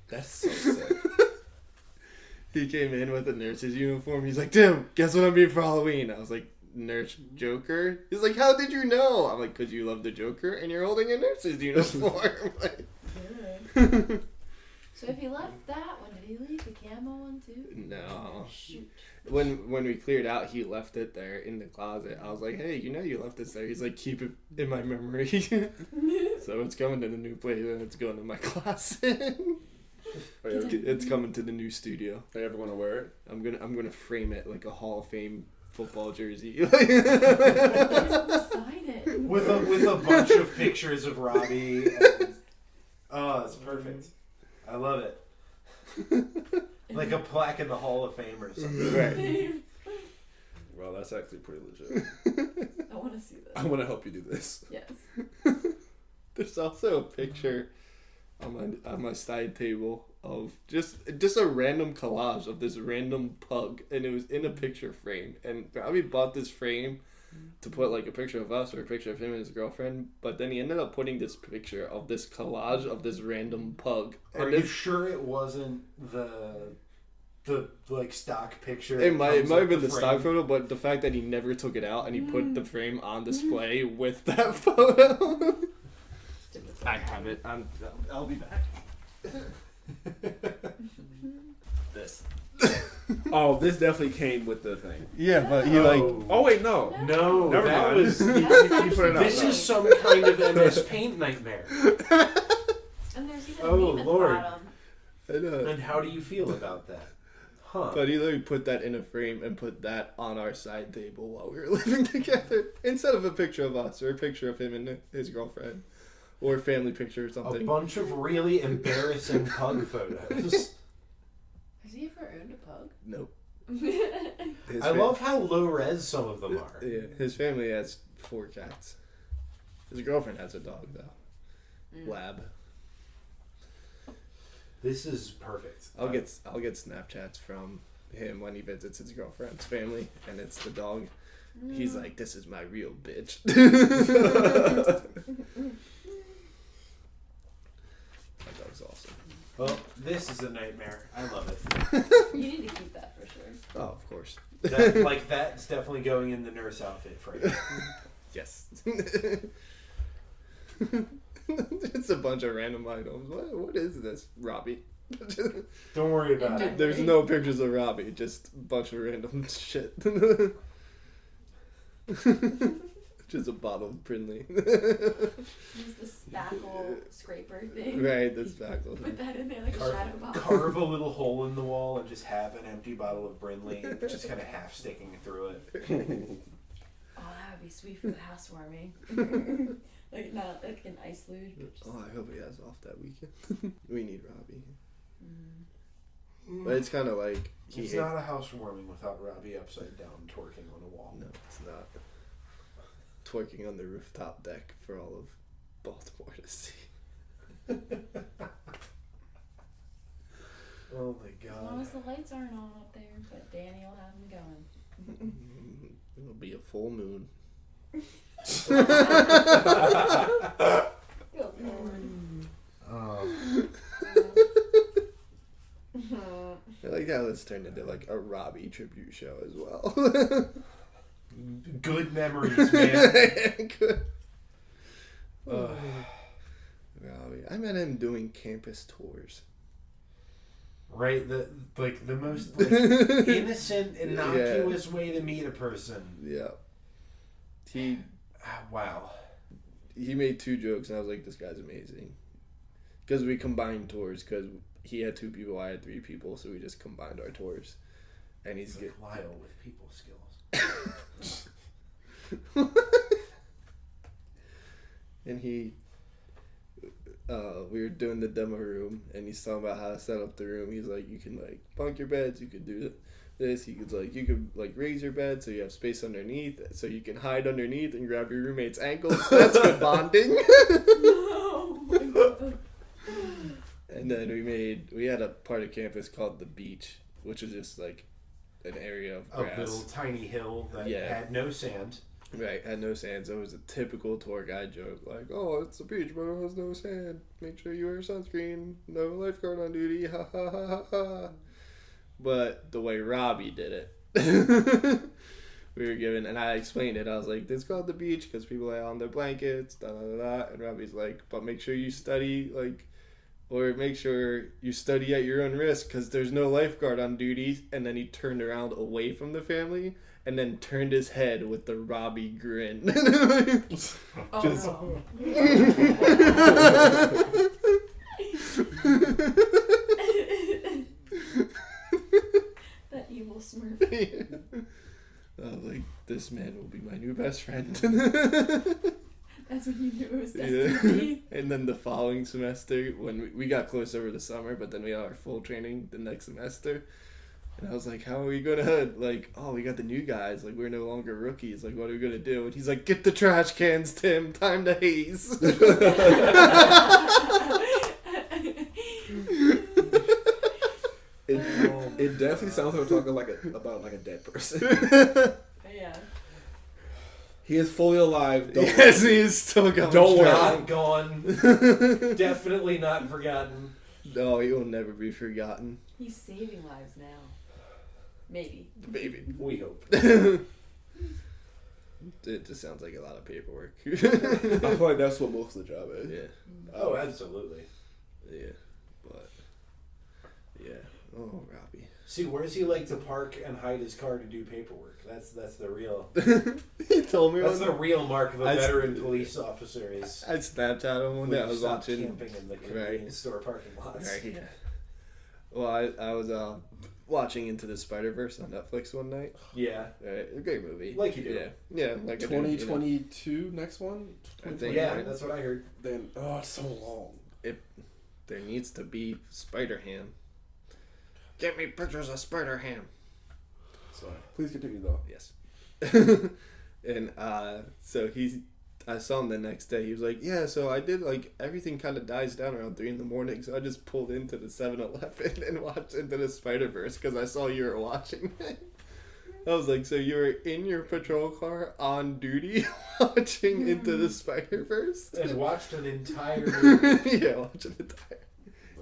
That's so sick. He came in with a nurse's uniform. He's like, Tim, guess what I'm being for Halloween? I was like, Nurse Joker? He's like, how did you know? I'm like, because you love the Joker and you're holding a nurse's uniform. Like, So if he left that one, did he leave the camo one too? no. Shoot. When we cleared out, he left it there in the closet. I was like, hey, you know you left this there. He's like, keep it in my memory. So it's coming to the new place and it's going to my closet. It's coming to the new studio. Are you ever gonna wear it? I'm gonna frame it like a Hall of Fame football jersey. Who's beside it? With a bunch of pictures of Robbie. And, oh, it's perfect. I love it. Like a plaque in the Hall of Fame or something. Right. Well, that's actually pretty legit. I want to see this. I want to help you do this. Yes. There's also a picture on my side table of just a random collage of this random pug, and it was in a picture frame. And Robbie bought this frame to put like a picture of us or a picture of him and his girlfriend, but then he ended up putting this picture of this collage of this random pug. Are And you sure it wasn't the like stock picture? It that might comes have with been the frame? stock photo, but the fact that he never took it out and he put the frame on display with that photo. I have it. I'll be back. This. Oh, this definitely came with the thing. Yeah, but he like. Oh wait, no. No, Never that mind. was. You put it out. This is some kind of MS Paint nightmare. And there's even Oh, a meme at Lord. the bottom. I know. And how do you feel about that? Huh. But he literally put that in a frame and put that on our side table while we were living together. Instead of a picture of us or a picture of him and his girlfriend. Or a family picture or A something. bunch of really embarrassing pug photos. Has he ever owned a pug? Nope. I love how low res some of them are. Yeah, his family has 4 cats. His girlfriend has a dog though. Lab. This is perfect. I'll get Snapchats from him when he visits his girlfriend's family, and it's the dog. He's like, "This is my real bitch." That dog's awesome. Well, this is a nightmare. I love it. You need to keep that for sure. Oh, of course. That's definitely going in the nurse outfit for you. Yes. It's a bunch of random items. What is this, Robbie? Don't worry about it. There's no pictures of Robbie, just a bunch of random shit. Just a bottle of Brindley. Use the spackle scraper thing. Right, the spackle. Put that in there like a shadow bottle. Carve a little hole in the wall and just have an empty bottle of Brindley, just kind of half sticking through it. Oh, that would be sweet for the housewarming. Like not like an ice luge. But just... Oh, I hope he has off that weekend. We need Robbie. But it's kind of like it's not a housewarming without Robbie upside down twerking on a wall. No, it's not. Twerking on the rooftop deck for all of Baltimore to see. Oh my As long god. as the lights aren't on up there, but Danny will have them going. It'll be a full moon. Good Lord. Oh. I like how this turned into like a Robbie tribute show as well. Good memories, man. Good. Robbie. I met him doing campus tours. Right, the most innocent, innocuous way to meet a person. Yeah. Wow. He made 2 jokes, and I was like, "This guy's amazing." Because we combined tours, because he had 2 people, I had 3 people, so we just combined our tours. And he's like Lyle with people skills. And we were doing the demo room, and he's talking about how to set up the room. He's like, you can like bunk your beds, you could do this. You could raise your bed so you have space underneath, so you can hide underneath and grab your roommate's ankles. That's good bonding. Oh my God. And then we had a part of campus called the beach, which was just like an area of grass. A little tiny hill that had no sand. Right, had no sand, so it was a typical tour guide joke, like, "Oh, it's a beach, but it has no sand. Make sure you wear sunscreen. No lifeguard on duty. Ha ha ha ha ha." But the way Robbie did it, we were given, and I explained it. I was like, "This is called the beach because people lay on their blankets, da da da da." And Robbie's like, "But make sure you study, or make sure you study at your own risk because there's no lifeguard on duty." And then he turned around away from the family and then turned his head with the Robbie grin. Just... Oh, no. That evil Smurf. I was like, "This man will be my new best friend." That's when you knew it was destined to be. And then the following semester, when we got close over the summer, but then we had our full training the next semester. And I was like, "How are we gonna, we got the new guys, we're no longer rookies, what are we gonna do?" And he's like, "Get the trash cans, Tim, time to haze." It definitely sounds like we're talking about a dead person. Yeah. He is fully alive. Yes, he is still going. Don't worry. Not gone. Definitely not forgotten. No, he will never be forgotten. He's saving lives now. Maybe. Maybe. We hope. It just sounds like a lot of paperwork. I feel like that's what most of the job is. Yeah. Oh, absolutely. Yeah. But, yeah. Oh, Robbie. See, where does he like to park and hide his car to do paperwork? That's the real. He told me That's the real mark of a veteran police officer. Is I Snapchat him one day. I was watching camping in the convenience store parking lots. Right. Yeah. Well, I was watching Into the Spider-Verse on Netflix one night. Yeah. A great movie. Like you do. Yeah. Yeah. Like 2022 next one. I think, Yeah, right? that's what I heard. Then it's so long. There needs to be Spider-Ham. Get me pictures of Spider-Ham. Sorry. Please continue though. Yes. And so I saw him the next day. He was like, yeah, so I did, like, everything kind of dies down around 3 a.m, so I just pulled into the 7-Eleven and watched Into the Spider-Verse because I saw you were watching it. I was like, so you were in your patrol car on duty watching Into the Spider-Verse? And watched an entire movie. Yeah, watching an entire.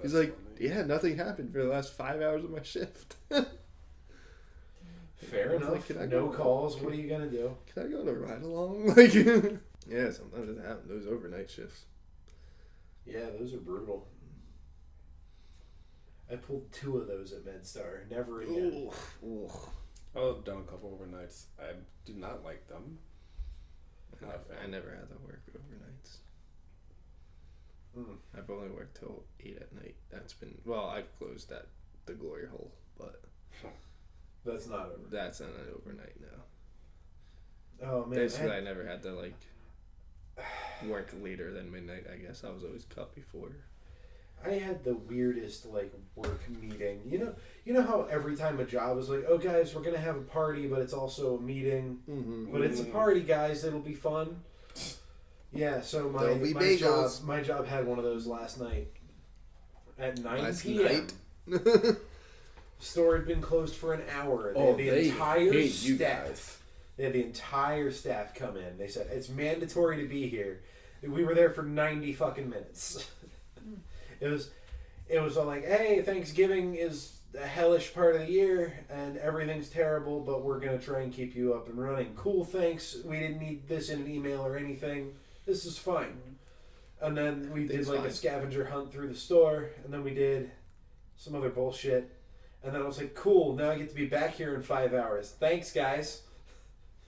He's like, yeah, nothing happened for the last 5 hours of my shift. Fair enough. Like, no calls. What are you gonna do? Can I go on a ride along? Like, yeah, sometimes it happens. Those overnight shifts. Yeah, those are brutal. I pulled 2 of those at MedStar. Never again. Ooh. I've done a couple overnights. I do not like them. I never had to work overnights. I've only worked till 8 at night. That's been, well, I've closed at the glory hole, but That's not over. that's not an overnight now. Oh man. Basically, I never had to like work later than midnight. I guess I was always cut before. I had the weirdest like work meeting. You know how every time a job is like, oh guys, we're gonna have a party, but it's also a meeting. Mm-hmm. But it's a party, guys. It'll be fun. Yeah. So There'll be bagels. my job had one of those last night at 9 Last p.m. night? Store had been closed for an hour. They entire hate you staff. guys. They had the entire staff come in. They said it's mandatory to be here. We were there for 90 fucking minutes. It was all like, hey, Thanksgiving is a hellish part of the year and everything's terrible, but we're gonna try and keep you up and running. Cool, thanks. We didn't need this in an email or anything. This is fine. And then we did like a scavenger hunt through the store, and then we did some other bullshit. And then I was like, cool, now I get to be back here in 5 hours. Thanks, guys.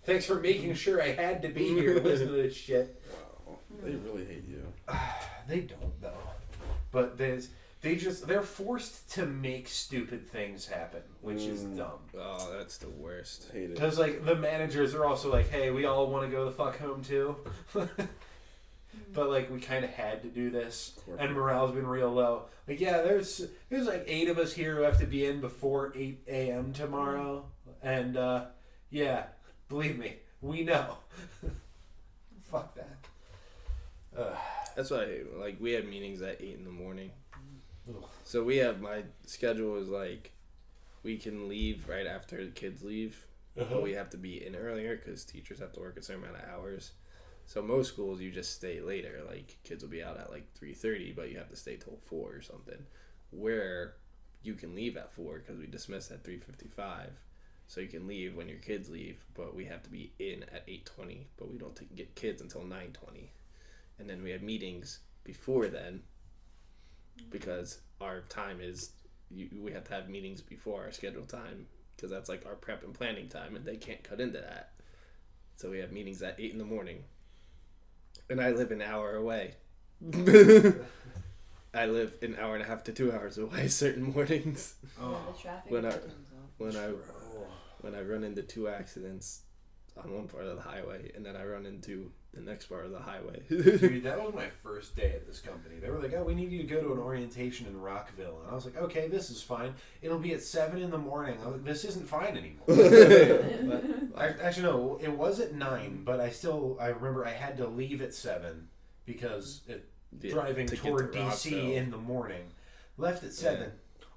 Thanks for making sure I had to be here to listen to this shit. Wow. They really hate you. They don't, though. But they're forced to make stupid things happen, which is dumb. Oh, that's the worst. Hate it. Because, like, the managers are also like, hey, we all want to go the fuck home, too. But, like, we kind of had to do this. And morale's been real low. Like, yeah, there's like 8 of us here who have to be in before 8 a.m. tomorrow. And, yeah, believe me, we know. Fuck that. That's why, like, we have meetings at 8 in the morning. Ugh. So my schedule is like, we can leave right after the kids leave, but we have to be in earlier because teachers have to work a certain amount of hours. So most schools, you just stay later. Like, kids will be out at like 3:30, but you have to stay till 4 or something. Where you can leave at 4 because we dismiss at 3:55. So you can leave when your kids leave, but we have to be in at 8:20. But we don't get kids until 9:20. And then we have meetings before then because our time is, we have to have meetings before our scheduled time because that's like our prep and planning time, and they can't cut into that. So we have meetings at 8 in the morning. And I live an hour away. I live an hour and a half to 2 hours away certain mornings. Yeah, the traffic When I- comes up. When I run into 2 accidents on one part of the highway, and then I run into the next part of the highway. Dude, that was my first day at this company. They were like, oh, we need you to go to an orientation in Rockville. And I was like, okay, this is fine. It'll be at 7 in the morning. I was like, this isn't fine anymore. Actually, no, it was at 9, but I remember I had to leave at 7 because driving to get toward to DC Rockville. in the morning. Left at 7,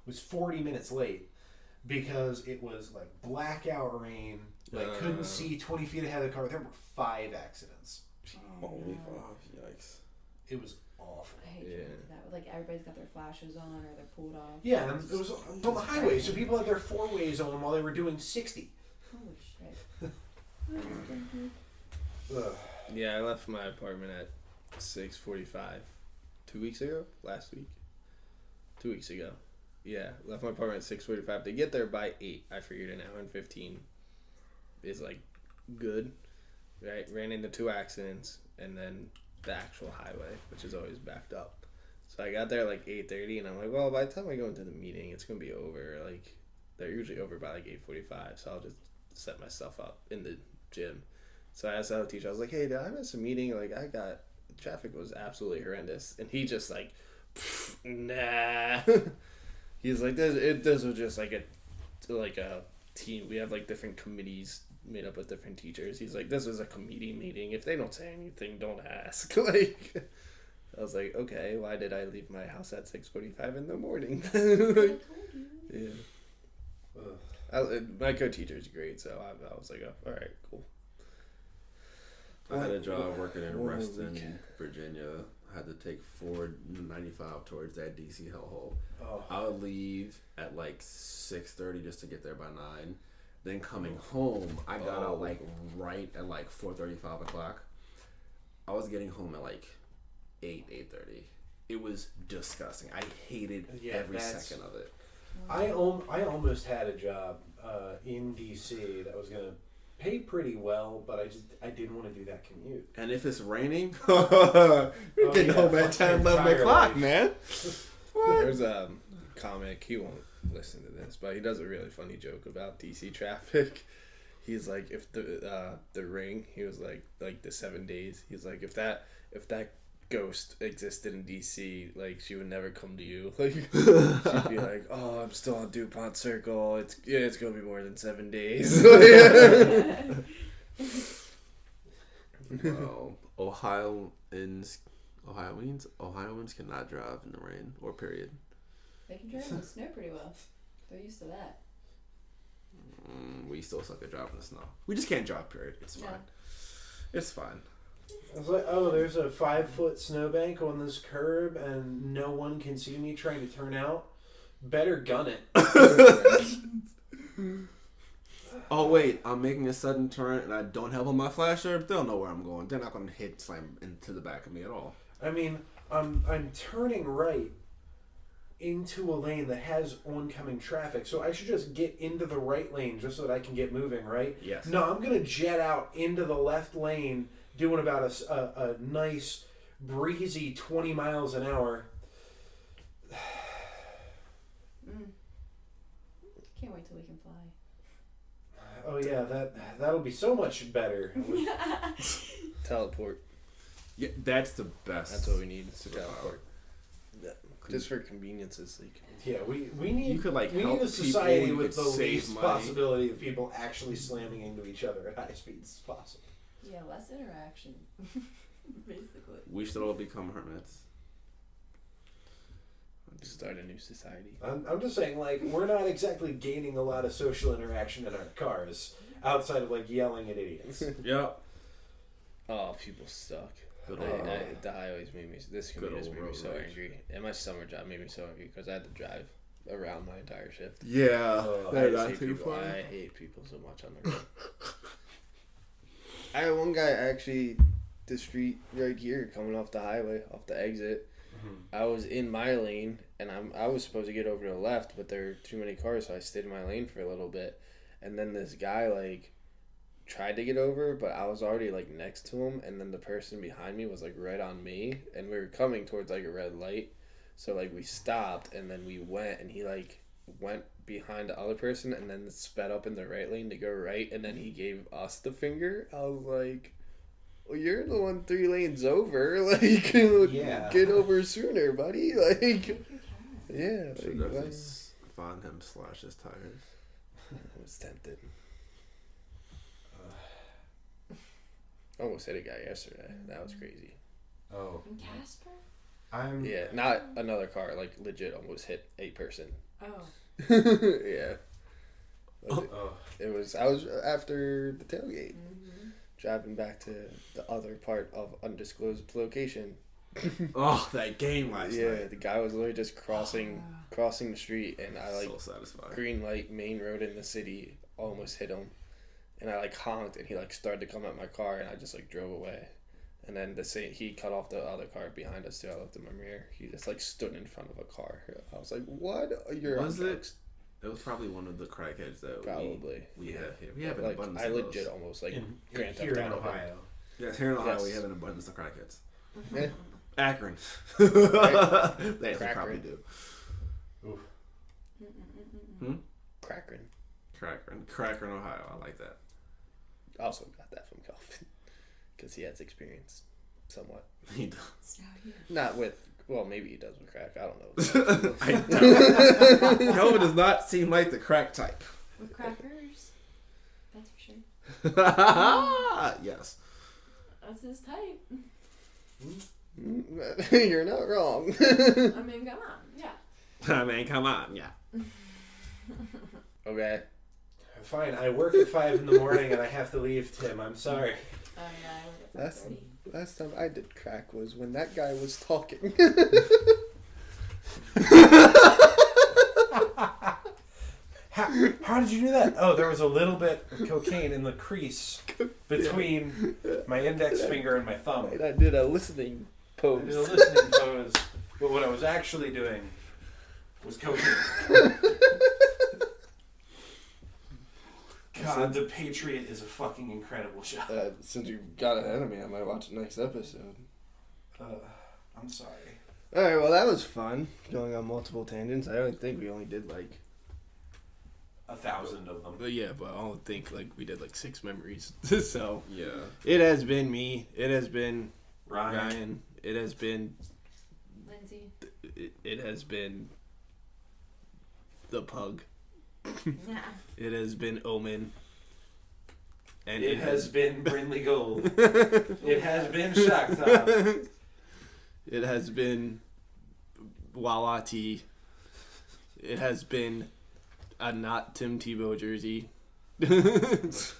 was 40 minutes late because it was like blackout rain. Like, couldn't see 20 feet ahead of the car. There were 5 accidents. Holy fuck. Yikes. It was awful. I hate driving through that. Like, everybody's got their flashes on or they're pulled off. Yeah, and it was on the highway, so people had their 4-ways on while they were doing 60. Holy shit. Ugh. Yeah, I left my apartment at 6:45 2 weeks ago. Last week, 2 weeks ago. Yeah, left my apartment at 6:45 to get there by 8. I figured an hour and 15 is like good, right? Ran into 2 accidents and then the actual highway, which is always backed up. So I got there like 8:30, and I'm like, well, by the time I go into the meeting, it's gonna be over. Like, they're usually over by like 8:45, so I'll just set myself up in the gym. So I asked the teacher, I was like, hey, did I miss a meeting? Like, traffic was absolutely horrendous. And he just like, nah. He's like, this was just like a team. We have like different committees made up of different teachers. He's like, this is a committee meeting. If they don't say anything, don't ask. Like, I was like, okay, why did I leave my house at 6:45 in the morning? Like, yeah. My co-teacher is great, so I was like, oh, all right, cool. I had a job working in Reston, Virginia. I had to take 495 towards that DC hellhole. Oh. I would leave at like 6:30 just to get there by 9. Then coming home, I got out like right at like 4:30, 5 o'clock. I was getting home at like 8:30. It was disgusting. I hated every second of it. I almost had a job in DC that was gonna pay pretty well, but I didn't want to do that commute. And if it's raining, you're getting home at 10, 11 o'clock, man. There's a comic, he won't listen to this, but he does a really funny joke about DC traffic. He's like, if the Ring, he was like the 7 days, he's like, if that ghost existed in DC, like, she would never come to you. Like, she'd be like, oh, I'm still on DuPont Circle, it's gonna be more than 7 days. Well, Ohioans cannot drive in the rain or period. They can drive in the snow pretty well. They're used to that. We still suck at driving in the snow. We just can't drive, period. It's fine. It's fine. I was like, oh, there's a 5-foot snowbank on this curb and no one can see me trying to turn out. Better gun it. Oh, wait, I'm making a sudden turn and I don't have on my flasher. They'll know where I'm going. They're not going to slam into the back of me at all. I mean, I'm turning right into a lane that has oncoming traffic, so I should just get into the right lane just so that I can get moving, right? Yes. No, I'm going to jet out into the left lane doing about a nice, breezy 20 miles an hour. Can't wait till we can fly. Oh yeah, that'll be so much better. Teleport. Yeah, that's the best. That's what we need, is to teleport. Just for convenience's sake. Yeah, we need you could, like, we help need a society people, with the save least money. possibility of people actually slamming into each other at high speeds as possible. Yeah, less interaction. Basically. We should all become hermits. Start a new society. I'm just saying, like, we're not exactly gaining a lot of social interaction in our cars outside of, like, yelling at idiots. Yep. Oh, people suck. Good The highways made me. This commute has made me so angry, and my summer job made me so angry because I had to drive around my entire shift. Yeah, I hate people so much on the road. I had one guy actually, the street right here, coming off the highway, off the exit. Mm-hmm. I was in my lane, and I was supposed to get over to the left, but there were too many cars, so I stayed in my lane for a little bit. And then this guy, like, tried to get over, but I was already, like, next to him, and then the person behind me was, like, right on me, and we were coming towards, like, a red light. So, like, we stopped, and then we went, and he, like, went behind the other person and then sped up in the right lane to go right, and then he gave us the finger. I was like, well, you're the one 3 lanes over. Like, yeah. Get over sooner, buddy. Like, yeah. Should Like, definitely find him, slash his tires. I was tempted. I almost hit a guy yesterday. That was crazy. Oh. In Casper? Yeah, not another car. Like, legit almost hit a person. Oh. Yeah. It was. I was after the tailgate, driving back to the other part of undisclosed location. Oh, that game last night. Yeah, the guy was literally just crossing the street, and I, like, so satisfying. green light, main road in the city, almost hit him, and I, like, honked, and he, like, started to come at my car, and I just, like, drove away. And then he cut off the other car behind us too. I looked in my mirror. He just, like, stood in front of a car. I was like, "What? Was it? It was probably one of the crackheads that we have here. We have an abundance. I of legit those. almost, like, here in Ohio. Yes, here in Ohio we have an abundance of crackheads. Yeah. Akron. They probably do. Oof. Crackern, Ohio. I like that. Also got that from Calvin because he has experience, somewhat. He does. Not with. Well, maybe he does with crack. I don't know. I don't. Calvin does not seem like the crack type. With crackers? That's for sure. Yes. That's his type. You're not wrong. I mean, come on. Yeah. I mean, come on, yeah. Okay. Fine, I work at 5 in the morning and I have to leave, Tim. I'm sorry. Oh yeah, I work at 5:30. Last time I did crack was when that guy was talking. How did you do that? Oh, there was a little bit of cocaine in the crease between my index finger and my thumb. Right, I did a listening I pose. did a listening pose, but what I was actually doing was cocaine. God, The Patriot is a fucking incredible show. Since you got ahead of me, I might watch the next episode. I'm sorry. Alright, well that was fun. Going on multiple tangents. I don't think we only did like... 1,000 of them. But yeah, but I don't think like we did like 6 memories. So Yeah. it has been me. It has been Ryan. Ryan. It has been... Lindsay. It has been... the pug. Yeah. It has been Omen. And It has been Brinley Gold. It has been Shakhtar. It has been Walati. It has been a not Tim Tebow jersey. It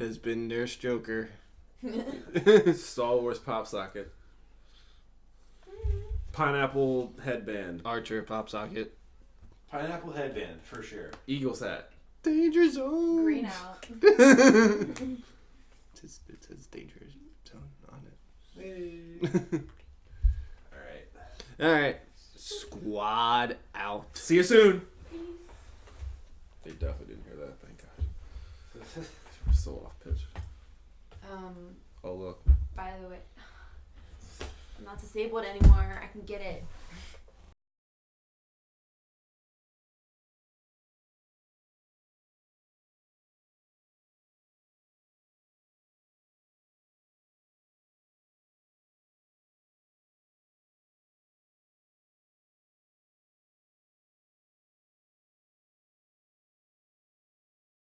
has been Nurse Joker. Star Wars pop socket. Pineapple headband. Archer pop socket. Pineapple headband, for sure. Eagles hat. Danger Zone. Green out. It says Danger Zone on it. Alright. Squad out. See you soon. They definitely didn't hear that. Thank God. We're so off pitch. Um. Oh look. By the way, I'm not disabled anymore. I can get it.